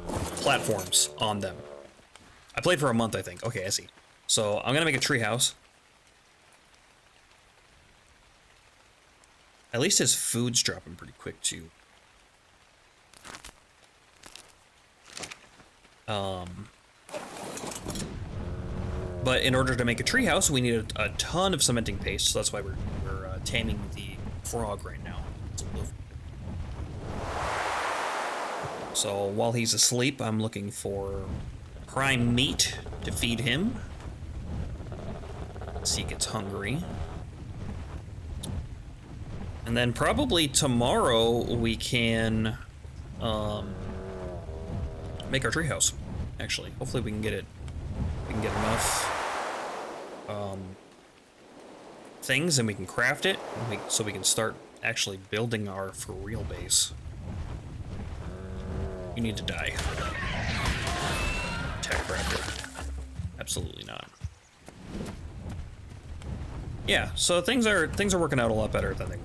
platforms on them. I played for a month, I think. Okay, I see. So I'm gonna make a treehouse. At least his food's dropping pretty quick too. But in order to make a treehouse, we need a ton of cementing paste, so that's why we're taming the frog right now. So while he's asleep, I'm looking for prime meat to feed him. See, he gets hungry. And then probably tomorrow we can make our treehouse. Actually, hopefully we can get it. We can get enough things, and we can craft it, so we can start actually building our for real base. You need to die. Tech raptor. Absolutely not. Yeah, so things are working out a lot better than they were.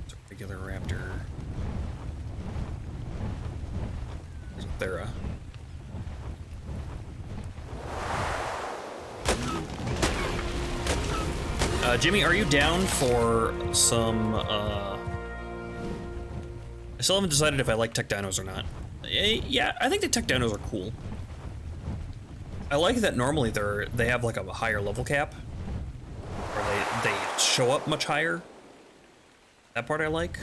It's a regular raptor. There's a Thera. Jimmy, are you down for some, I still haven't decided if I like tech dinos or not. Yeah, I think the tech dinos are cool. I like that normally they have like a higher level cap, or they show up much higher. That part I like.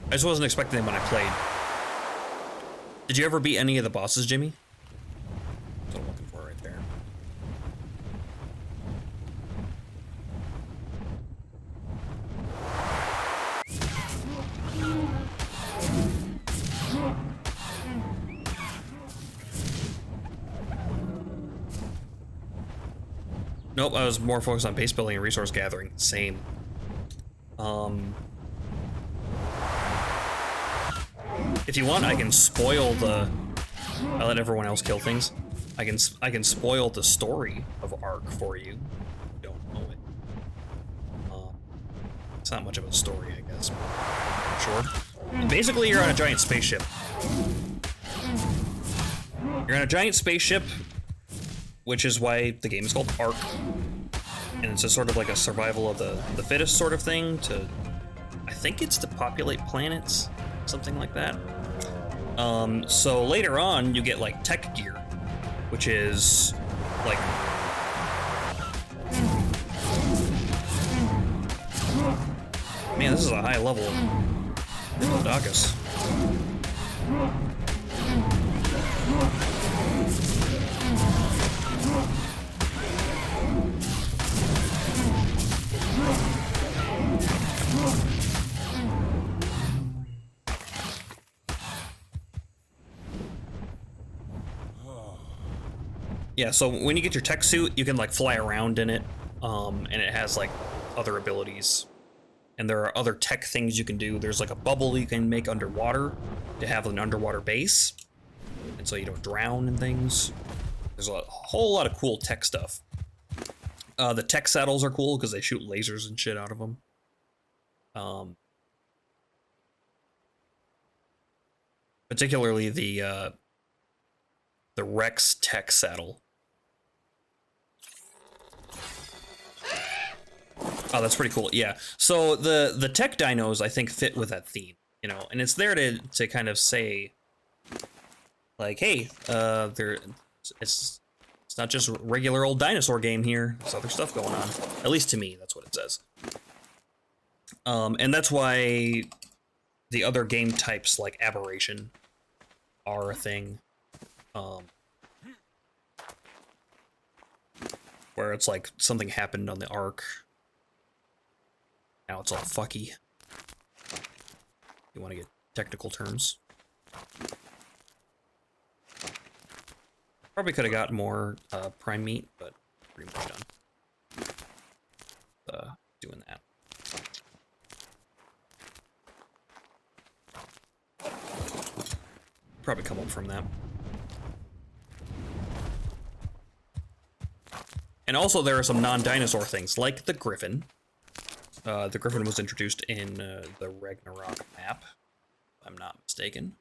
I just wasn't expecting them when I played. Did you ever beat any of the bosses, Jimmy? That's what I'm looking for right there. Nope, I was more focused on base building and resource gathering. Same. If you want, I can spoil the... I let everyone else kill things. I can spoil the story of Ark for you. You don't know it. It's not much of a story, I guess. Sure. Basically, you're on a giant spaceship. You're on a giant spaceship, which is why the game is called Ark. And it's a sort of like a survival of the fittest sort of thing to... I think it's to populate planets, something like that. So later on, you get like tech gear, which is like... Man, this is a high level Diplodocus. Yeah, so when you get your tech suit, you can like fly around in it, and it has like other abilities. And there are other tech things you can do. There's like a bubble you can make underwater to have an underwater base, and so you don't drown and things. There's a whole lot of cool tech stuff. The tech saddles are cool because they shoot lasers and shit out of them. Particularly the Rex tech saddle. Oh, that's pretty cool. Yeah. So the tech dinos, I think, fit with that theme, you know, and it's there to kind of say, like, hey, it's not just a regular old dinosaur game here. There's other stuff going on. At least to me, that's what it says. And that's why the other game types like aberration are a thing. Where it's like something happened on the arc. Now it's all fucky. You want to get technical terms. Probably could have got more prime meat, but pretty much done doing that. Probably come up from that. And also there are some non-dinosaur things, like the griffin. The griffin was introduced in the Ragnarok map, if I'm not mistaken.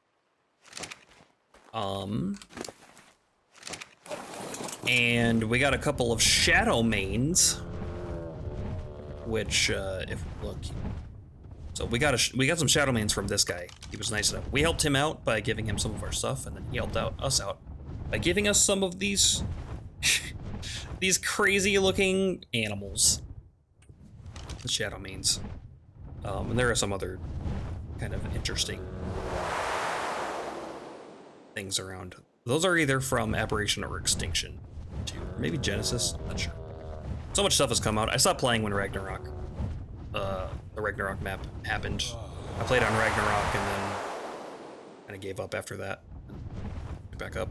And we got a couple of shadow mains, which, if we look, so we got some shadow mains from this guy. He was nice enough. We helped him out by giving him some of our stuff, and then he helped us out by giving us some of these these crazy-looking animals. The shadow mains. And there are some other kind of interesting things around. Those are either from Aberration or Extinction, too. Or maybe Genesis, I'm not sure. So much stuff has come out. I stopped playing when Ragnarok, the Ragnarok map happened. I played on Ragnarok and then kind of gave up after that. Get back up.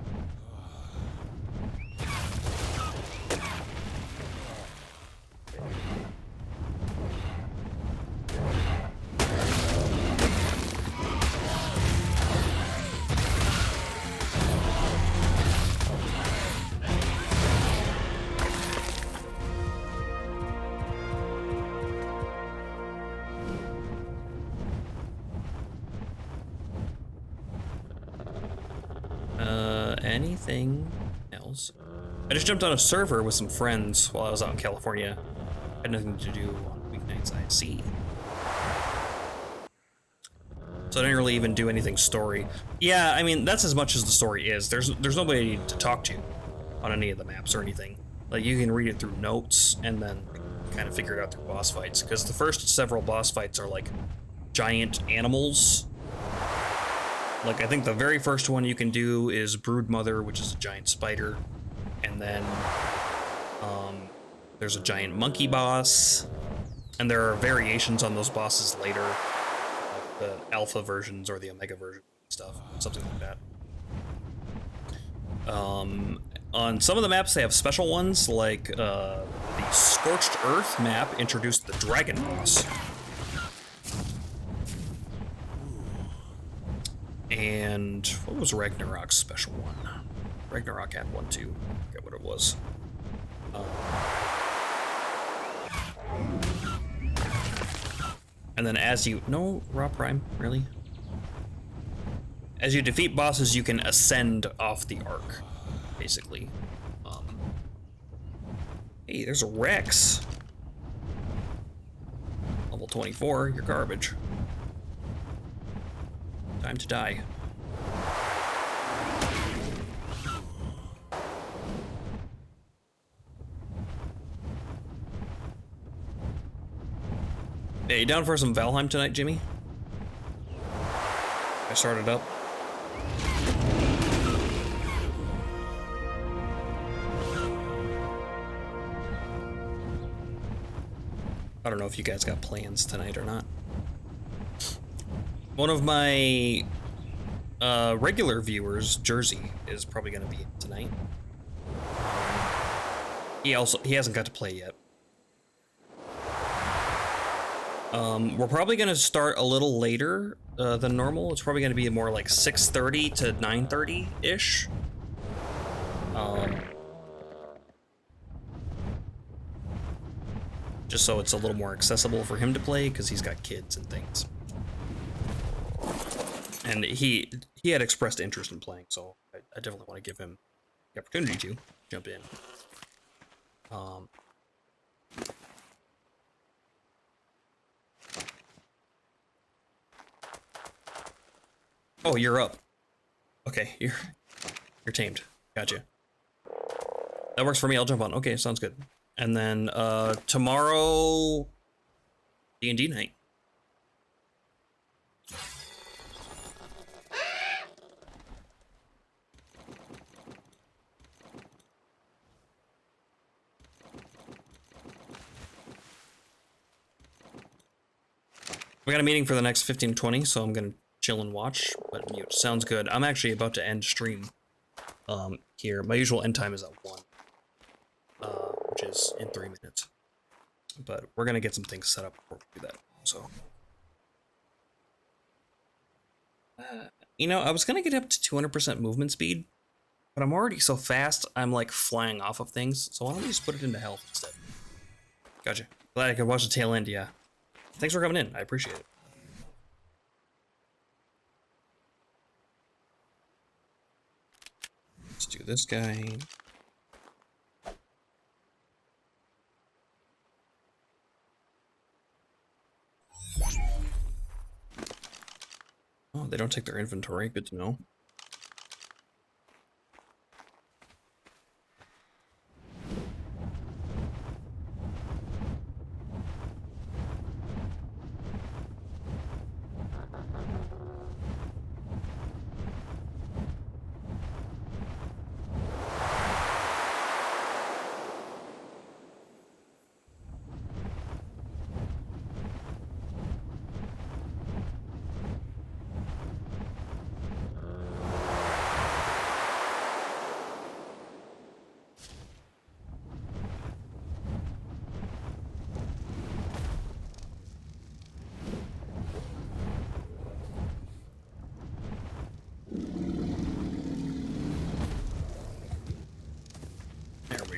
Anything else? I just jumped on a server with some friends while I was out in California. Had nothing to do on weeknights, I see. So I didn't really even do anything story. Yeah, I mean, that's as much as the story is. There's nobody to talk to on any of the maps or anything. Like, you can read it through notes and then kind of figure it out through boss fights. Because the first several boss fights are like giant animals. Like, I think the very first one you can do is Broodmother, which is a giant spider. And then there's a giant monkey boss. And there are variations on those bosses later. Like the alpha versions or the omega version stuff. Something like that. On some of the maps, they have special ones. Like the Scorched Earth map introduced the dragon boss. And what was Ragnarok's special one? Ragnarok had one too. I forget what it was. And then as you... No, Raw Prime, really? As you defeat bosses, you can ascend off the arc, basically. Hey, there's a Rex. Level 24, you're garbage. Time to die. Hey, you down for some Valheim tonight, Jimmy? I started up. I don't know if you guys got plans tonight or not. One of my regular viewers, Jersey, is probably going to be tonight. He hasn't got to play yet. We're probably going to start a little later than normal. It's probably going to be more like 6:30 to 9:30-ish. Just so it's a little more accessible for him to play, because he's got kids and things. And he had expressed interest in playing, so I definitely want to give him the opportunity to jump in. Oh, you're up. Okay, you're tamed. Gotcha. That works for me. I'll jump on. Okay, sounds good. And then tomorrow, D&D night. We got a meeting for the next 15 to 20, so I'm gonna chill and watch, but mute. Sounds good. I'm actually about to end stream here. My usual end time is at 1, which is in 3 minutes. But we're gonna get some things set up before we do that, so. You know, I was gonna get up to 200% movement speed, but I'm already so fast, I'm like flying off of things, so why don't we just put it into health instead? Gotcha. Glad I could watch the tail end, yeah. Thanks for coming in, I appreciate it. Let's do this guy. Oh, they don't take their inventory, good to know.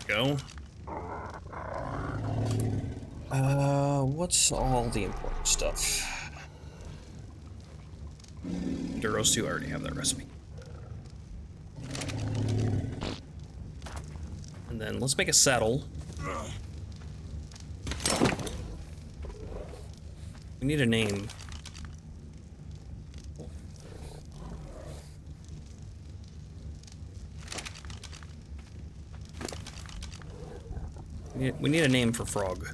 Go. What's all the important stuff? Duros 2, I already have that recipe. And then let's make a saddle. We need a name. We need a name for Frog.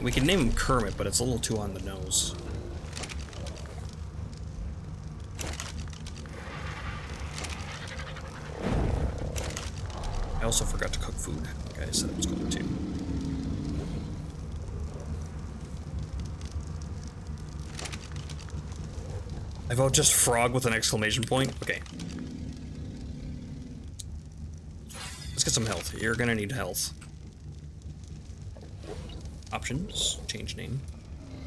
We can name him Kermit, but it's a little too on the nose. I also forgot to cook food, like I said I was going to. I vote just Frog with an exclamation point? Okay. Let's get some health. You're gonna need health. Options, change name.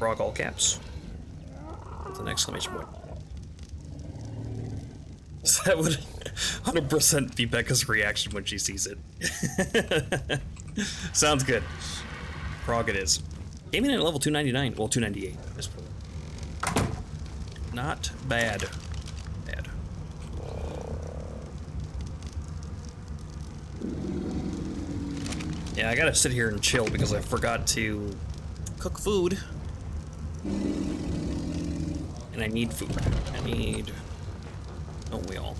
Frog all caps. With an exclamation point. That would 100% be Becca's reaction when she sees it. Sounds good. Frog it is. Came in at level 299. Well, 298. Not bad. Bad. Yeah, I gotta sit here and chill because I forgot to cook food. And I need food. I need... Don't we all?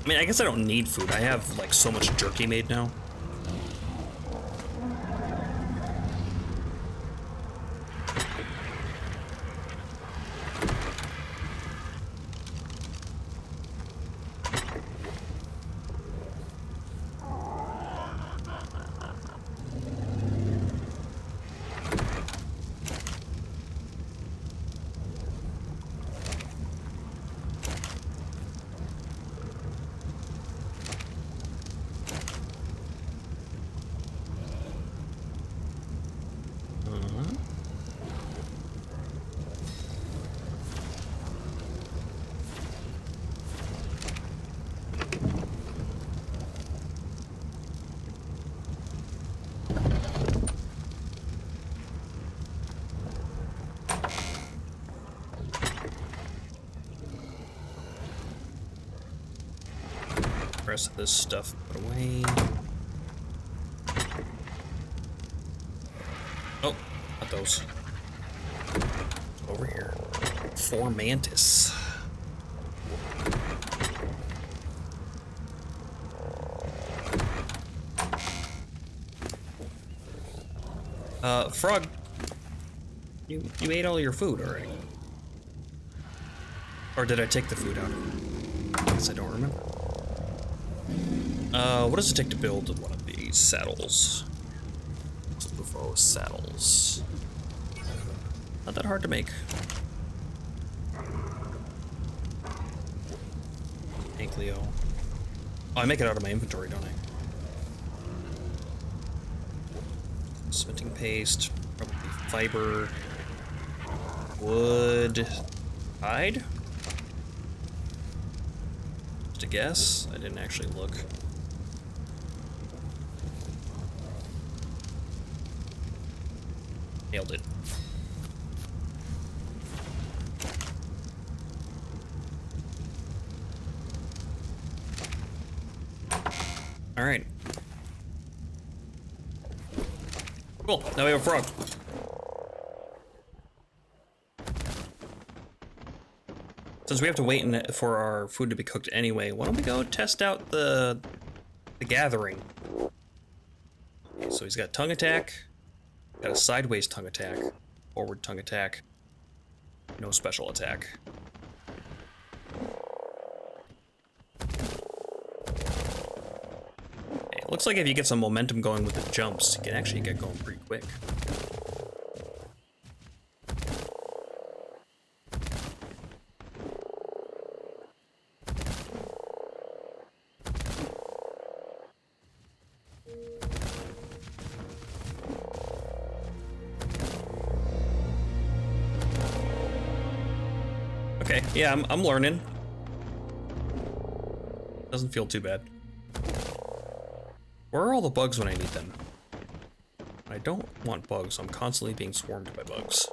I mean, I guess I don't need food. I have, like, so much jerky made now. Rest of this stuff put away. Oh, not those. Over here. 4 mantis. Frog, you ate all your food already. Or did I take the food out? I guess I don't remember. What does it take to build one of these? these saddles. Buffalo saddles. Not that hard to make. Ankleo. Oh, I make it out of my inventory, don't I? Cementing paste, probably fiber, wood, hide? Just a guess. I didn't actually look. Nailed it. All right. Cool, now we have a frog. Since we have to wait for our food to be cooked anyway, why don't we go test out the gathering? Okay, so he's got tongue attack, got a sideways tongue attack, forward tongue attack, no special attack. Okay, it looks like if you get some momentum going with the jumps, you can actually get going pretty quick. Okay, yeah, I'm learning. Doesn't feel too bad. Where are all the bugs when I need them? I don't want bugs. I'm constantly being swarmed by bugs.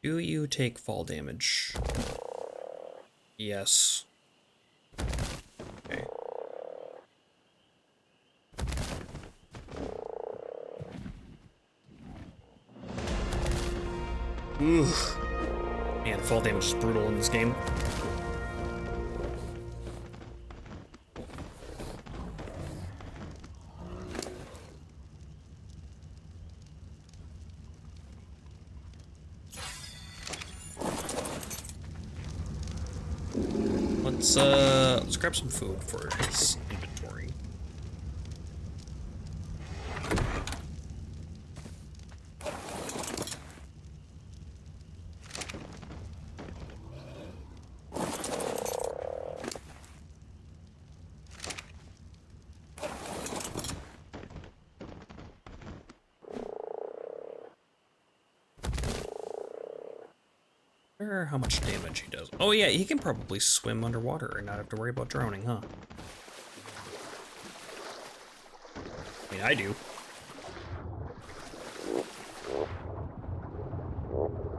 Do you take fall damage? Yes. Okay. Oof. Man, fall damage is brutal in this game. Let's grab some food for his inventory. How much damage he does. Oh yeah, he can probably swim underwater and not have to worry about drowning, huh? I mean, I do.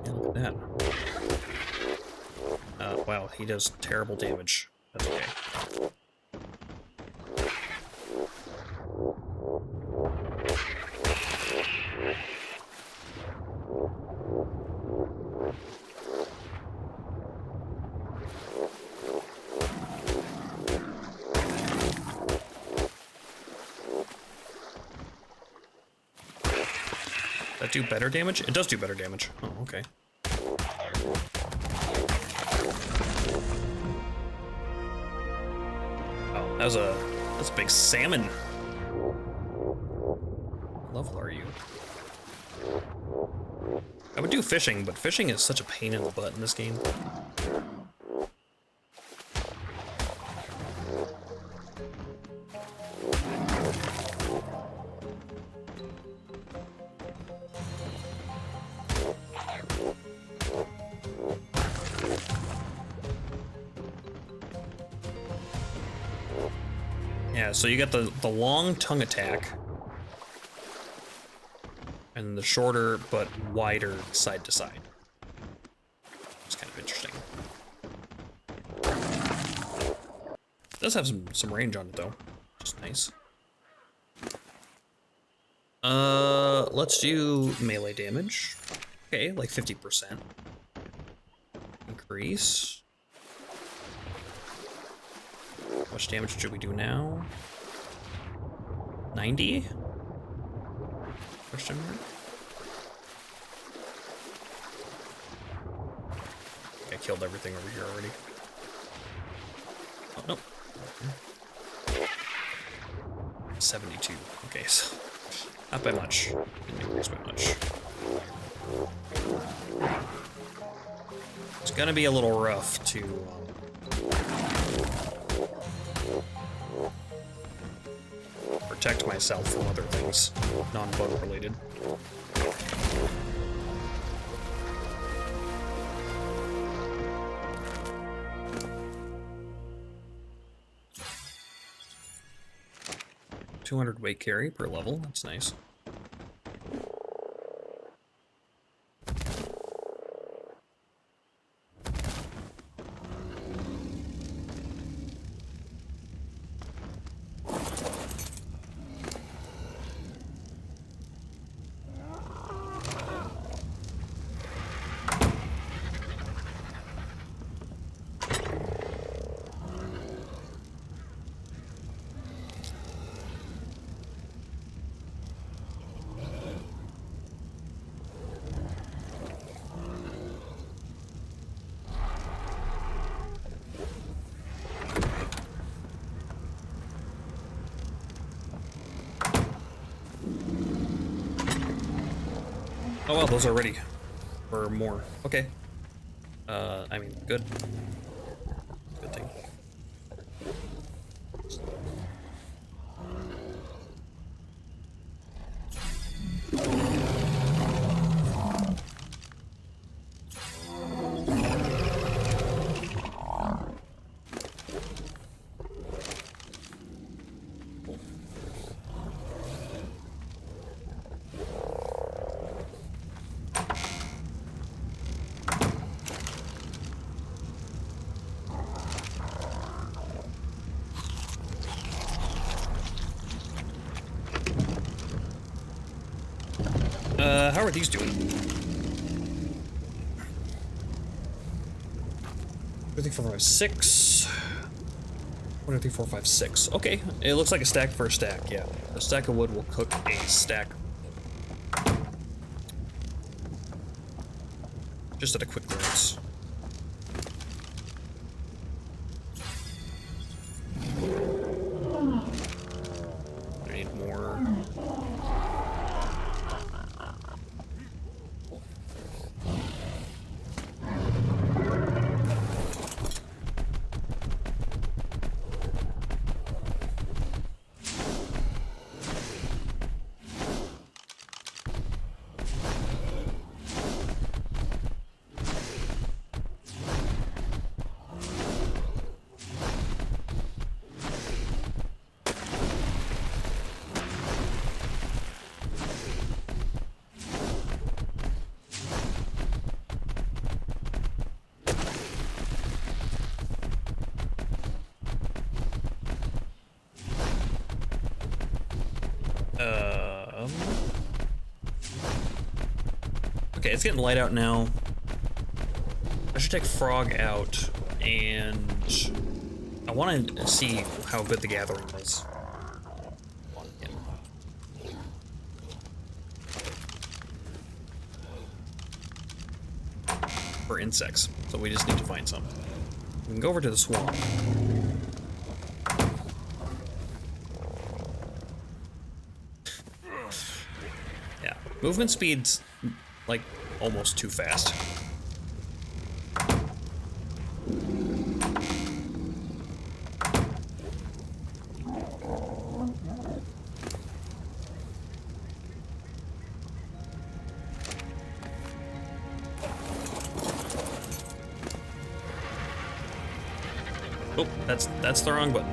Yeah, look at that. Wow, he does terrible damage. That's okay. That do better damage? It does do better damage. Oh, okay. Oh, that's a big salmon. What level are you? I would do fishing, but fishing is such a pain in the butt in this game. Yeah, so you got the long tongue attack, and the shorter but wider side to side. It's kind of interesting. It does have some range on it though, which is nice. Let's do melee damage. Okay, like 50%. Increase. How much damage should we do now? 90? Question mark? I killed everything over here already. Oh, nope. 72. Okay, so not by much. Didn't increase by much. It's gonna be a little rough to protect myself from other things, non-bug related. $200 weight carry per level, that's nice. Oh well, those are ready. Or more. Okay. I mean, good. Good thing. How are these doing? 1, 2, 3, 4, 5, 6. 1, 2, 3, 4, 5, 6. Okay, it looks like a stack for a stack, yeah. A stack of wood will cook a stack. Just at a quick glance. I need more. Okay, it's getting light out now. I should take Frog out, and I want to see how good the gathering is. For insects, so we just need to find some. We can go over to the swamp. Yeah, movement speed's like almost too fast. Oh, that's the wrong button.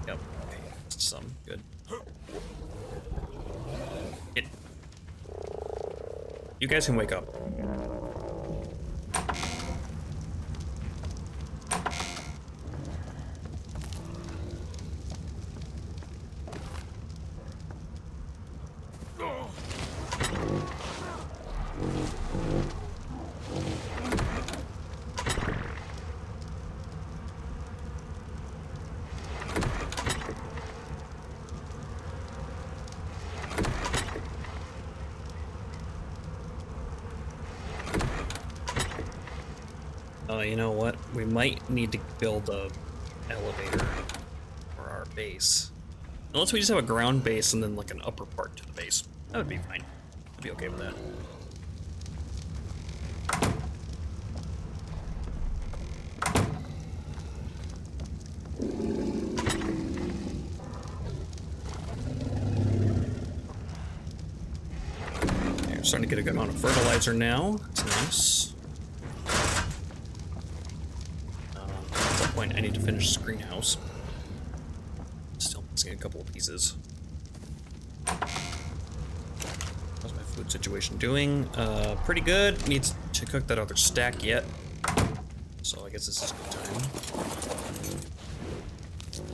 Yep. some. Good. It. You guys can wake up. You know what? We might need to build a elevator for our base. Unless we just have a ground base and then like an upper part to the base. That would be fine. I'd be okay with that. Okay, we're starting to get a good amount of fertilizer now. That's nice. I need to finish this greenhouse. Still missing a couple of pieces. How's my food situation doing? Pretty good. Needs to cook that other stack yet. So I guess this is a good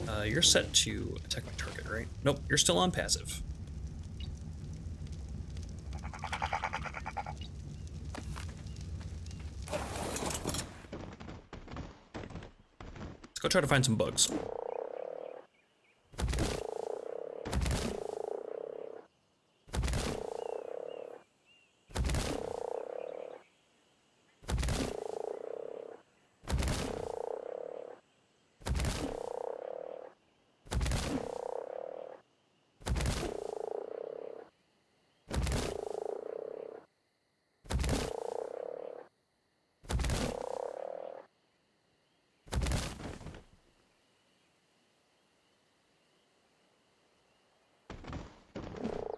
time. You're set to attack my target, right? Nope, you're still on passive. Let's go try to find some bugs.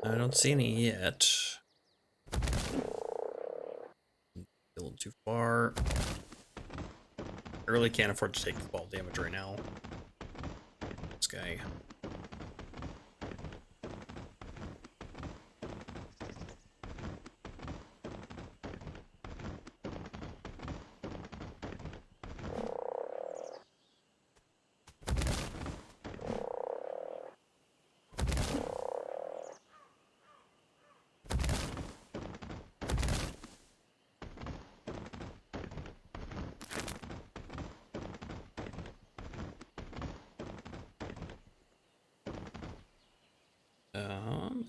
I don't see any yet. A little too far. I really can't afford to take fall damage right now. This guy.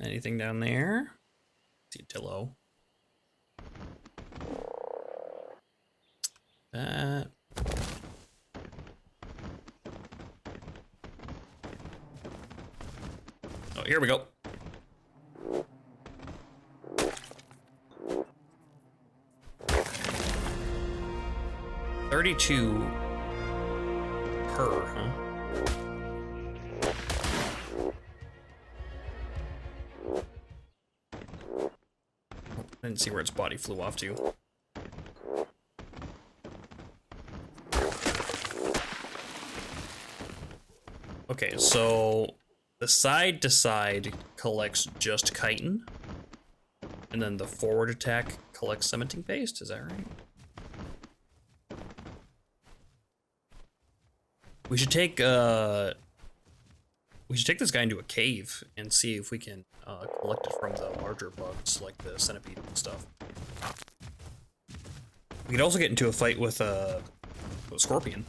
Anything down there? See Tillo. That. Oh, here we go. $32 per, huh? I didn't see where its body flew off to. Okay, so the side to side collects just chitin, and then the forward attack collects cementing paste. Is that right? We should take this guy into a cave and see if we can collect it from the larger bugs like the centipede and stuff. We could also get into a fight with a scorpion.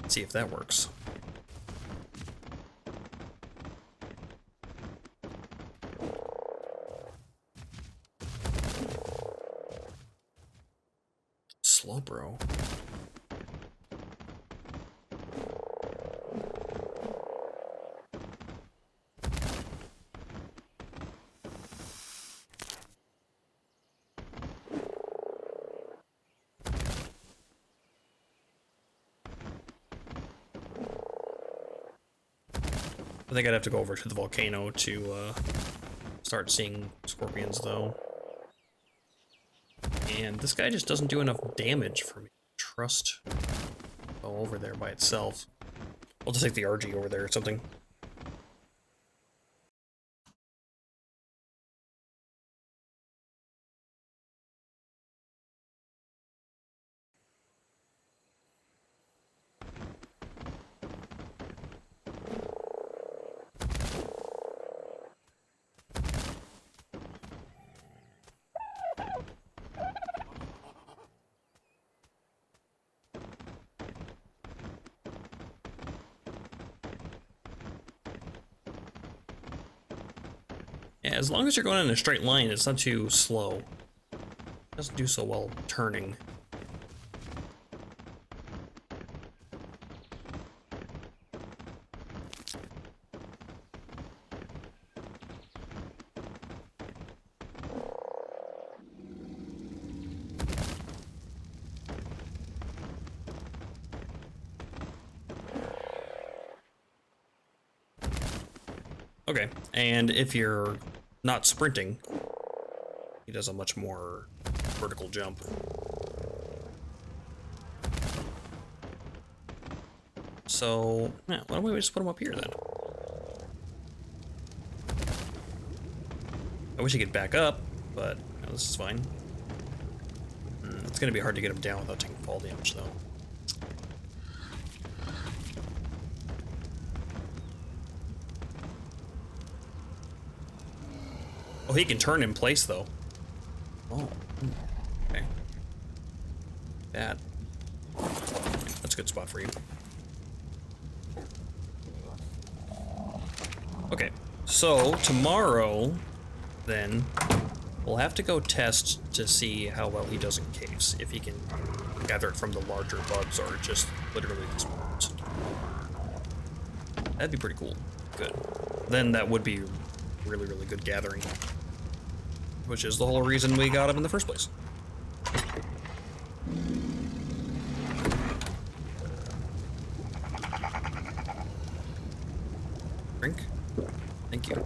See if that works. Slow, bro. I think I'd have to go over to the volcano to start seeing scorpions, though. And this guy just doesn't do enough damage for me to trust go over there by itself. I'll just take the RG over there or something. Yeah, as long as you're going in a straight line, it's not too slow. It doesn't do so well turning. Okay, and if you're not sprinting, he does a much more vertical jump. So, yeah, why don't we just put him up here then? I wish he could back up, but you know, this is fine. It's gonna be hard to get him down without taking fall damage, though. Oh, he can turn in place, though. Oh, okay. Bad. That's a good spot for you. Okay, so tomorrow, then, we'll have to go test to see how well he does in caves. If he can gather it from the larger bugs or just literally the small ones. That'd be pretty cool. Good. Then that would be really, really good gathering. Which is the whole reason we got him in the first place. Drink. Thank you.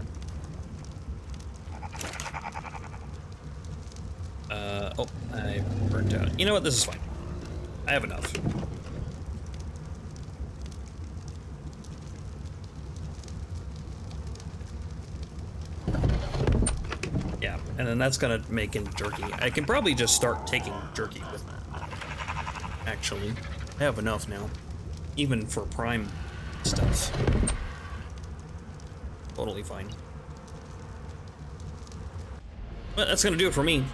Oh, I burnt out. You know what? This is fine. I have enough. Yeah, and then that's gonna make in jerky. I can probably just start taking jerky with me. Actually, I have enough now. Even for prime stuff. Totally fine. But that's gonna do it for me.